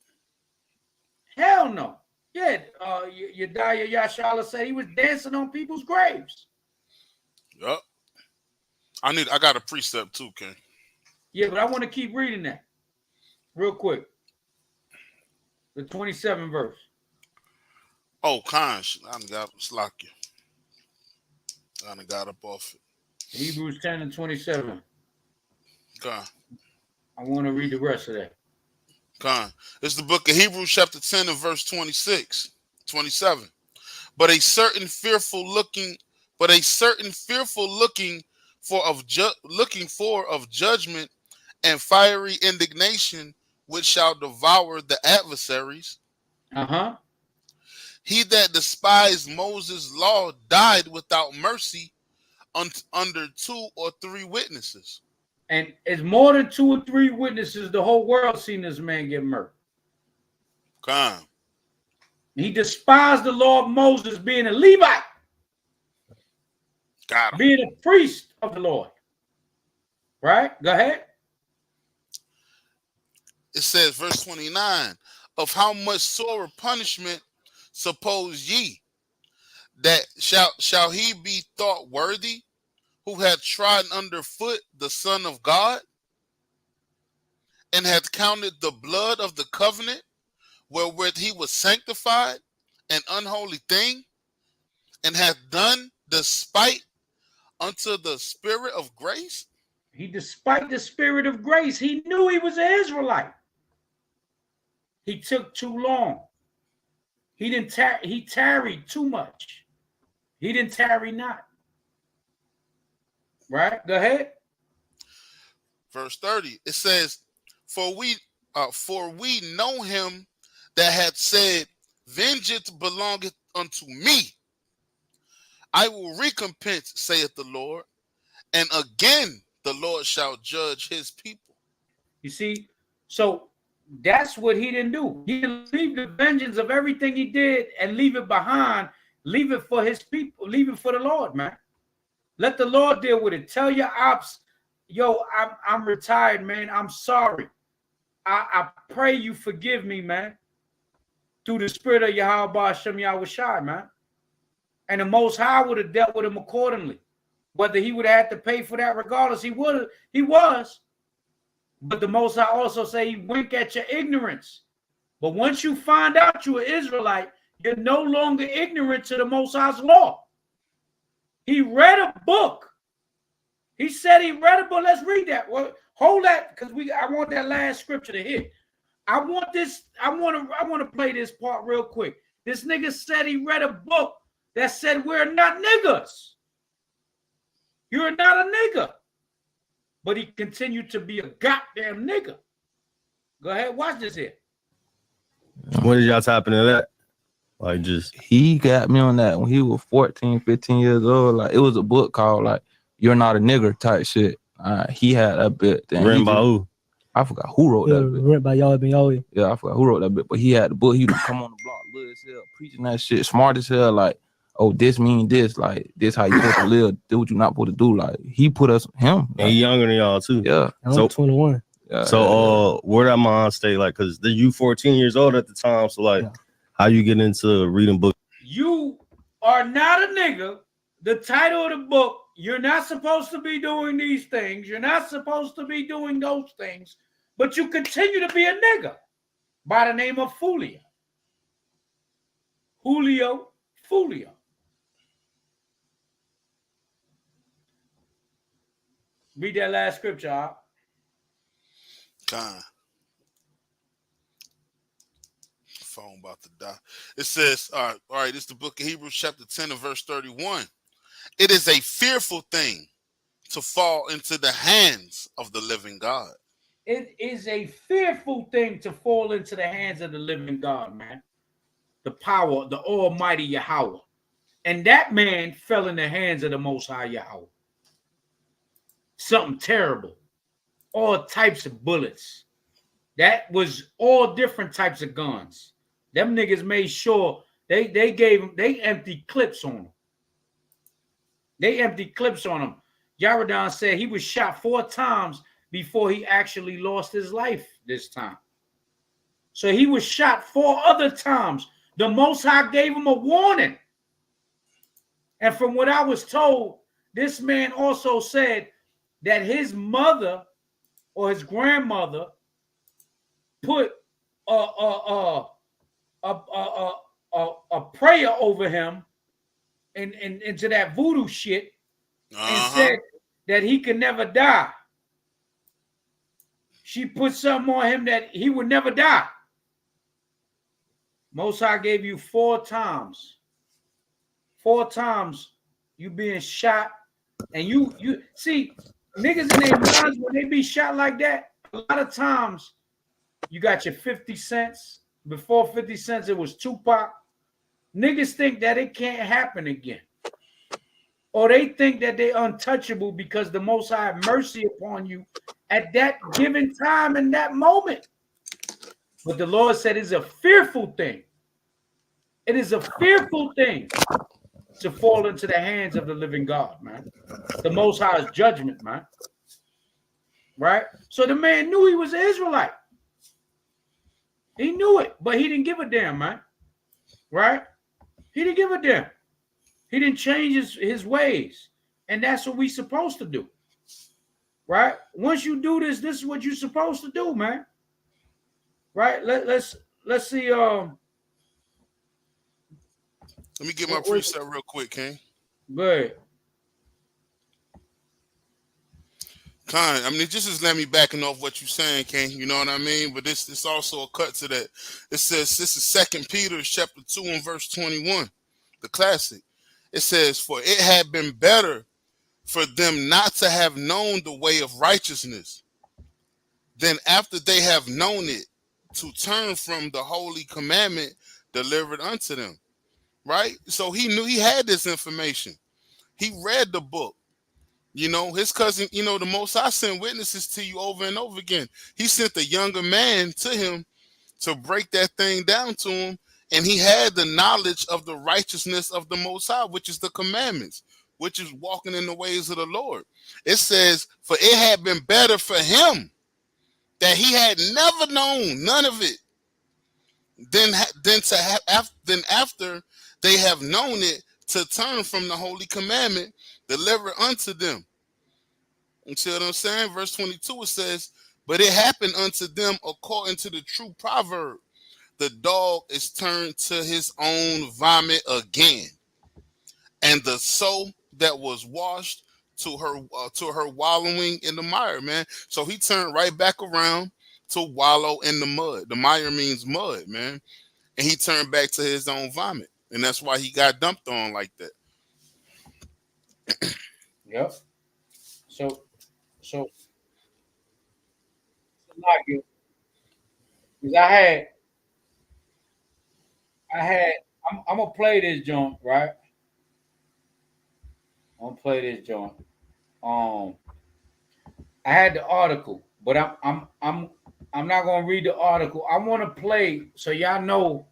Hell no. Yeah, Yedaya Yashala said he was dancing on people's graves. Yup. I got a precept too, King. Yeah, but I want to keep reading that real quick. The 27th verse. Oh, Conyers. I done got Slakia. I done got up off it. Hebrews 10 and 27. Okay. I want to read the rest of that. It's the book of Hebrews chapter 10 and verse 26, 27. But a certain fearful looking for of judgment and fiery indignation, which shall devour the adversaries. He that despised Moses' law died without mercy under 2 or 3 witnesses. And it's more than 2 or 3 witnesses. The whole world seen this man get murdered. Come. He despised the law of Moses, being a Levite. Got him. Being a priest of the Lord. Right? Go ahead. It says, verse 29, of how much sorer punishment suppose ye, that shall he be thought worthy, who hath trodden under foot the Son of God, and hath counted the blood of the covenant, wherewith he was sanctified, an unholy thing, and hath done despite unto the Spirit of grace? He despite the Spirit of grace. He knew he was an Israelite. He took too long. He tarried too much. He didn't tarry not. Right? Go ahead. Verse 30. It says, For we know him that hath said, Vengeance belongeth unto me. I will recompense, saith the Lord, and again the Lord shall judge his people. You see, so that's what he didn't do. He didn't leave the vengeance of everything he did and leave it behind. Leave it for his people. Leave it for the Lord, man. Let the Lord deal with it. Tell your ops, yo, I'm retired, man. I'm sorry. I pray you forgive me, man. Through the Spirit of Yahweh Hashem Yahushai, man. And the Most High would have dealt with him accordingly. Whether he would have had to pay for that, regardless, he was. But the Most High also say he wink at your ignorance. But once you find out you're an Israelite, you're no longer ignorant to the Most High's law. He read a book. He said he read a book. Let's read that. Well, hold that, because I want that last scripture to hit. I want to play this part real quick. This nigga said he read a book that said we're not niggers. You're not a nigger. But he continued to be a goddamn nigger. Go ahead, watch this here. When did y'all tap into that? Like, just he got me on that when he was 14, 15 years old. Like, it was a book called like "You're Not a Nigger" type shit. He had a bit. Written by who? I forgot who wrote that bit. Written by Yahweh. Yeah, I forgot who wrote that bit. But he had the book. He would come on the block, little as hell, preaching that shit, smart as hell. Like, oh, this mean this. Like, this how you supposed to live. Do what you not supposed to do. Like, he put us him. And he younger than y'all too. Yeah. I'm 21. Yeah, so where that mind stay? Like, cause you 14 years old at the time. So like, how you get into reading books? You are not a nigger. The title of the book, you're not supposed to be doing these things. You're not supposed to be doing those things. But you continue to be a nigger by the name of Foolio. Foolio. Read that last scripture, Al. Phone about to die. It says, all right, it's the book of Hebrews chapter 10 and verse 31. It is a fearful thing to fall into the hands of the living God. It is a fearful thing to fall into the hands of the living God, man. The power, the almighty Yahweh. And that man fell in the hands of the Most High Yahweh. Something terrible. All types of bullets. That was all different types of guns. Them niggas made sure they empty clips on him. Yaradan said he was shot 4 times before he actually lost his life this time. So he was shot 4 other times. The Most High gave him a warning. And from what I was told, this man also said that his mother or his grandmother put a prayer over him and into that voodoo shit and said that he could never die. She put something on him that he would never die. Most High gave you 4 times. 4 times you being shot. And you see, niggas in their minds, when they be shot like that, a lot of times you got your 50 cents. Before 50 cents, it was Tupac. niggas think that it can't happen again. Or they think that they're untouchable because the Most High had mercy upon you at that given time in that moment. But the Lord said it's a fearful thing. It is a fearful thing to fall into the hands of the living God, man. The Most High's judgment, man. Right? So the man knew he was an Israelite. He knew it, but he didn't give a damn, man. Right? He didn't give a damn. He didn't change his ways. And that's what we're supposed to do. Right? Once you do this, this is what you're supposed to do, man. Right? Let's see. Let me get my preset real quick, King. Good. I mean, this is let me backing off what you're saying, King. You know what I mean? But this also a cut to that. It says, this is 2 Peter chapter 2 and verse 21, the classic. It says, for it had been better for them not to have known the way of righteousness than after they have known it to turn from the holy commandment delivered unto them. Right? So he knew he had this information. He read the book. You know, his cousin, you know, the Most High sent witnesses to you over and over again. He sent a younger man to him to break that thing down to him. And he had the knowledge of the righteousness of the Most High, which is the commandments, which is walking in the ways of the Lord. It says, for it had been better for him that he had never known none of it than after they have known it to turn from the holy commandment delivered unto them. You see what I'm saying? Verse 22, it says, but it happened unto them according to the true proverb. The dog is turned to his own vomit again, and the soul that was washed to her wallowing in the mire, man. So he turned right back around to wallow in the mud. The mire means mud, man. And he turned back to his own vomit. And that's why he got dumped on like that. Yep. So because I'm gonna play this joint, right? I'm gonna play this joint. I had the article, but I'm not gonna read the article. I want to play so y'all know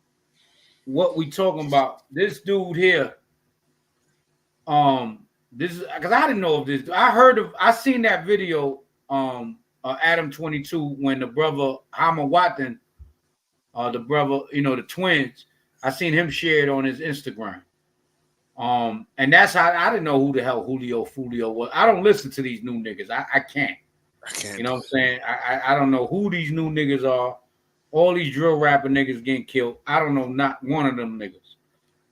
what we talking about. This dude here. This is because I didn't know of this. I seen that video. Adam 22 when the brother Hama Watan, the brother, you know, the twins. I seen him share it on his Instagram. And that's how I didn't know who the hell Foolio was. I don't listen to these new niggas. I can't. You know what I'm saying? I don't know who these new niggas are. All these drill rapper niggas getting killed. I don't know not one of them niggas.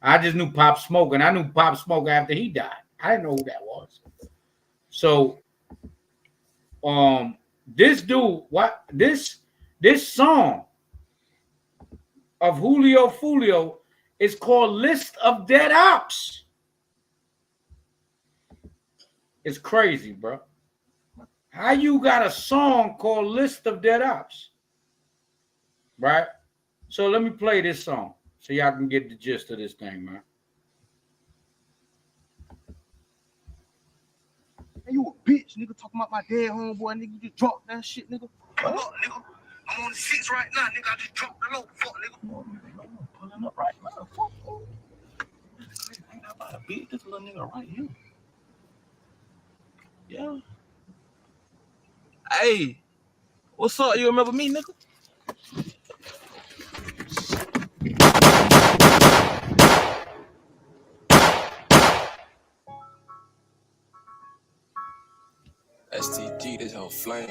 I just knew Pop Smoke, and I knew Pop Smoke after he died. I didn't know who that was. So, this dude, this song of Foolio is called List of Dead Ops. It's crazy, bro. How you got a song called List of Dead Ops? Right? So let me play this song so y'all can get the gist of this thing, man. Hey, you a bitch, nigga, talking about my dead homeboy, nigga. You just dropped that shit, nigga. Look, nigga, I'm on the 6 right now, nigga. I just dropped the low, fuck, nigga. I'm pulling up right now, fuck. Ain't that about a bitch? This little nigga right here. Yeah. Hey, what's up? You remember me, nigga? STG, this whole flame.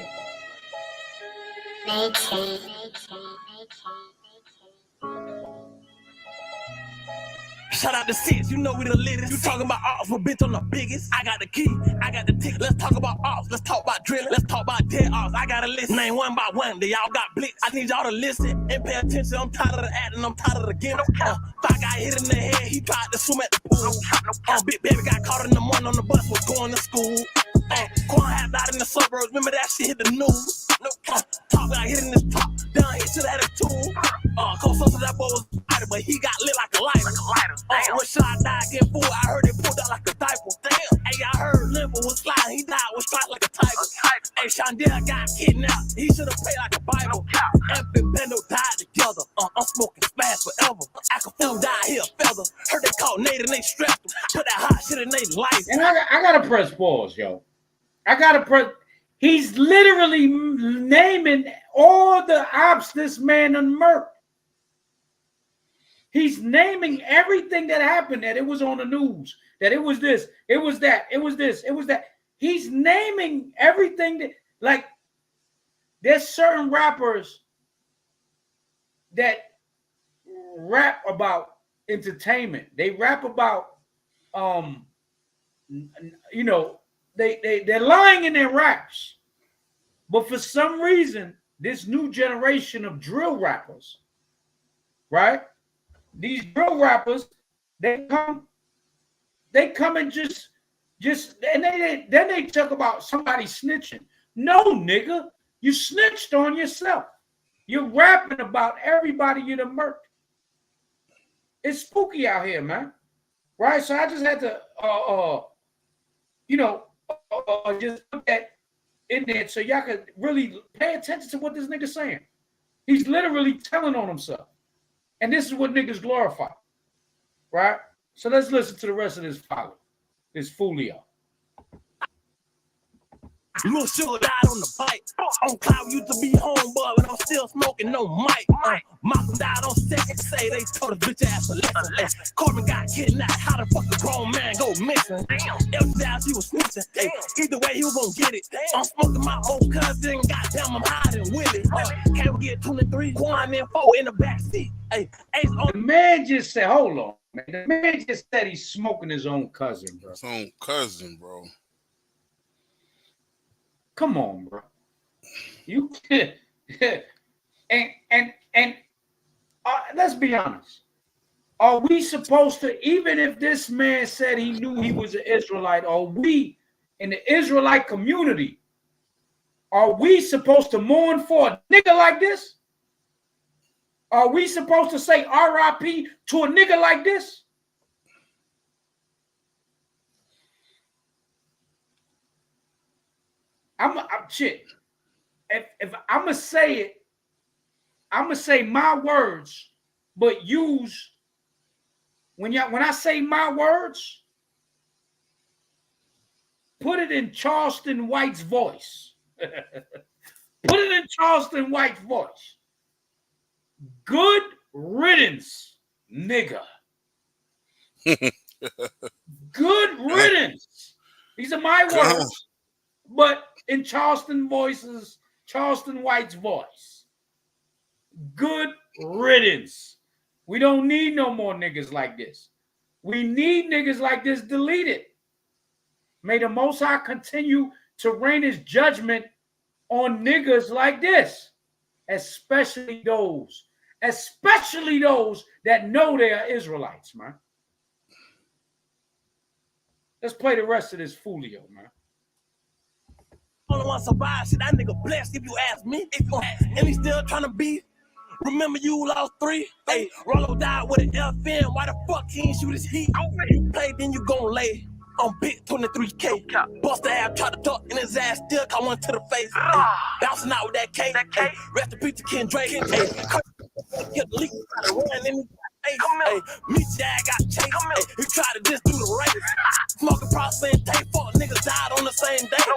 Shout out to Six, you know we the latest. You talking about ops, but bitch, I'm the biggest. I got the key, I got the ticket. Let's talk about ops, let's talk about drilling. Let's talk about dead ops, I got a list. Name one by one, they all got blitz. I need y'all to listen and pay attention. I'm tired of the acting, I'm tired of the game. Thought got hit in the head, he tried to swim at the pool. Big baby got caught in the morning on the bus, was going to school. Quan had died in the suburbs, remember that shit hit the news. Top got hit in his top, down hit to the attitude. Close up to that boy was fighting, but he got lit like a lighter. Rondell got kidnapped. He should have played like a Bible. F and Bendo died together. I'm smoking fast forever. I can feel die here a feather. Heard they called Nate and they strapped him. Put that hot shit in their life. And I gotta press pause, yo. I gotta press. He's literally naming all the ops this man unmurked. He's naming everything that happened, that it was on the news, that it was this, it was that, it was this, it was that. He's naming everything that, like, there's certain rappers that rap about entertainment. They rap about, you know, they're lying in their raps. But for some reason, this new generation of drill rappers, right? These drill rappers, they come and just and then they talk about somebody snitching. No, nigga, you snitched on yourself. You're rapping about everybody you done murked. It's spooky out here, man. Right? So I just had to just put that in there so y'all could really pay attention to what this nigga's saying. He's literally telling on himself. And this is what niggas glorify. Right? So let's listen to the rest of this follow. This Foolio. Little sugar died on the bike. On cloud used to be home, but I'm still smoking no mic. Malcolm died on second. Say they told a bitch ass a lesson. Corbin got kidnapped. How the fuck a grown man go missing? Every time he was snitching. Either way, he was gonna get it. I'm smoking my old cousin. Goddamn, I'm hiding with it. Can't we get 23? Quan and 4 in the backseat. The man just said, hold on, man. The man just said he's smoking his own cousin, bro. His own cousin, bro. Come on, bro. You and let's be honest. Are we supposed to, even if this man said he knew he was an Israelite, are we in the Israelite community, are we supposed to mourn for a nigga like this? Are we supposed to say RIP to a nigga like this? I'm shit. If I'm gonna say it, I'm gonna say my words, but use when I say my words, put it in Charleston White's voice. Put it in Charleston White's voice. Good riddance, nigga. Good riddance. These are my words, but in Charleston White's voice. Good riddance. We don't need no more niggas like this. We need niggas like this deleted. May the Most High continue to rain his judgment on niggas like this, especially those that know they are Israelites, man. Let's play the rest of this Foolio, man. Only one survive, shit, that nigga blessed if you ask me. And he still trying to be. Remember you lost 3? Hey, Rollo died with an FN. Why the fuck he ain't shoot his heat? You play, then you gon' lay. On big 23K. Buster have tried to talk in his ass, still caught one to the face. Bouncing out with that K. Rest in peace to Kendrick. Get the leak, try to run in. Hey, meet dad got chased. He tried to just do the race. Smoking prosper and tape. Fuck niggas died on the same day.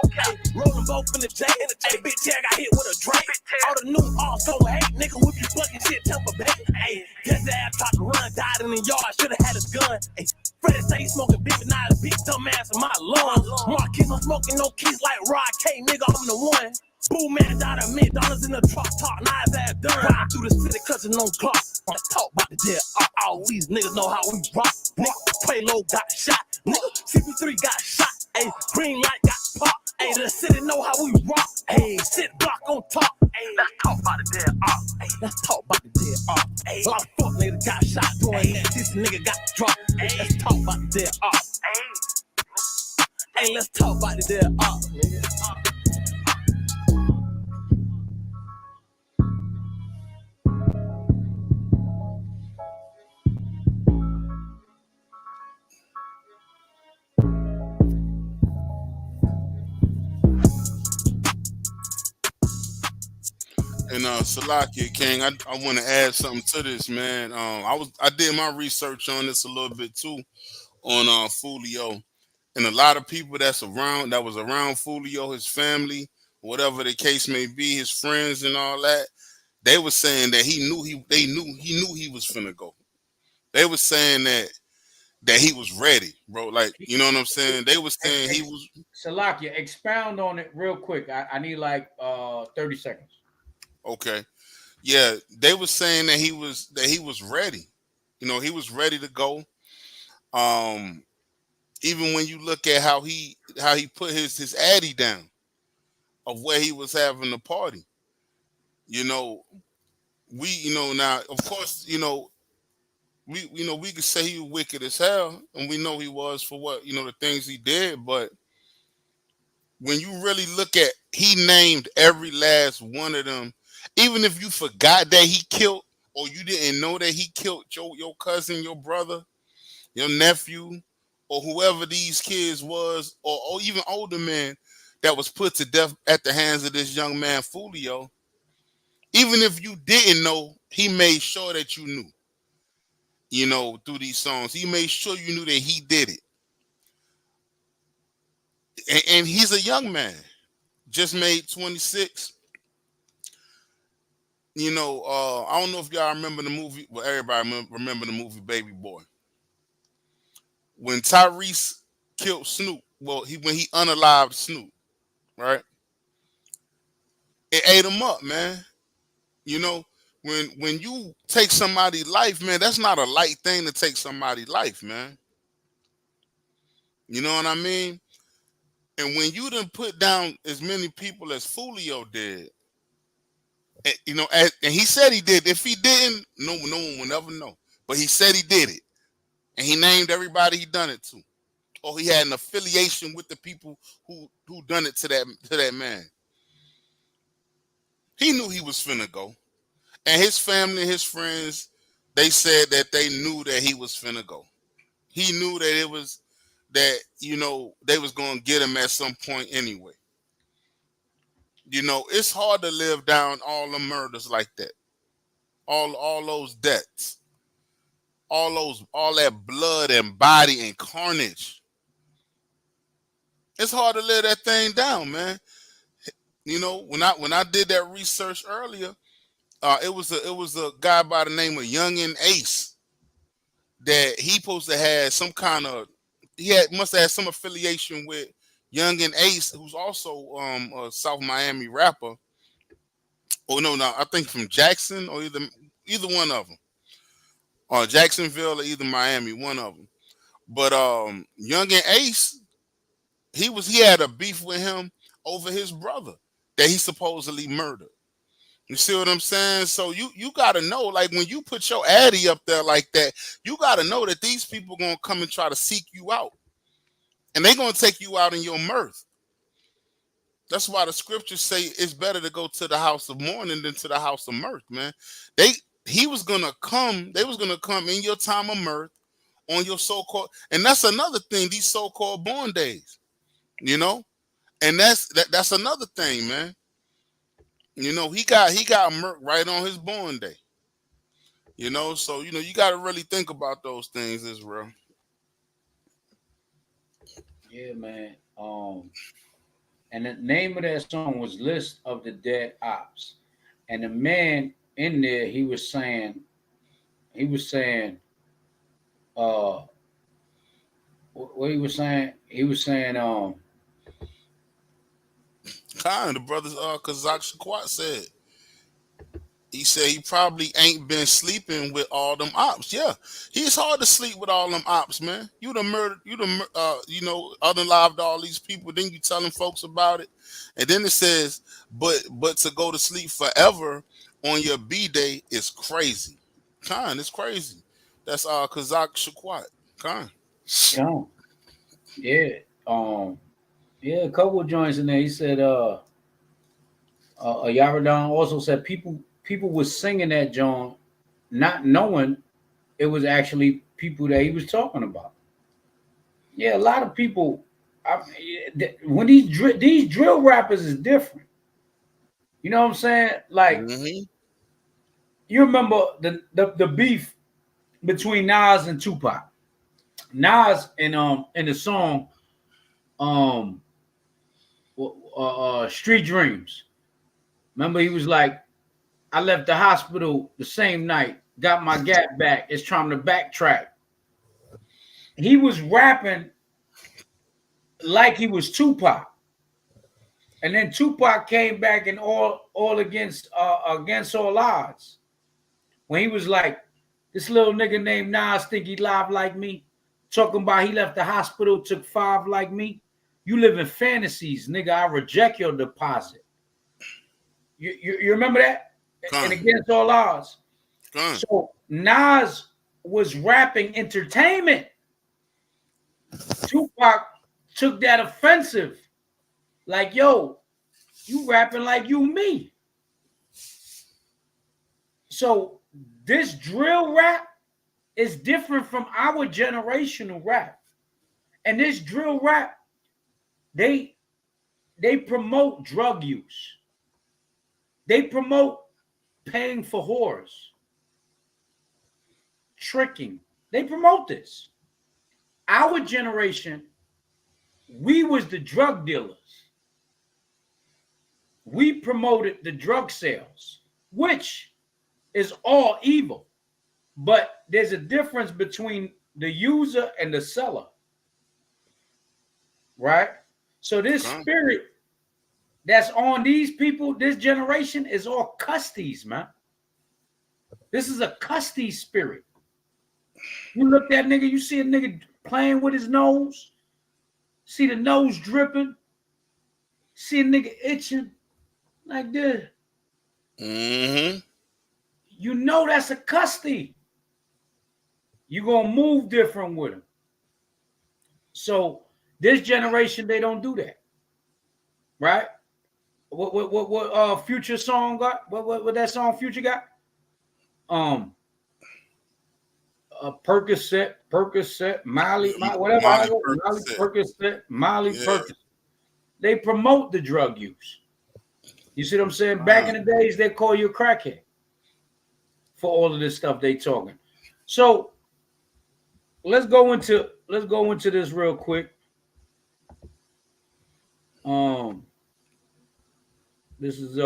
Rolling both in the J. Hey, bitch, yeah, got hit with a Drake. All the new also hate. Nigga, whip you fucking shit, temper bait. Hey, his ass tried to run, died in the yard. Should've had his gun. Hey, Freddie say he smoking big, but not a big dumb ass in my lungs. Marquis, I'm smoking no keys like Rod K. Nigga, I'm the one. Boo man died of $1,000 in the truck talk, now his ass done. Ride through the city clutching on clocks. Let's talk about the dead. All these niggas know how we rock. Nigga, Payload got shot. Nigga, CP3 got shot. Hey, green light got popped. Hey, the city know how we rock. Hey, sit block on top. Hey, let's talk about the dead art. Hey, let's talk about the dead art. Hey, a lot of fuck niggas got shot doing that. This nigga got dropped. Hey, let's talk about the dead art. Hey, let's talk about the dead art, nigga. And Salakia King, I want to add something to this, man. I did my research on this a little bit too on Foolio, and a lot of people that was around Foolio, his family, whatever the case may be, his friends and all that, they were saying that he knew he was finna go. They were saying that he was ready, bro. Like, you know what I'm saying? They were saying he was. Salakia, expound on it real quick. I need like 30 seconds. Okay. Yeah, they were saying that he was ready. You know, he was ready to go. Even when you look at how he put his addy down of where he was having the party. You know, now of course, we could say he was wicked as hell, and we know he was for what, the things he did, but when you really look at, he named every last one of them. Even if you forgot that he killed, or you didn't know that he killed your cousin, your brother, your nephew, or whoever these kids was, or even older men that was put to death at the hands of this young man Foolio, even if you didn't know, he made sure that you knew, through these songs. He made sure you knew that he did it. And he's a young man, just made 26. I don't know if y'all remember the movie. Well, everybody remember the movie Baby Boy. When Tyrese killed Snoop, when he unalived Snoop, right? It ate him up, man. When you take somebody's life, man, that's not a light thing to take somebody's life, man. You know what I mean? And when you done put down as many people as Foolio did, and he said he did. If he didn't, no one will never know. But he said he did it, and he named everybody he done it to, or he had an affiliation with the people who done it to that man. He knew he was finna go, and his family, his friends, they said that they knew that he was finna go. He knew that it was that they was gonna get him at some point anyway. It's hard to live down all the murders like that. All those deaths, all that blood and body and carnage. It's hard to live that thing down, man. When I did that research earlier, it was a guy by the name of Youngin Ace that he supposed to have some kind of must have had some affiliation with Youngin Ace, who's also a South Miami rapper. Oh no, I think from Jackson or either one of them, or Jacksonville or either Miami, one of them. But Youngin Ace, he had a beef with him over his brother that he supposedly murdered. You see what I'm saying? So you gotta know, like, when you put your addy up there like that, you gotta know that these people gonna come and try to seek you out, and they gonna take you out in your mirth. That's why the scriptures say it's better to go to the house of mourning than to the house of mirth, man. They was gonna come in your time of mirth, on your so-called, and that's another thing, these so-called born days, and that's another thing, man. He got murked right on his born day. So you got to really think about those things, Israel. Yeah, man. And the name of that song was "List of the Dead Ops," and the man in there, he was saying, what he was saying, Kind, the brothers Kazakh Shaquat said. He said he probably ain't been sleeping with all them ops. Yeah, it's hard to sleep with all them ops, man. You done murdered, unalived all these people. Then you telling folks about it, and then it says, but to go to sleep forever on your B day is crazy. It's crazy. That's Kazakh Shaquat. Yeah. Yeah, a couple of joints in there. He said, Yaradan also said people was singing that joint, not knowing it was actually people that he was talking about. Yeah, a lot of people. When these drill rappers is different. You know what I'm saying? Like, you remember the beef between Nas and Tupac. Nas in the song Street Dreams. Remember, he was like, I left the hospital the same night, got my gap back. It's trying to backtrack. He was rapping like he was Tupac. And then Tupac came back and all against all odds. When he was like, this little nigga named Nas think he live like me. Talking about he left the hospital, took 5 like me. You live in fantasies, nigga. I reject your deposit. You remember that? And against all odds. So Nas was rapping entertainment. Tupac took that offensive. Like, yo, you rapping like you me. So this drill rap is different from our generational rap. And this drill rap, they promote drug use. They promote paying for whores, tricking. They promote this. Our generation, we was the drug dealers. We promoted the drug sales, which is all evil. But there's a difference between the user and the seller. Right? So this spirit that's on these people, this generation, is all custies, man. This is a custy spirit. You look at that nigga, you see a nigga playing with his nose, see the nose dripping, see a nigga itching like this. You know that's a custy. You're going to move different with him. So this generation, they don't do that. Right? What Future song got? What that song Future got? Percocet, Molly, whatever. Molly Percocet, Molly Percocet. They promote the drug use. You see what I'm saying? Back in the days, they call you a crackhead for all of this stuff they talking. So let's go into this real quick. This is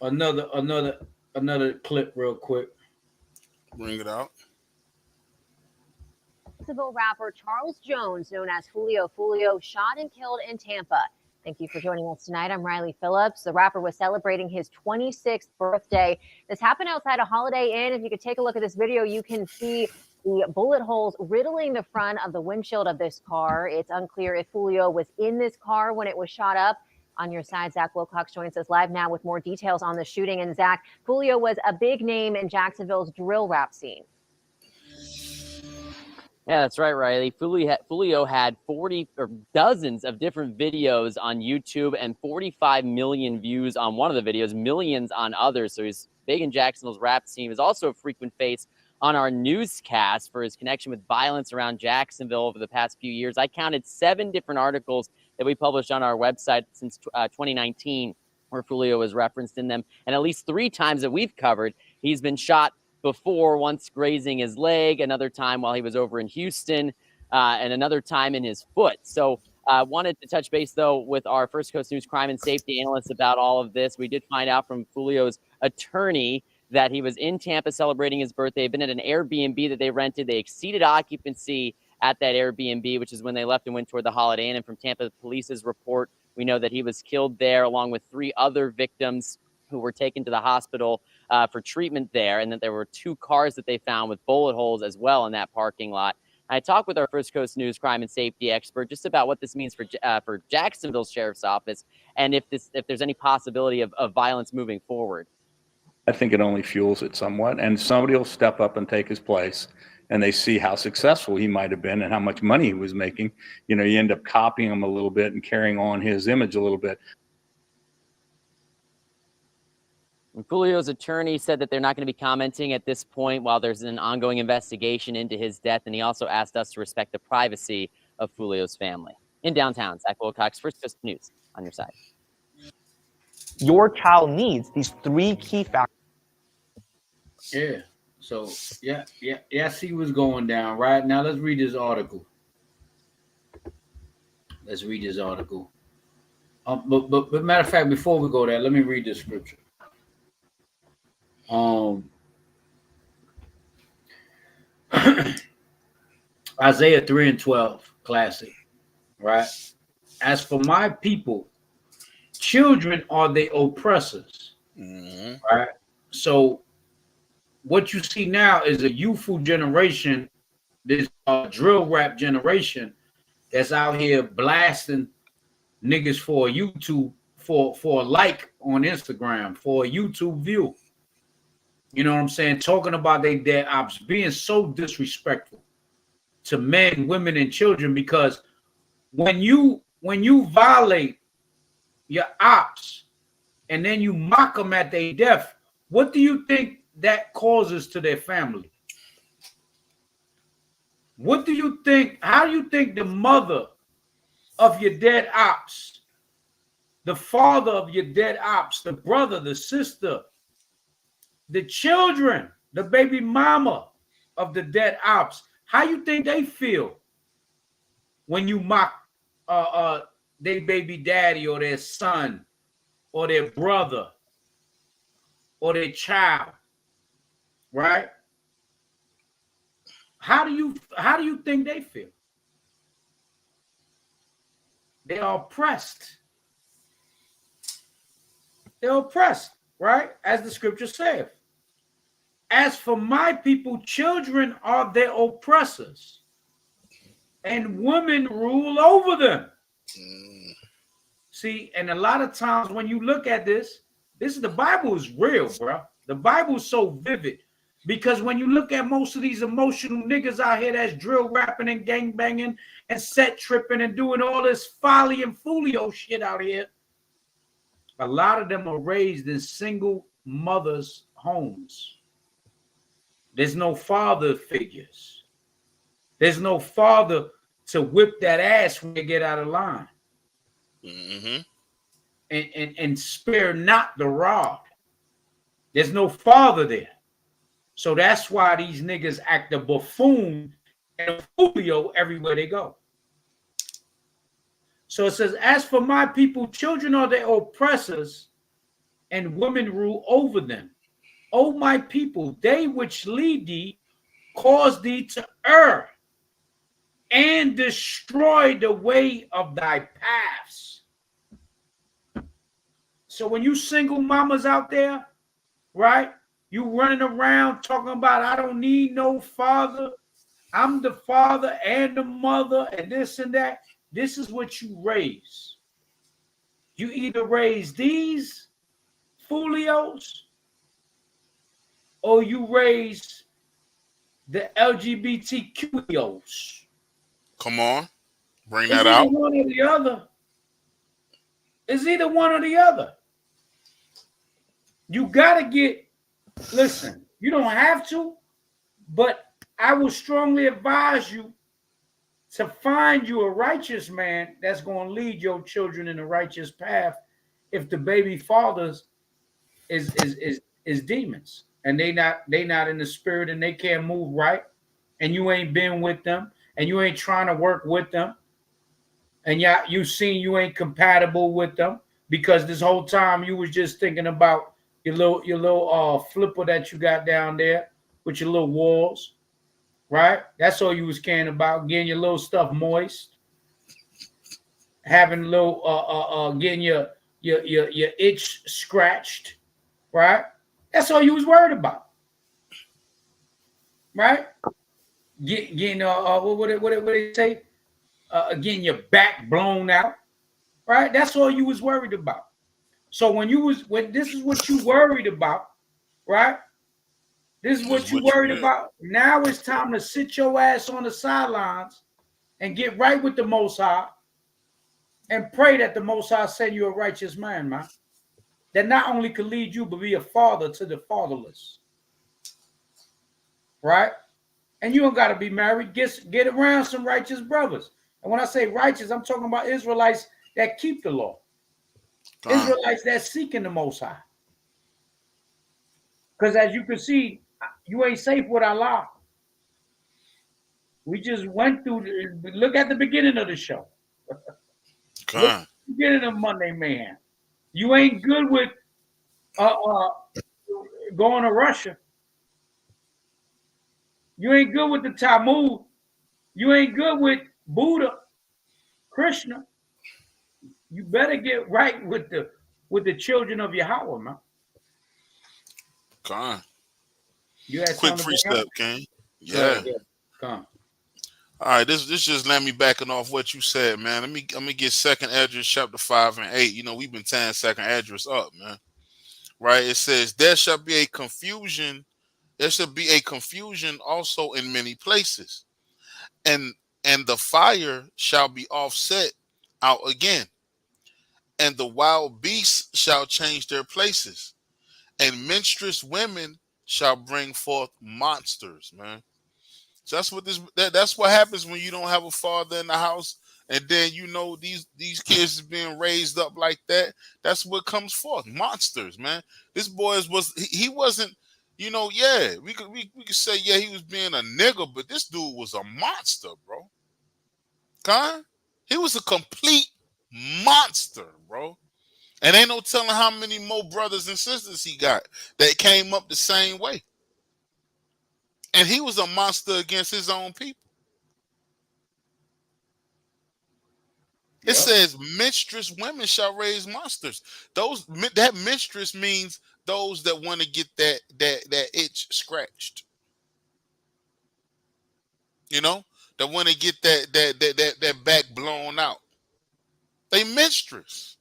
another clip real quick. Bring it out. Jacksonville rapper Charles Jones, known as Foolio, shot and killed in Tampa. Thank you for joining us tonight. I'm Riley Phillips. The rapper was celebrating his 26th birthday. This happened outside a Holiday Inn. If you could take a look at this video, you can see the bullet holes riddling the front of the windshield of this car. It's unclear if Foolio was in this car when it was shot up. On your side, Zach Wilcox joins us live now with more details on the shooting. And Zach, Foolio was a big name in Jacksonville's drill rap scene. Yeah, that's right, Riley. Foolio had 40 or dozens of different videos on YouTube and 45 million views on one of the videos, millions on others. So he's big in Jacksonville's rap scene. He was also a frequent face on our newscast for his connection with violence around Jacksonville over the past few years. I counted 7 different articles that we published on our website since 2019 where Foolio was referenced in them. And at least 3 times that we've covered, he's been shot before, once grazing his leg, another time while he was over in Houston, and another time in his foot. So I wanted to touch base, though, with our First Coast News crime and safety analyst about all of this. We did find out from Foolio's attorney that he was in Tampa celebrating his birthday. They've been at an Airbnb that they rented. They exceeded occupancy at that Airbnb, which is when they left and went toward the Holiday Inn. And from Tampa Police's report, we know that he was killed there along with 3 other victims who were taken to the hospital for treatment there, and that there were 2 cars that they found with bullet holes as well in that parking lot. I talked with our First Coast News crime and safety expert just about what this means for Jacksonville Sheriff's Office and if there's any possibility of violence moving forward. I think it only fuels it somewhat, and somebody will step up and take his place, and they see how successful he might have been and how much money he was making. You know, you end up copying him a little bit and carrying on his image a little bit. And Foolio's attorney said that they're not going to be commenting at this point while there's an ongoing investigation into his death, and he also asked us to respect the privacy of Foolio's family. In downtown, Zach Wilcox, First Coast News, on your side. your child needs, these 3 key factors. Yeah. So yeah, I see what's going down right now. Let's read this article. But matter of fact, before we go there, let me read this scripture. Isaiah 3:12, classic, right? As for my people, children are the oppressors, right? So what you see now is a youthful generation, this drill rap generation that's out here blasting niggas for a YouTube, for a like on Instagram, for a YouTube view. You know what I'm saying? Talking about their dead ops, being so disrespectful to men, women, and children, because when you violate your ops and then you mock them at their death, what do you think that causes to their family? What do you think? How do you think the mother of your dead ops, the father of your dead ops, the brother, the sister, the children, the baby mama of the dead ops, how you think they feel when you mock their baby daddy or their son or their brother or their child, right? How do you think they feel? They are oppressed. They're oppressed, right? As the scripture says. As for my people, children are their oppressors, and women rule over them. See, and a lot of times when you look at this is the Bible is real, bro. The Bible is so vivid, because when you look at most of these emotional niggas out here that's drill rapping and gang banging and set tripping and doing all this folly and Foolio shit out here, a lot of them are raised in single mothers' homes. There's no father figures. There's no father to whip that ass when they get out of line. And spare not the rod. There's no father there. So that's why these niggas act a buffoon and a Foolio everywhere they go. So it says, as for my people, children are their oppressors, and women rule over them. O my people, they which lead thee cause thee to err and destroy the way of thy paths. So when you single mamas out there, right, you running around talking about, I don't need no father, I'm the father and the mother and this and that. This is what you raise. You either raise these Foolios or you raise the LGBTQios. Come on, bring It's that out. One or the other. It's either one or the other. You got to get, listen, you don't have to, but I would strongly advise you to find you a righteous man that's going to lead your children in the righteous path if the baby fathers is demons and they not in the spirit and they can't move right, and you ain't been with them and you ain't trying to work with them, and you seen you ain't compatible with them because this whole time you was just thinking about your little flipper that you got down there with your little walls, right? That's all you was caring about, getting your little stuff moist, having a little getting your itch scratched, right? That's all you was worried about, right? Getting what they say? Getting your back blown out, right? That's all you was worried about. So when this is what you worried about, right? This is what you worried about. Now it's time to sit your ass on the sidelines and get right with the Most High and pray that the Most High send you a righteous man, man, that not only could lead you, but be a father to the fatherless, right? And you don't got to be married. Get around some righteous brothers. And when I say righteous, I'm talking about Israelites that keep the law. Israelites that's seeking the Most High. Because as you can see, you ain't safe with Allah. We just went through. Look at the beginning of the show. Look at the beginning of Monday Man. You ain't good with going to Russia. You ain't good with the Talmud. You ain't good with Buddha, Krishna. You better get right with the children of Yahweh, man. You had Quick precept, King. Yeah. Come. All right, this just let me backing off what you said, man. Let me get 2nd Esdras chapter 5 and 8. You know, we've been tearing 2nd Esdras up, man. Right? It says, there shall be a confusion also in many places, and the fire shall be offset out again, and the wild beasts shall change their places, and menstruous women shall bring forth monsters, man. So that's what happens when you don't have a father in the house, and then you know these kids is being raised up like that. That's what comes forth. Monsters, man. This boy he wasn't, you know, yeah, we could say, yeah, he was being a nigga, but this dude was a monster, bro. He was a complete monster, bro. And ain't no telling how many more brothers and sisters he got that came up the same way. And he was a monster against his own people. It says menstruous women shall raise monsters. That menstruous means those that want to get that itch scratched. You know, that want to get that back blown out. They menstruous.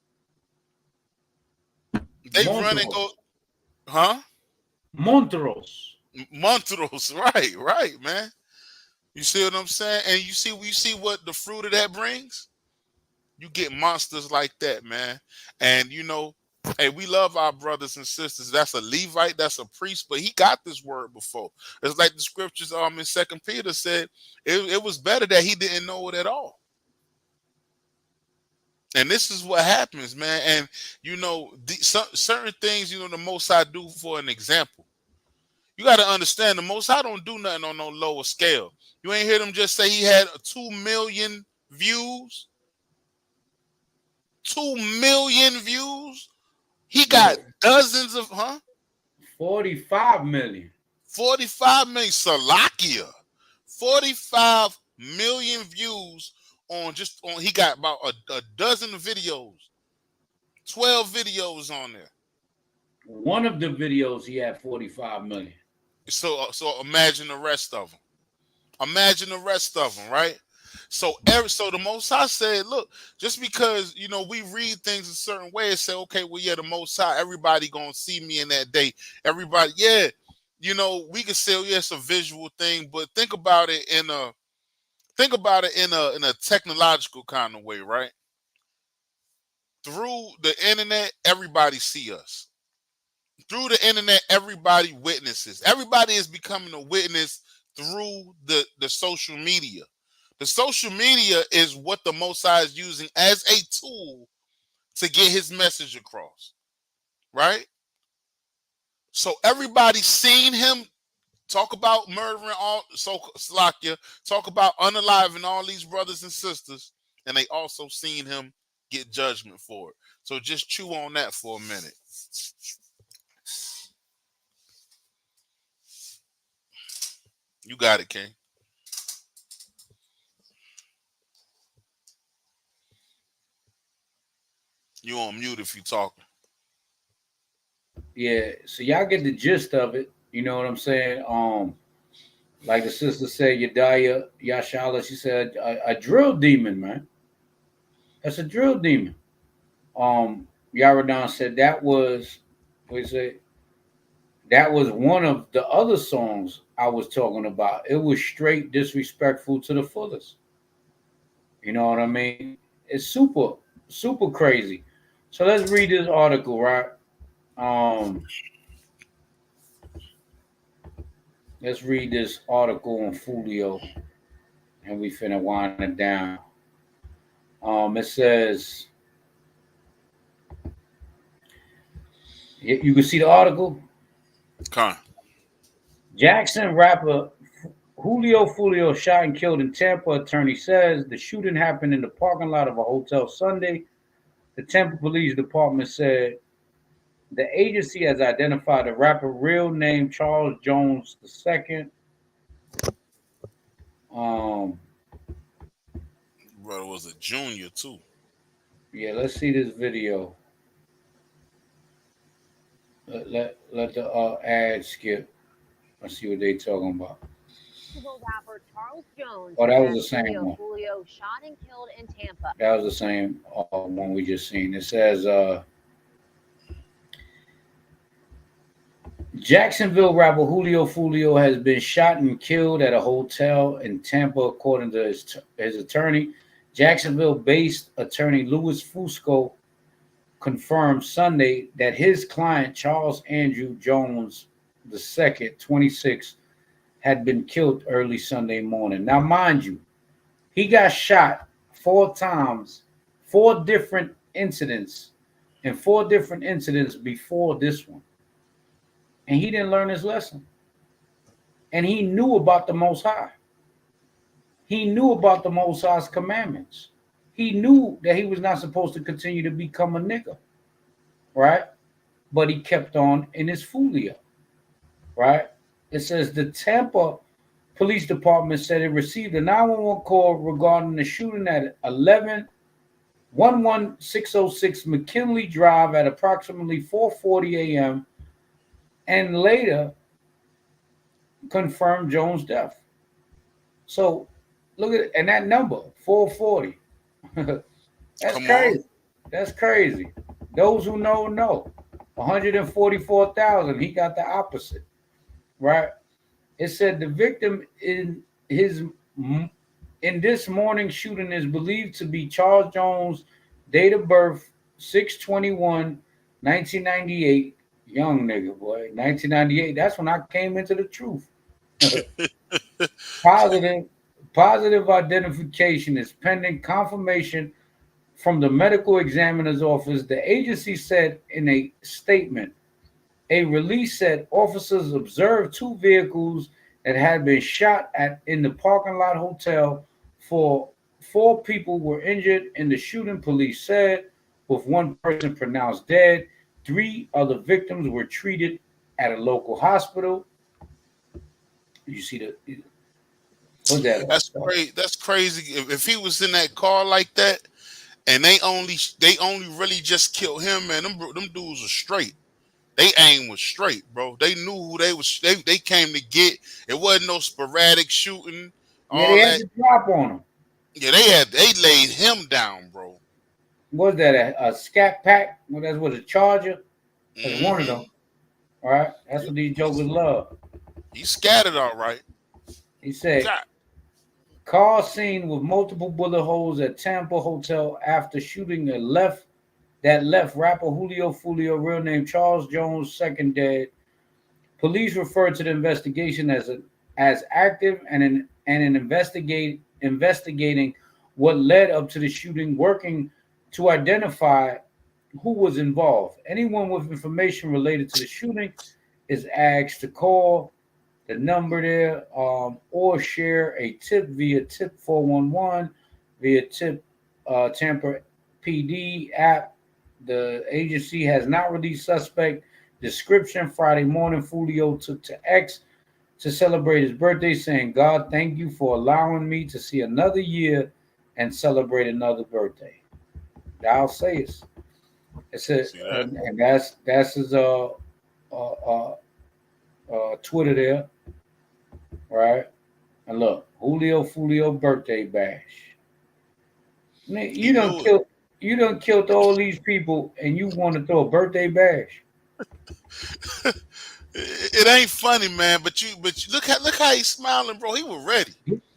They run and go, huh? Monteros, right, man. You see what I'm saying? And you see what the fruit of that brings? You get monsters like that, man. And you know, hey, we love our brothers and sisters. That's a Levite, that's a priest, but he got this word before. It's like the scriptures in 2 Peter said, it was better that he didn't know it at all. And this is what happens, man. And you know, certain things, you know, the Most High do for an example. You got to understand, the Most High don't do nothing on no lower scale. You ain't hear them just say he had 2 million views. 2 million views. He got dozens of 45 million. 45 million. Salakia. 45 million views on he got about a dozen videos. 12 videos on there. One of the videos he had 45 million. So imagine the rest of them. Imagine the rest of them, right? So the Most High said, look, just because, you know, we read things a certain way and say, okay, well, yeah, the Most High, everybody gonna see me in that day. Everybody, yeah, you know, we could say, oh, yeah, it's a visual thing, but think about it in a technological kind of way, right? Through the internet, everybody see us. Through the internet, everybody witnesses. Everybody is becoming a witness through the social media. The social media is what the Most High is using as a tool to get his message across, right? So everybody's seen him talk about murdering Slakia, talk about unaliving all these brothers and sisters, and they also seen him get judgment for it. So just chew on that for a minute. You got it, King. You on mute if you talking. Yeah, so y'all get the gist of it. You know what I'm saying? Like the sister said, Yedaya Yashala, she said a drill demon, man. That's a drill demon. Yaradan said that was that was one of the other songs I was talking about. It was straight disrespectful to the fullest. You know what I mean? It's super, super crazy. So let's read this article, right? Let's read this article on Foolio, and we finna wind it down. It says, You can see the article. Con. Jackson rapper Foolio shot and killed in Tampa. Attorney says the shooting happened in the parking lot of a hotel Sunday. The Tampa Police Department said the agency has identified the rapper real name Charles Jones II. Brother was a junior too. Yeah, let's see this video. Let the ad skip. Let's see what they talking about. Rapper Charles Jones. Oh, that was the same one. Foolio shot and killed in Tampa. That was the same one we just seen. It says Jacksonville rapper Foolio has been shot and killed at a hotel in Tampa, according to his attorney. Jacksonville-based attorney Louis Fusco confirmed Sunday that his client Charles Andrew Jones II, 26, had been killed early Sunday morning. Now, mind you, he got shot 4 times, 4 different incidents, and 4 different incidents before this one. And he didn't learn his lesson. And he knew about the Most High. He knew about the Most High's commandments. He knew that he was not supposed to continue to become a nigga, right? But he kept on in his Foolio, right? It says the Tampa Police Department said it received a 911 call regarding the shooting at 11606 McKinley Drive at approximately 4:40 a.m. and later confirmed Jones' death. So look at it, and that number 440. That's crazy. That's crazy. Those who know. 144,000. He got the opposite, right? It said the victim in this morning shooting is believed to be Charles Jones, date of birth 6/21/1998. Young nigga, boy. 1998. That's when I came into the truth. Positive identification is pending confirmation from the medical examiner's office. The agency said in a statement. A release said officers observed 2 vehicles that had been shot in the parking lot hotel. 4 people were injured in the shooting, police said, with 1 person pronounced dead. 3 other victims were treated at a local hospital. You see what's that? That's crazy. That's crazy. If he was in that car like that, and they only really just killed him, man, them dudes are straight. They aim was straight, bro. They knew who they was. They came to get. It wasn't no sporadic shooting. Yeah, they had to drop on him. Yeah, they laid him down, bro. Was that a scat pack? Well, that's what a Charger. That's one of them. All right, that's what these jokers love. He scattered all right. He said, car seen with multiple bullet holes at Tampa hotel after shooting that left rapper Foolio, real name Charles Jones II, dead. Police referred to the investigation as active and investigating what led up to the shooting, working to identify who was involved. Anyone with information related to the shooting is asked to call the number there or share a tip via tip 411 via tip Tampa PD app. The agency has not released suspect description. Friday morning, Foolio took to X to celebrate his birthday, saying, God, thank you for allowing me to see another year and celebrate another birthday. Thou sayest. It says, and that's his Twitter there, right? And look, Foolio birthday bash. You done killed all these people, and you want to throw a birthday bash? It ain't funny, man. But you look how he's smiling, bro. He was ready.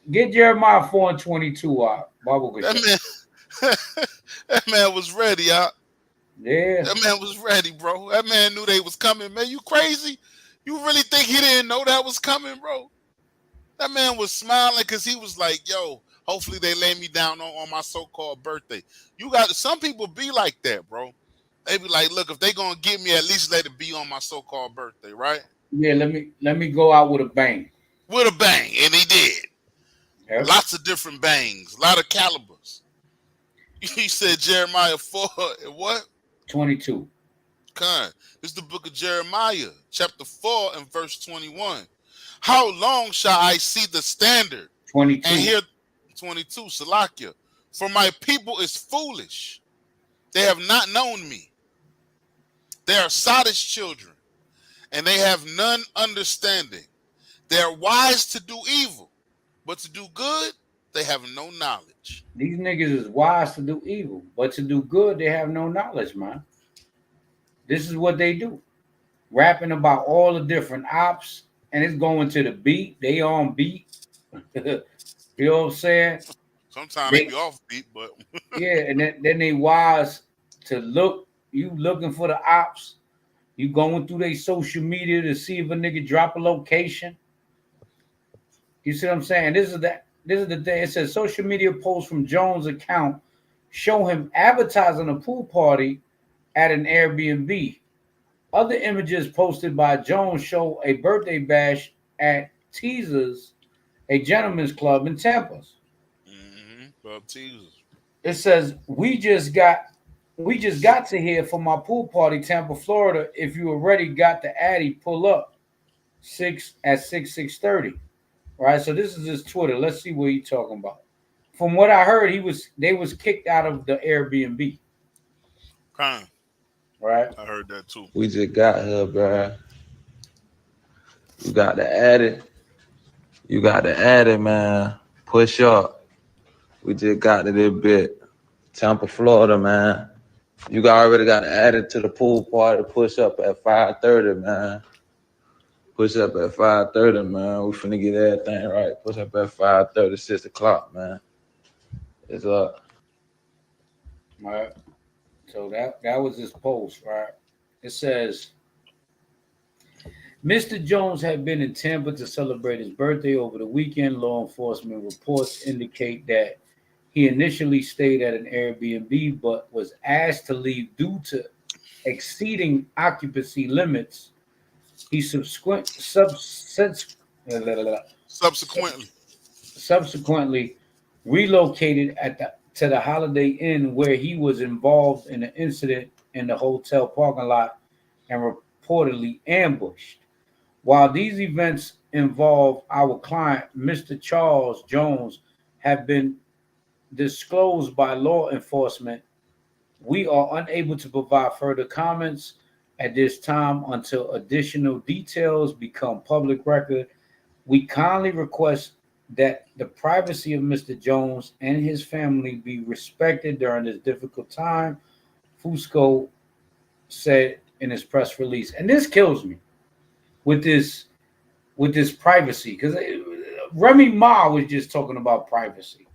Get Jeremiah 4:22 out. That man was ready, out. Yeah. That man was ready, bro. That man knew they was coming, man. You crazy? You really think he didn't know that was coming, bro? That man was smiling because he was like, yo, hopefully they lay me down on my so-called birthday. You got some people be like that, bro. They be like, look, if they gonna get me, at least let it be on my so-called birthday, right? Yeah, let me go out with a bang. With a bang, and he did. Yep. Lots of different bangs, a lot of calibers. He said Jeremiah 4 and what? 22. This is the book of Jeremiah, chapter 4 and verse 21. How long shall I see the standard? 22. And here 22, Salakia. For my people is foolish. They have not known me. They are sottish children, and they have none understanding. They are wise to do evil, but to do good, they have no knowledge. These niggas is wise to do evil, but to do good, they have no knowledge, man. This is what they do. Rapping about all the different ops, and it's going to the beat. They on beat. You know what I'm saying? Sometimes they be off beat, but yeah, and then they wise to look. You looking for the ops. You going through their social media to see if a nigga drop a location. You see what I'm saying? This is the thing. It says social media posts from Jones' account show him advertising a pool party at an Airbnb. Other images posted by Jones show a birthday bash at Teasers, a gentleman's club in Tampa. Club Teasers. It says we just got to hear from my pool party, Tampa, Florida. If you already got the Addy, pull up 6:30. Right. So this is his Twitter. Let's see what he's talking about. From what I heard, they was kicked out of the Airbnb. Crime. Right. I heard that too. We just got here, bro. You got to add it. You got to add it, man. Push up. We just got to this bit. Tampa, Florida, man. You already got to add it to the pool party. Push up at 5:30, man. Push up at 5:30, man. We finna get everything right. Push up at 5:30, 6 o'clock, man. It's up. All right. So that was his post, right? It says, Mr. Jones had been in Tampa to celebrate his birthday over the weekend. Law enforcement reports indicate that he initially stayed at an Airbnb, but was asked to leave due to exceeding occupancy limits. He subsequently relocated to the Holiday Inn, where he was involved in an incident in the hotel parking lot and reportedly ambushed. While these events involve our client, Mr. Charles Jones, have been disclosed by law enforcement, we are unable to provide further comments at this time until additional details become public record. We kindly request that the privacy of Mr. Jones and his family be respected during this difficult time, Fusco said in his press release. And this kills me with this privacy, because Remy Ma was just talking about privacy,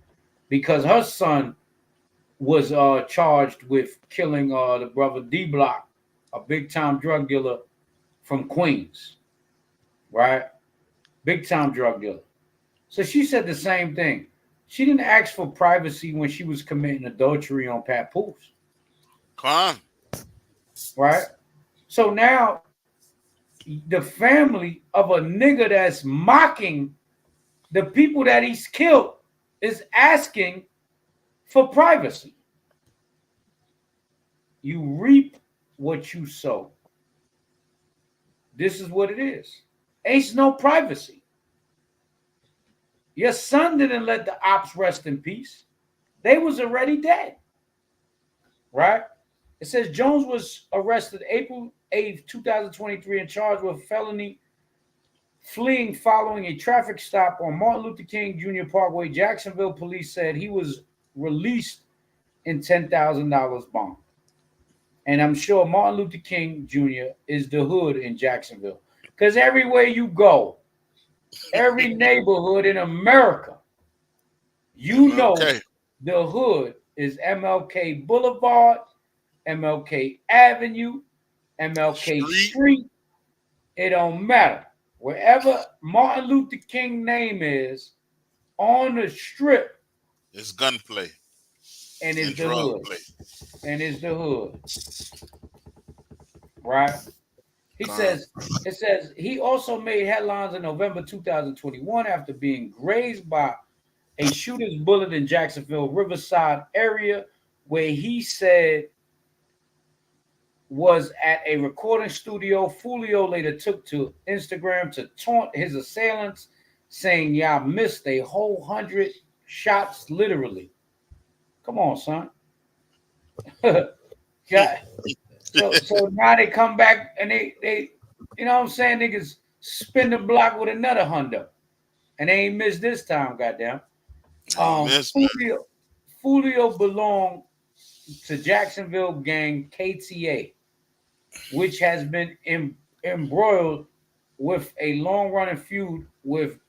because her son was charged with killing the brother D Block, a big time drug dealer from Queens, right? Big time drug dealer. So she said the same thing. She didn't ask for privacy when she was committing adultery on Papoose. Come on. Right? So now the family of a nigga that's mocking the people that he's killed is asking for privacy. You reap what you sow. This is what it is. Ain't no privacy. Your son didn't let the ops rest in peace. They was already dead. Right? It says Jones was arrested April 8th, 2023 and charged with felony fleeing following a traffic stop on Martin Luther King Jr. Parkway. Jacksonville police said he was released in $10,000 bond. And I'm sure Martin Luther King Jr. is the hood in Jacksonville. Because everywhere you go, every neighborhood in America, you know the hood is MLK Boulevard, MLK Avenue, MLK Street. It don't matter. Wherever Martin Luther King name is on the strip, it's gunplay. and it's the drug hood. play. And it's the hood. Right? It says he also made headlines in November 2021 after being grazed by a shooter's bullet in Jacksonville Riverside area, where he said was at a recording studio. Foolio later took to Instagram to taunt his assailants, saying, "Y'all missed a whole 100 shots, literally." Come on, son. Yeah. So now they come back and they you know what I'm saying, niggas spin the block with another hundo. And they ain't missed this time, goddamn. Foolio belonged to Jacksonville gang KTA, which has been embroiled with a long-running feud with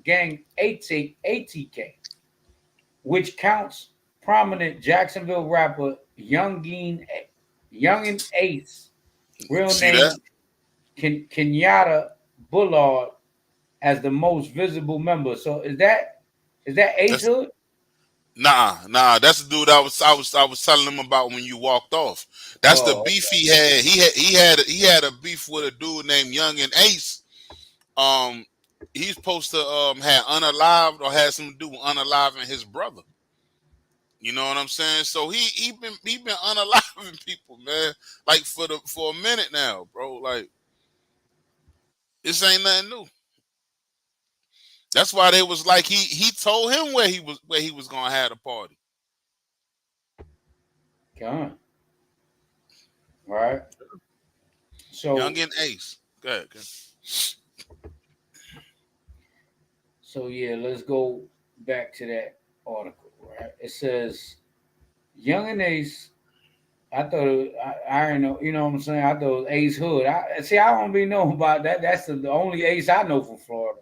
gang ATK, which counts prominent Jacksonville rapper Youngin Ace, real name Kenyatta Bullard, as the most visible member. So is that Ace Hood? Nah. That's the dude I was telling him about when you walked off. That's the beef he had. He had a beef with a dude named Young and Ace. He's supposed to had unalived or had something to do with unaliving his brother. You know what I'm saying? So he been unaliving people, man. Like for a minute now, bro. Like this ain't nothing new. That's why they was like he told him where he was gonna have the party. God. Right. So Young and Ace. Go ahead. So yeah, let's go back to that article. Right. It says Young and Ace. I thought I don't know. You know what I'm saying? I thought it was Ace Hood. I don't be know about that. That's the only Ace I know from Florida.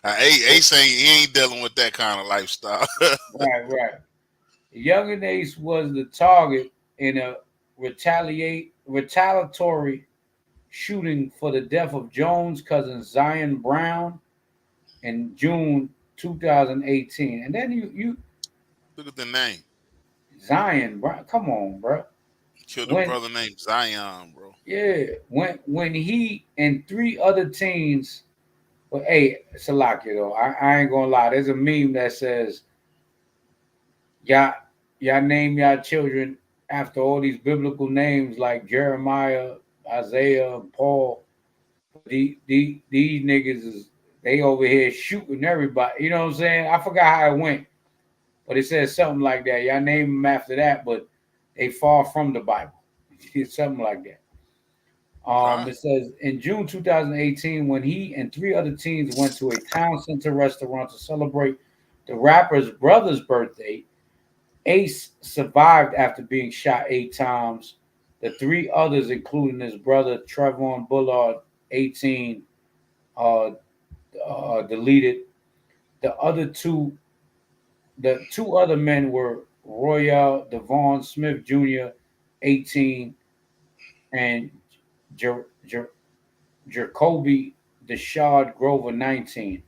Ace ain't dealing with that kind of lifestyle. Right. Young and Ace was the target in a retaliatory shooting for the death of Jones' cousin Zion Brown in June 2018. And then you look at the name. Zion Brown. Come on, bro. Killed a brother named Zion, bro. Yeah. When he and 3 other teens. But hey, Salakia though, I ain't gonna lie. There's a meme that says, y'all name y'all children after all these biblical names like Jeremiah, Isaiah, and Paul. These niggas they over here shooting everybody. You know what I'm saying? I forgot how it went, but it says something like that. Y'all name them after that, but they far from the Bible. It's something like that. It says in June 2018, when he and 3 other teens went to a town center restaurant to celebrate the rapper's brother's birthday, Ace survived after being shot 8 times. The 3 others, including his brother Trevon Bullard, 18, deleted. The 2 other men were Royale Devon Smith Jr., 18, and Jacoby Deshard Grover, 19.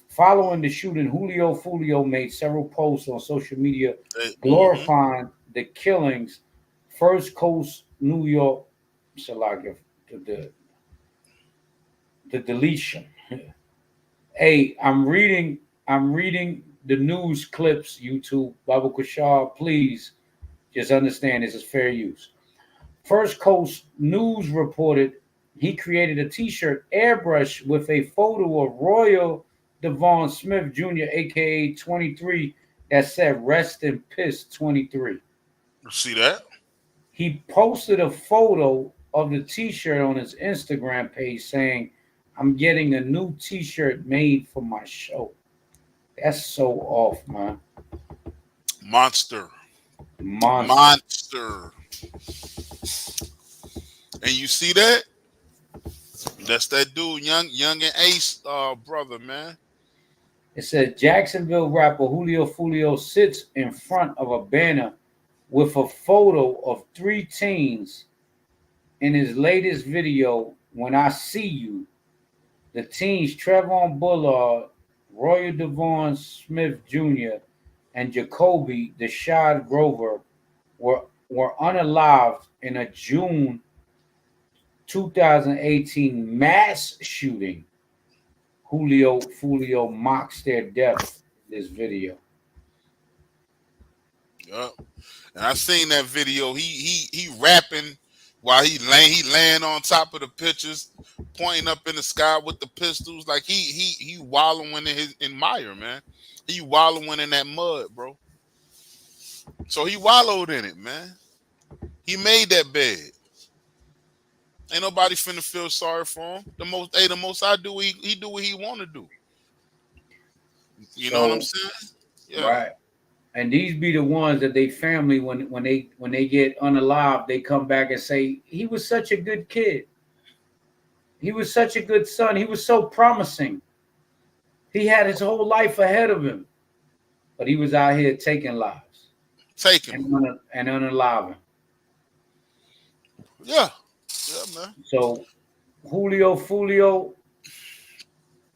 Following the shooting, Foolio made several posts on social media glorifying the killings. First Coast, New York, the deletion. Hey, I'm reading the news clips, YouTube. Baba Kushar, please just understand this is fair use. First Coast News reported he created a t-shirt airbrush with a photo of Royal Devon Smith Jr., aka 23, that said "Rest in Piss 23." See that? He posted a photo of the t-shirt on his Instagram page saying, "I'm getting a new t-shirt made for my show." That's so off, man. Monster. And you see that? That's that dude, young and Ace, brother, man. It says Jacksonville rapper Foolio sits in front of a banner with a photo of 3 teens in his latest video, "When I See You." The teens Trevon Bullard, Royal Devon Smith Jr., and Jacoby Deshad Grover were unalived in a June 2018 mass shooting. Foolio mocks their death in this video. Yep. And I seen that video. He rapping while he laying on top of the pictures, pointing up in the sky with the pistols. Like he wallowing in mire, man. He wallowing in that mud, bro. So he wallowed in it, man. He made that bed. Ain't nobody finna feel sorry for him. The most I do, he do what he want to do. You know what I'm saying? Yeah. Right. And these be the ones that they family when they get unalive, they come back and say he was such a good kid. He was such a good son. He was so promising. He had his whole life ahead of him, but he was out here taking lives, and unaliving. Yeah, man. So Foolio,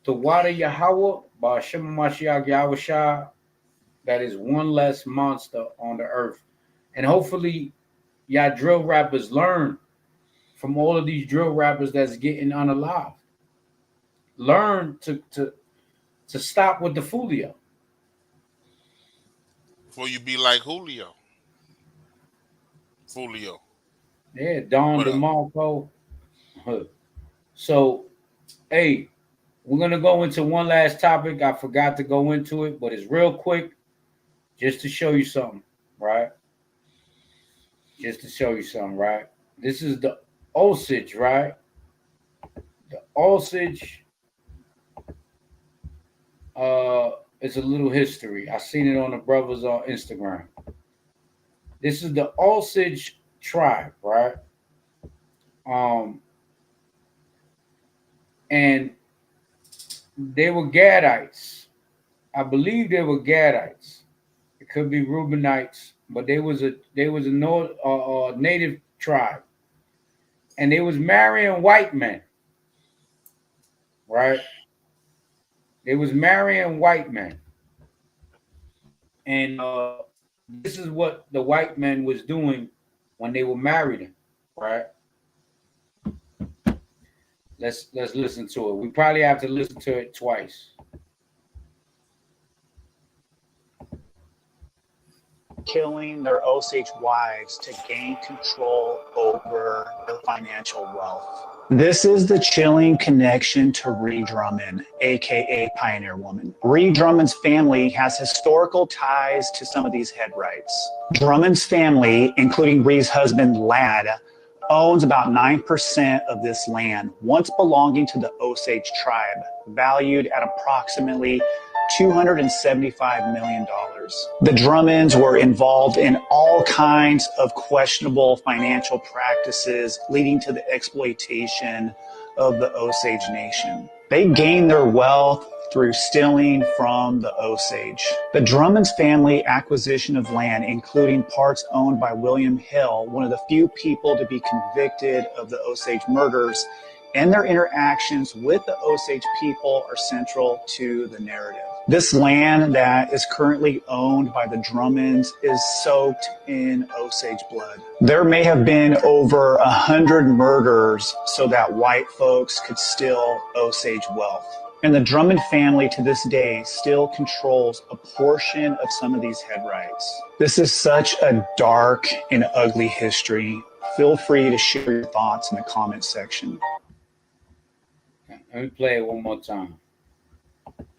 the Wada Yahweh, Ba'Shem Mashiach Yahushua. That is one less monster on the earth. And hopefully y'all drill rappers learn from all of these drill rappers that's getting unalive. Learn to stop with the Foolio. Before you be like Foolio. Yeah, Don DeMarco. So, hey, we're going to go into one last topic. I forgot to go into it, but it's real quick. Just to show you something, right? This is the Osage, right? The Osage. It's a little history. I seen it on the brothers on Instagram. This is the Osage tribe, right? And they were Gadites. I believe they were Gadites. It could be Reubenites, but they was a native tribe, and they was marrying white men, right? They was marrying white men, and this is what the white men was doing when they were marrying, right? Let's listen to it. We probably have to listen to it twice. Killing their Osage wives to gain control over their financial wealth. This is the chilling connection to Ree Drummond, aka Pioneer Woman. Ree Drummond's family has historical ties to some of these headrights. Drummond's family, including Ree's husband Ladd, owns about 9% of this land, once belonging to the Osage tribe, valued at approximately $275 million. The Drummonds were involved in all kinds of questionable financial practices leading to the exploitation of the Osage Nation. They gained their wealth through stealing from the Osage. The Drummond's family acquisition of land, including parts owned by William Hill, one of the few people to be convicted of the Osage murders, and their interactions with the Osage people are central to the narrative. This land that is currently owned by the Drummonds is soaked in Osage blood. There may have been over 100 murders so that white folks could steal Osage wealth. And the Drummond family to this day still controls a portion of some of these headrights. This is such a dark and ugly history. Feel free to share your thoughts in the comment section. Let me play it one more time.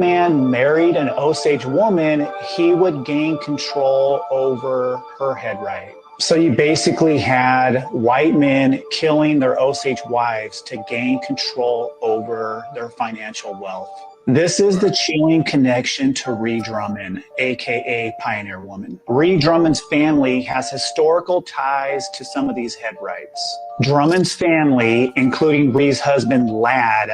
Man married an Osage woman, he would gain control over her headright. So you basically had white men killing their Osage wives to gain control over their financial wealth. This is the chilling connection to Ree Drummond, aka Pioneer Woman. Ree Drummond's family has historical ties to some of these headrights. Drummond's family, including Ree's husband Ladd,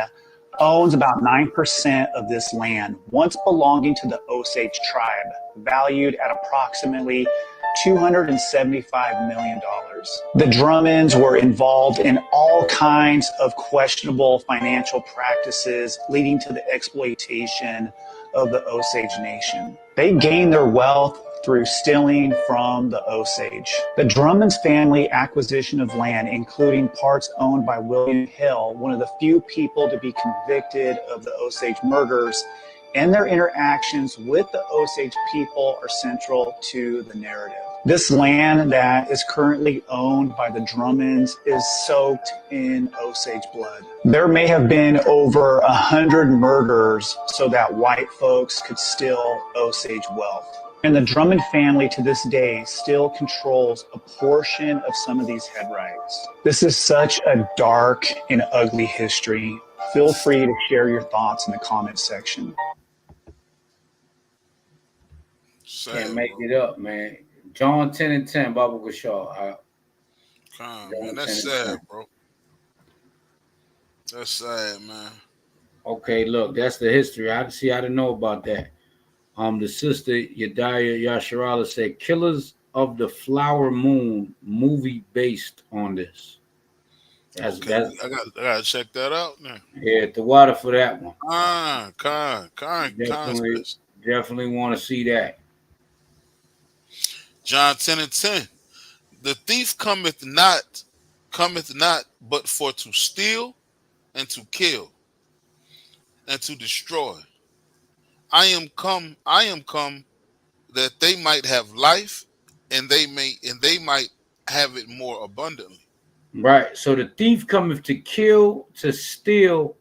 owns about 9% of this land, once belonging to the Osage tribe, valued at approximately $275 million. The Drummonds were involved in all kinds of questionable financial practices leading to the exploitation of the Osage Nation. They gained their wealth through stealing from the Osage. The Drummond's family acquisition of land, including parts owned by William Hill, one of the few people to be convicted of the Osage murders, and their interactions with the Osage people are central to the narrative. This land that is currently owned by the Drummonds is soaked in Osage blood. There may have been over 100 murders so that white folks could steal Osage wealth. And the Drummond family to this day still controls a portion of some of these head rights. This is such a dark and ugly history. Feel free to share your thoughts in the comments section. Can't make it up, man. John 10 and 10, Baba Gashar. Man, that's sad, bro. That's sad, man. Okay, look, that's the history. I didn't know about that. The sister Yedaya Yasharala said, "Killers of the Flower Moon" movie based on this. I gotta check that out now. Yeah, the water for that one. Definitely want to see that. John 10 and 10. The thief cometh not, but for to steal and to kill and to destroy. I am come that they might have life, and they might have it more abundantly. Right. So the thief cometh to kill, to steal.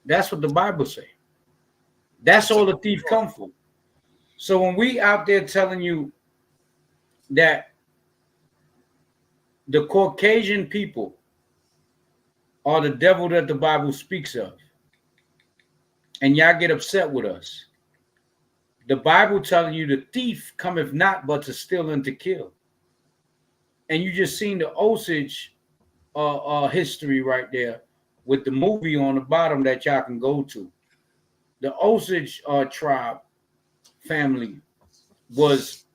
That's what the Bible say. That's all the thief come for. So when we out there telling you that the Caucasian people are the devil that the Bible speaks of, and y'all get upset with us, the Bible telling you the thief cometh not but to steal and to kill. And you just seen the Osage history right there with the movie on the bottom that y'all can go to. The Osage tribe family was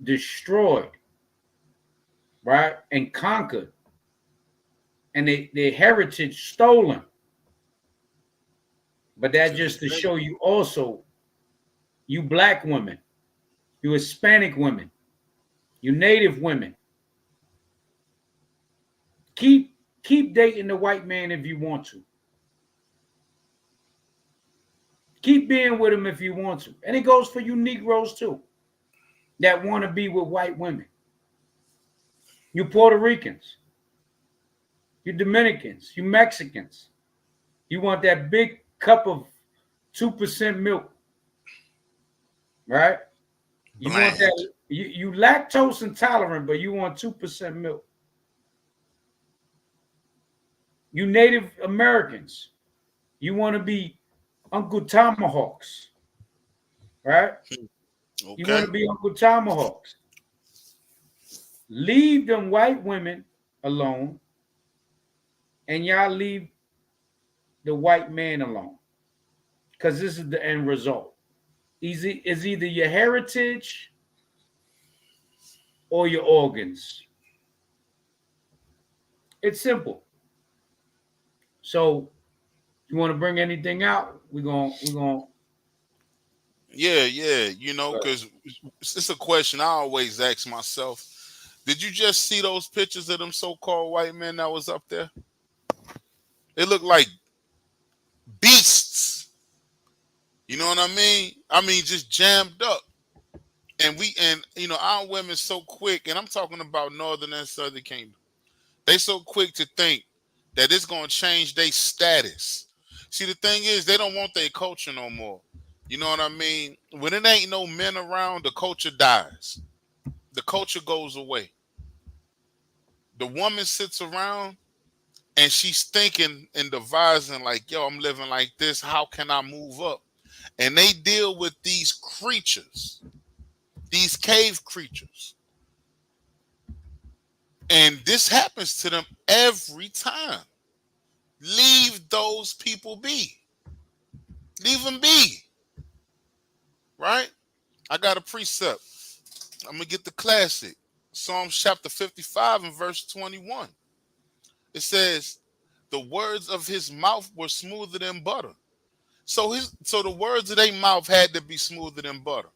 destroyed, right, and conquered, and their heritage stolen. But that just to show you also, you black women, you Hispanic women, you Native women, keep dating the white man if you want to. Keep being with him if you want to. And it goes for you Negroes too, that want to be with white women. You Puerto Ricans, you Dominicans, you Mexicans. You want that big cup of 2% milk, right? You want that. You lactose intolerant, but you want 2% milk. You Native Americans, you want to be Uncle Tomahawks, right? Okay. You want to be Uncle Tomahawks. Leave them white women alone, and y'all leave the white man alone, because this is the end result. Is either your heritage or your organs. It's simple. So, you want to bring anything out? We're gonna. Yeah. You know, because it's a question I always ask myself. Did you just see those pictures of them so-called white men that was up there? They look like beasts. You know what I mean? I mean, just jammed up. And you know, our women so quick, and I'm talking about Northern and Southern Kingdom. They so quick to think that it's gonna change their status. See, the thing is, they don't want their culture no more. You know what I mean? When it ain't no men around, the culture dies. The culture goes away. The woman sits around and she's thinking and devising like, yo, I'm living like this. How can I move up? And they deal with these creatures, these cave creatures. And this happens to them every time. Leave those people be. Leave them be. Right? I got a precept. I'm going to get the classic. Psalms chapter 55 and verse 21. It says, the words of his mouth were smoother than butter, So the words of their mouth had to be smoother than butter,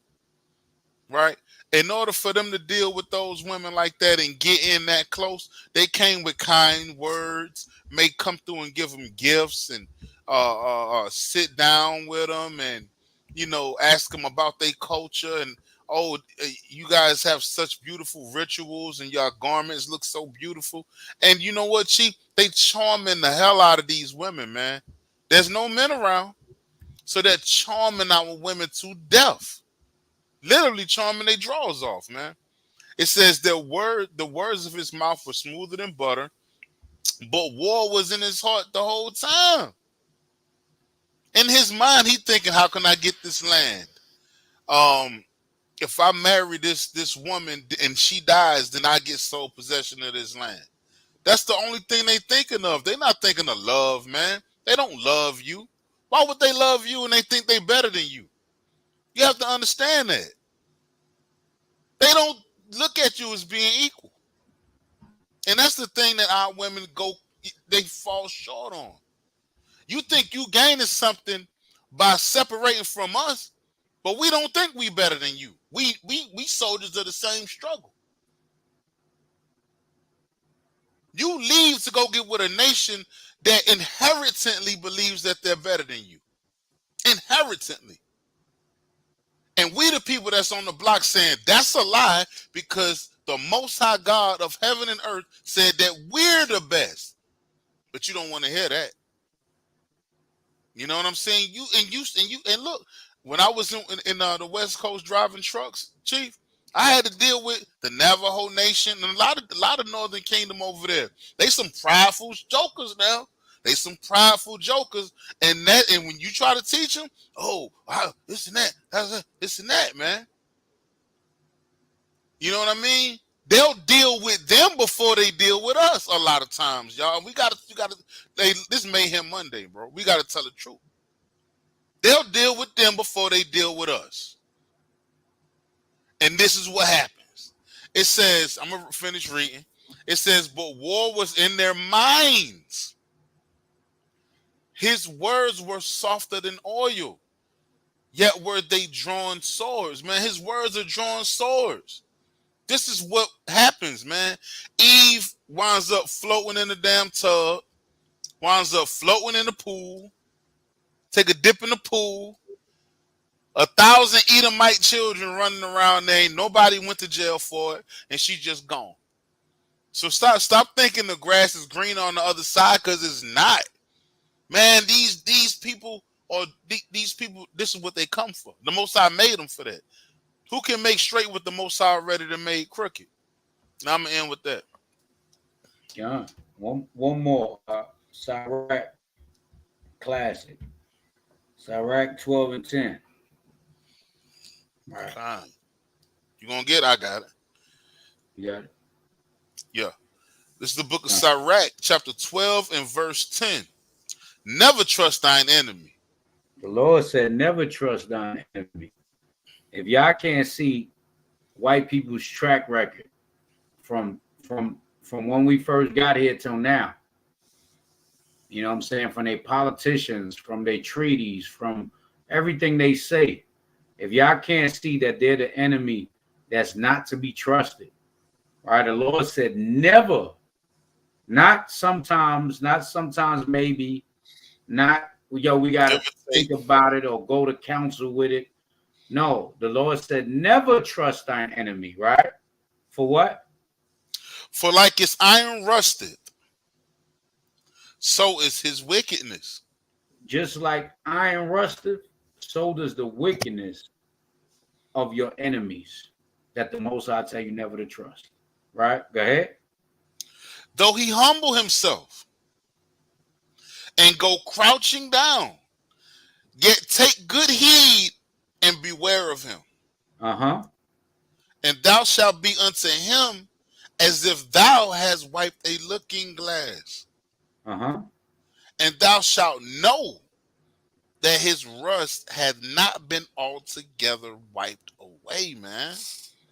right? In order for them to deal with those women like that and get in that close, they came with kind words, may come through and give them gifts and sit down with them and, you know, ask them about their culture and, oh, you guys have such beautiful rituals and your garments look so beautiful. And you know what, Chief? They charming the hell out of these women, man. There's no men around. So they're charming our women to death. Literally charming their drawers off, man. It says the words of his mouth were smoother than butter, but war was in his heart the whole time. In his mind, he thinking, how can I get this land? If I marry this woman and she dies, then I get sole possession of this land. That's the only thing they thinking of. They're not thinking of love, man. They don't love you. Why would they love you and they think they better than you? You have to understand that. They don't look at you as being equal. And that's the thing that our women they fall short on. You think you gaining something by separating from us, but we don't think we better than you. We soldiers of the same struggle. You leave to go get with a nation that inherently believes that they're better than you. Inherently. And we the people that's on the block saying that's a lie because the Most High God of heaven and earth said that we're the best. But you don't want to hear that. You know what I'm saying? And look, when I was in the West Coast driving trucks, Chief, I had to deal with the Navajo Nation and a lot of Northern Kingdom over there. They some prideful jokers now. They some prideful jokers, and when you try to teach them, oh, wow, this and that, man. You know what I mean? They'll deal with them before they deal with us a lot of times, y'all. You gotta. This Mayhem Monday, bro. We gotta tell the truth. They'll deal with them before they deal with us. And this is what happens. It says, I'm gonna finish reading. It says, but war was in their minds. His words were softer than oil, yet were they drawn swords. Man, his words are drawn swords. This is what happens, man. Eve winds up floating in the damn tub, winds up floating in the pool, take a dip in the pool. 1,000 Edomite children running around there. Ain't nobody went to jail for it, and she just gone. So stop thinking the grass is green on the other side, because it's not. Man, these people, this is what they come for. The Most High made them for that. Who can make straight with the Most High ready to make crooked? Now I'm gonna end with that. Yeah, one more. Sirach classic. Sirach 12 and 10. Right. Fine. You gonna get it? I got it. You got it? Yeah. This is the book of Sirach, chapter 12 and verse 10. Never trust thine enemy. The Lord said, never trust thine enemy. If y'all can't see white people's track record from when we first got here till now, you know what I'm saying, from their politicians, from their treaties, from everything they say, if y'all can't see that they're the enemy that's not to be trusted, right? The Lord said never, not sometimes maybe, not, we got to think about it or go to counsel with it. No, the Lord said never trust thine enemy, right? For what? For like it's iron rusted, so is his wickedness. Just like iron rusted, so does the wickedness of your enemies that the Most High tell you never to trust. Right? Go ahead. Though he humble himself and go crouching down, yet take good heed and beware of him. Uh-huh. And thou shalt be unto him as if thou hast wiped a looking glass. Uh-huh. And thou shalt know that his rust had not been altogether wiped away, man.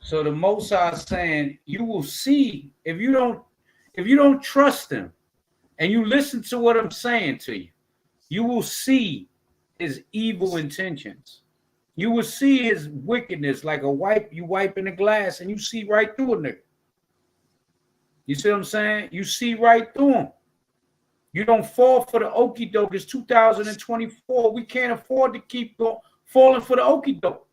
So the Most High is saying, you will see, if you don't trust him and you listen to what I'm saying to you, you will see his evil intentions. You will see his wickedness like you wiping the glass and you see right through a nigga. You see what I'm saying? You see right through him. You don't fall for the okie doke. It's 2024. We can't afford to keep falling for the okie doke.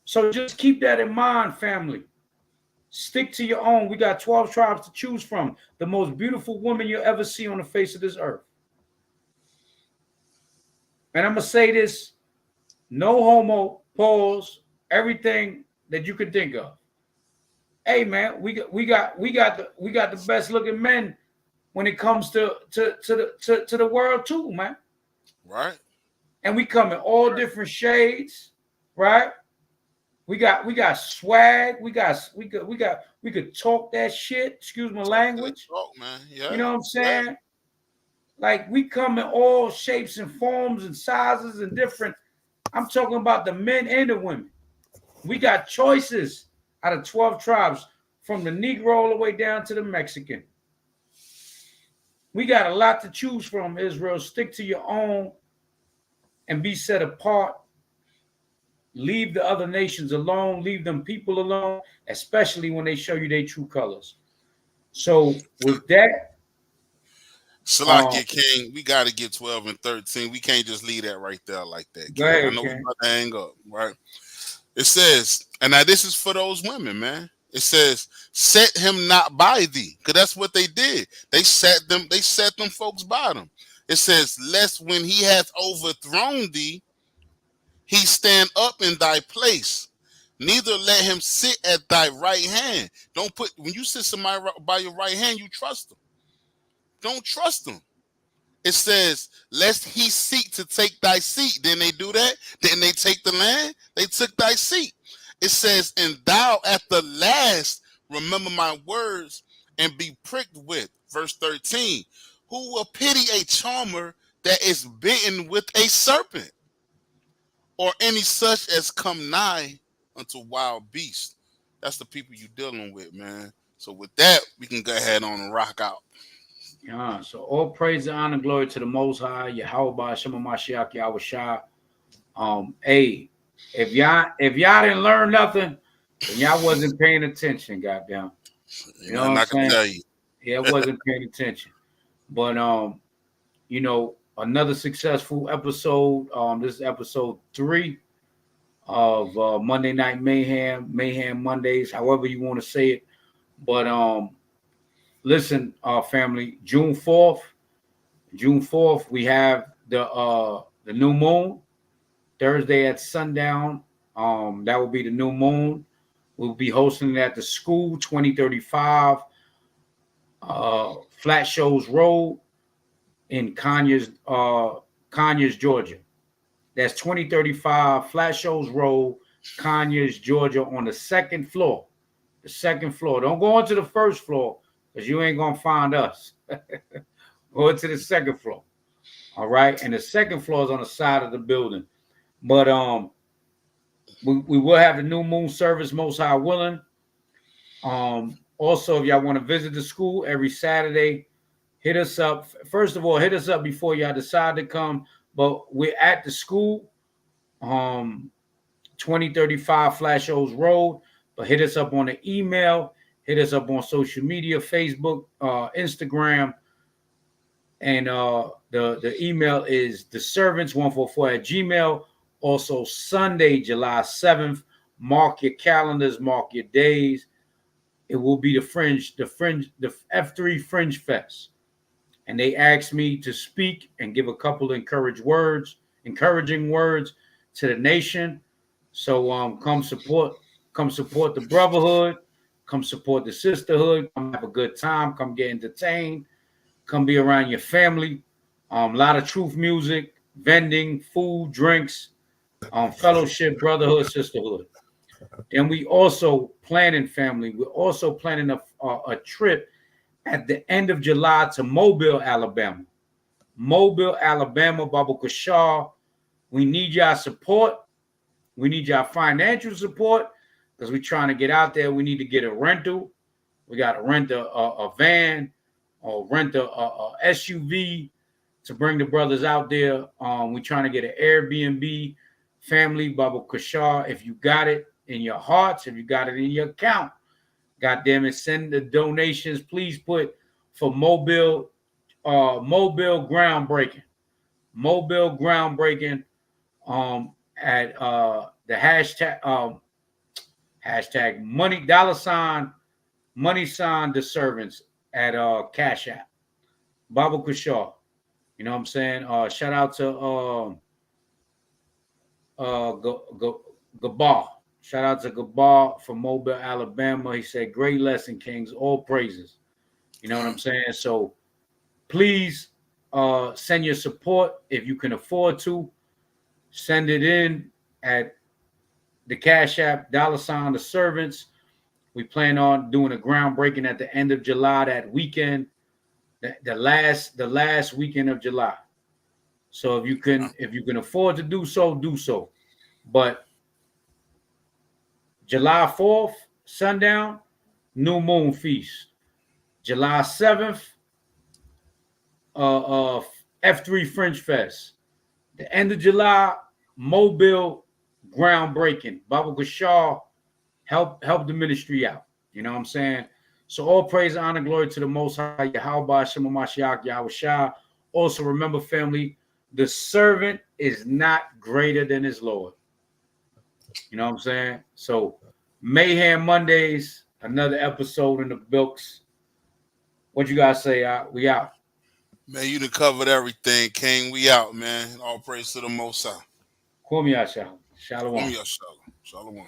So just keep that in mind, family. Stick to your own. We got 12 tribes to choose from. The most beautiful woman you'll ever see on the face of this earth. And I'm going to say this. No homo, pause, everything that you could think of. Hey man, we got the best looking men when it comes to the world too, man. Right. And we come in all different shades, right? We got swag. We could talk that shit. Excuse my language. Talk, man. Yeah. You know what I'm saying? Yeah. Like we come in all shapes and forms and sizes and different. I'm talking about the men and the women. We got choices out of 12 tribes, from the Negro all the way down to the Mexican. We got a lot to choose from, Israel. Stick to your own and be set apart. Leave the other nations alone. Leave them people alone, especially when they show you their true colors. So with that, Salakia King, we got to get 12 and 13. We can't just leave that right there like that. Go ahead, I know we're about to hang up, right? It says, and now this is for those women, man. It says, set him not by thee. Because that's what they did. They set them folks by them. It says, lest when he hath overthrown thee, he stand up in thy place. Neither let him sit at thy right hand. Don't put, when you sit somebody by your right hand, you trust them. Don't trust them. It says, lest he seek to take thy seat. Then they do that. Then they take the land. They took thy seat. It says, and thou at the last remember my words and be pricked with. Verse 13. Who will pity a charmer that is bitten with a serpent, or any such as come nigh unto wild beasts? That's the people you're dealing with, man. So with that, we can go ahead on and rock out. Yeah, so all praise and honor, glory to the Most High, Yahweh, Shema Mashiach, Yahweh Shah. Hey, if y'all didn't learn nothing, then y'all wasn't paying attention, goddamn. You know what I'm saying? Tell you. Yeah, I wasn't paying attention. But you know, another successful episode. This is episode 3 of Monday Night Mayhem, Mayhem Mondays, however you want to say it. But listen, family, June 4th, we have the new moon. Thursday at sundown. That will be the new moon. We'll be hosting it at the school, 2035 Flat Shoals Road in Conyers, Georgia. That's 2035 Flat Shoals Road, Conyers, Georgia, on the second floor. The second floor. Don't go onto the first floor, because you ain't gonna find us. Go into the second floor. All right. And the second floor is on the side of the building. But we will have the new moon service, Most High willing. Also, if y'all want to visit the school every Saturday, hit us up. First of all, hit us up before y'all decide to come. But we're at the school, 2035 Flash Shoals Road. But hit us up on the email. Hit us up on social media, Facebook, Instagram. And the email is TheServants144@gmail.com. Also, Sunday, July 7th. Mark your calendars, mark your days. It will be the F3 Fringe Fest. And they asked me to speak and give a couple of encouraging words to the nation. So come support the brotherhood, come support the sisterhood, come have a good time, come get entertained, come be around your family. A lot of truth music, vending, food, drinks, fellowship, brotherhood, sisterhood. And we also planning, family. We're also planning a trip at the end of July to Mobile, Alabama. Mobile, Alabama, Baba Kashar. We need y'all support. We need y'all financial support, because we're trying to get out there. We need to get a rental. We got to rent a van or rent a SUV to bring the brothers out there. We're trying to get an Airbnb family, Baba Kashar. If you got it in your hearts, if you got it in your account, God damn it, send the donations. Please put for mobile groundbreaking. Mobile groundbreaking at the hashtag money $sign TheServants at Cash App. Baba Kushar. You know what I'm saying? Shout out to Gabar. Shout out to Gabar from Mobile, Alabama. He said, great lesson, Kings. All praises. You know what I'm saying? So please send your support if you can afford to. Send it in at the Cash App, $sign TheServants. We plan on doing a groundbreaking at the end of July, that weekend, the last weekend of July. So if you can afford to do so, do so. But July 4th, sundown, new moon feast. July 7th, F3 French Fest. The end of July, Mobile groundbreaking. Baba Gashar help the ministry out. You know what I'm saying? So all praise, honor, glory to the Most High, Yahweh, Shema Mashiach, Yahweh Shah. Also remember, family, the servant is not greater than his Lord. You know what I'm saying? So Mayhem Mondays, another episode in the books. What you guys say? We out. Man, you done covered everything, King. We out, man. All praise to the Most High. Kum Yasha. Shalom. Kum Yasha. Shalom.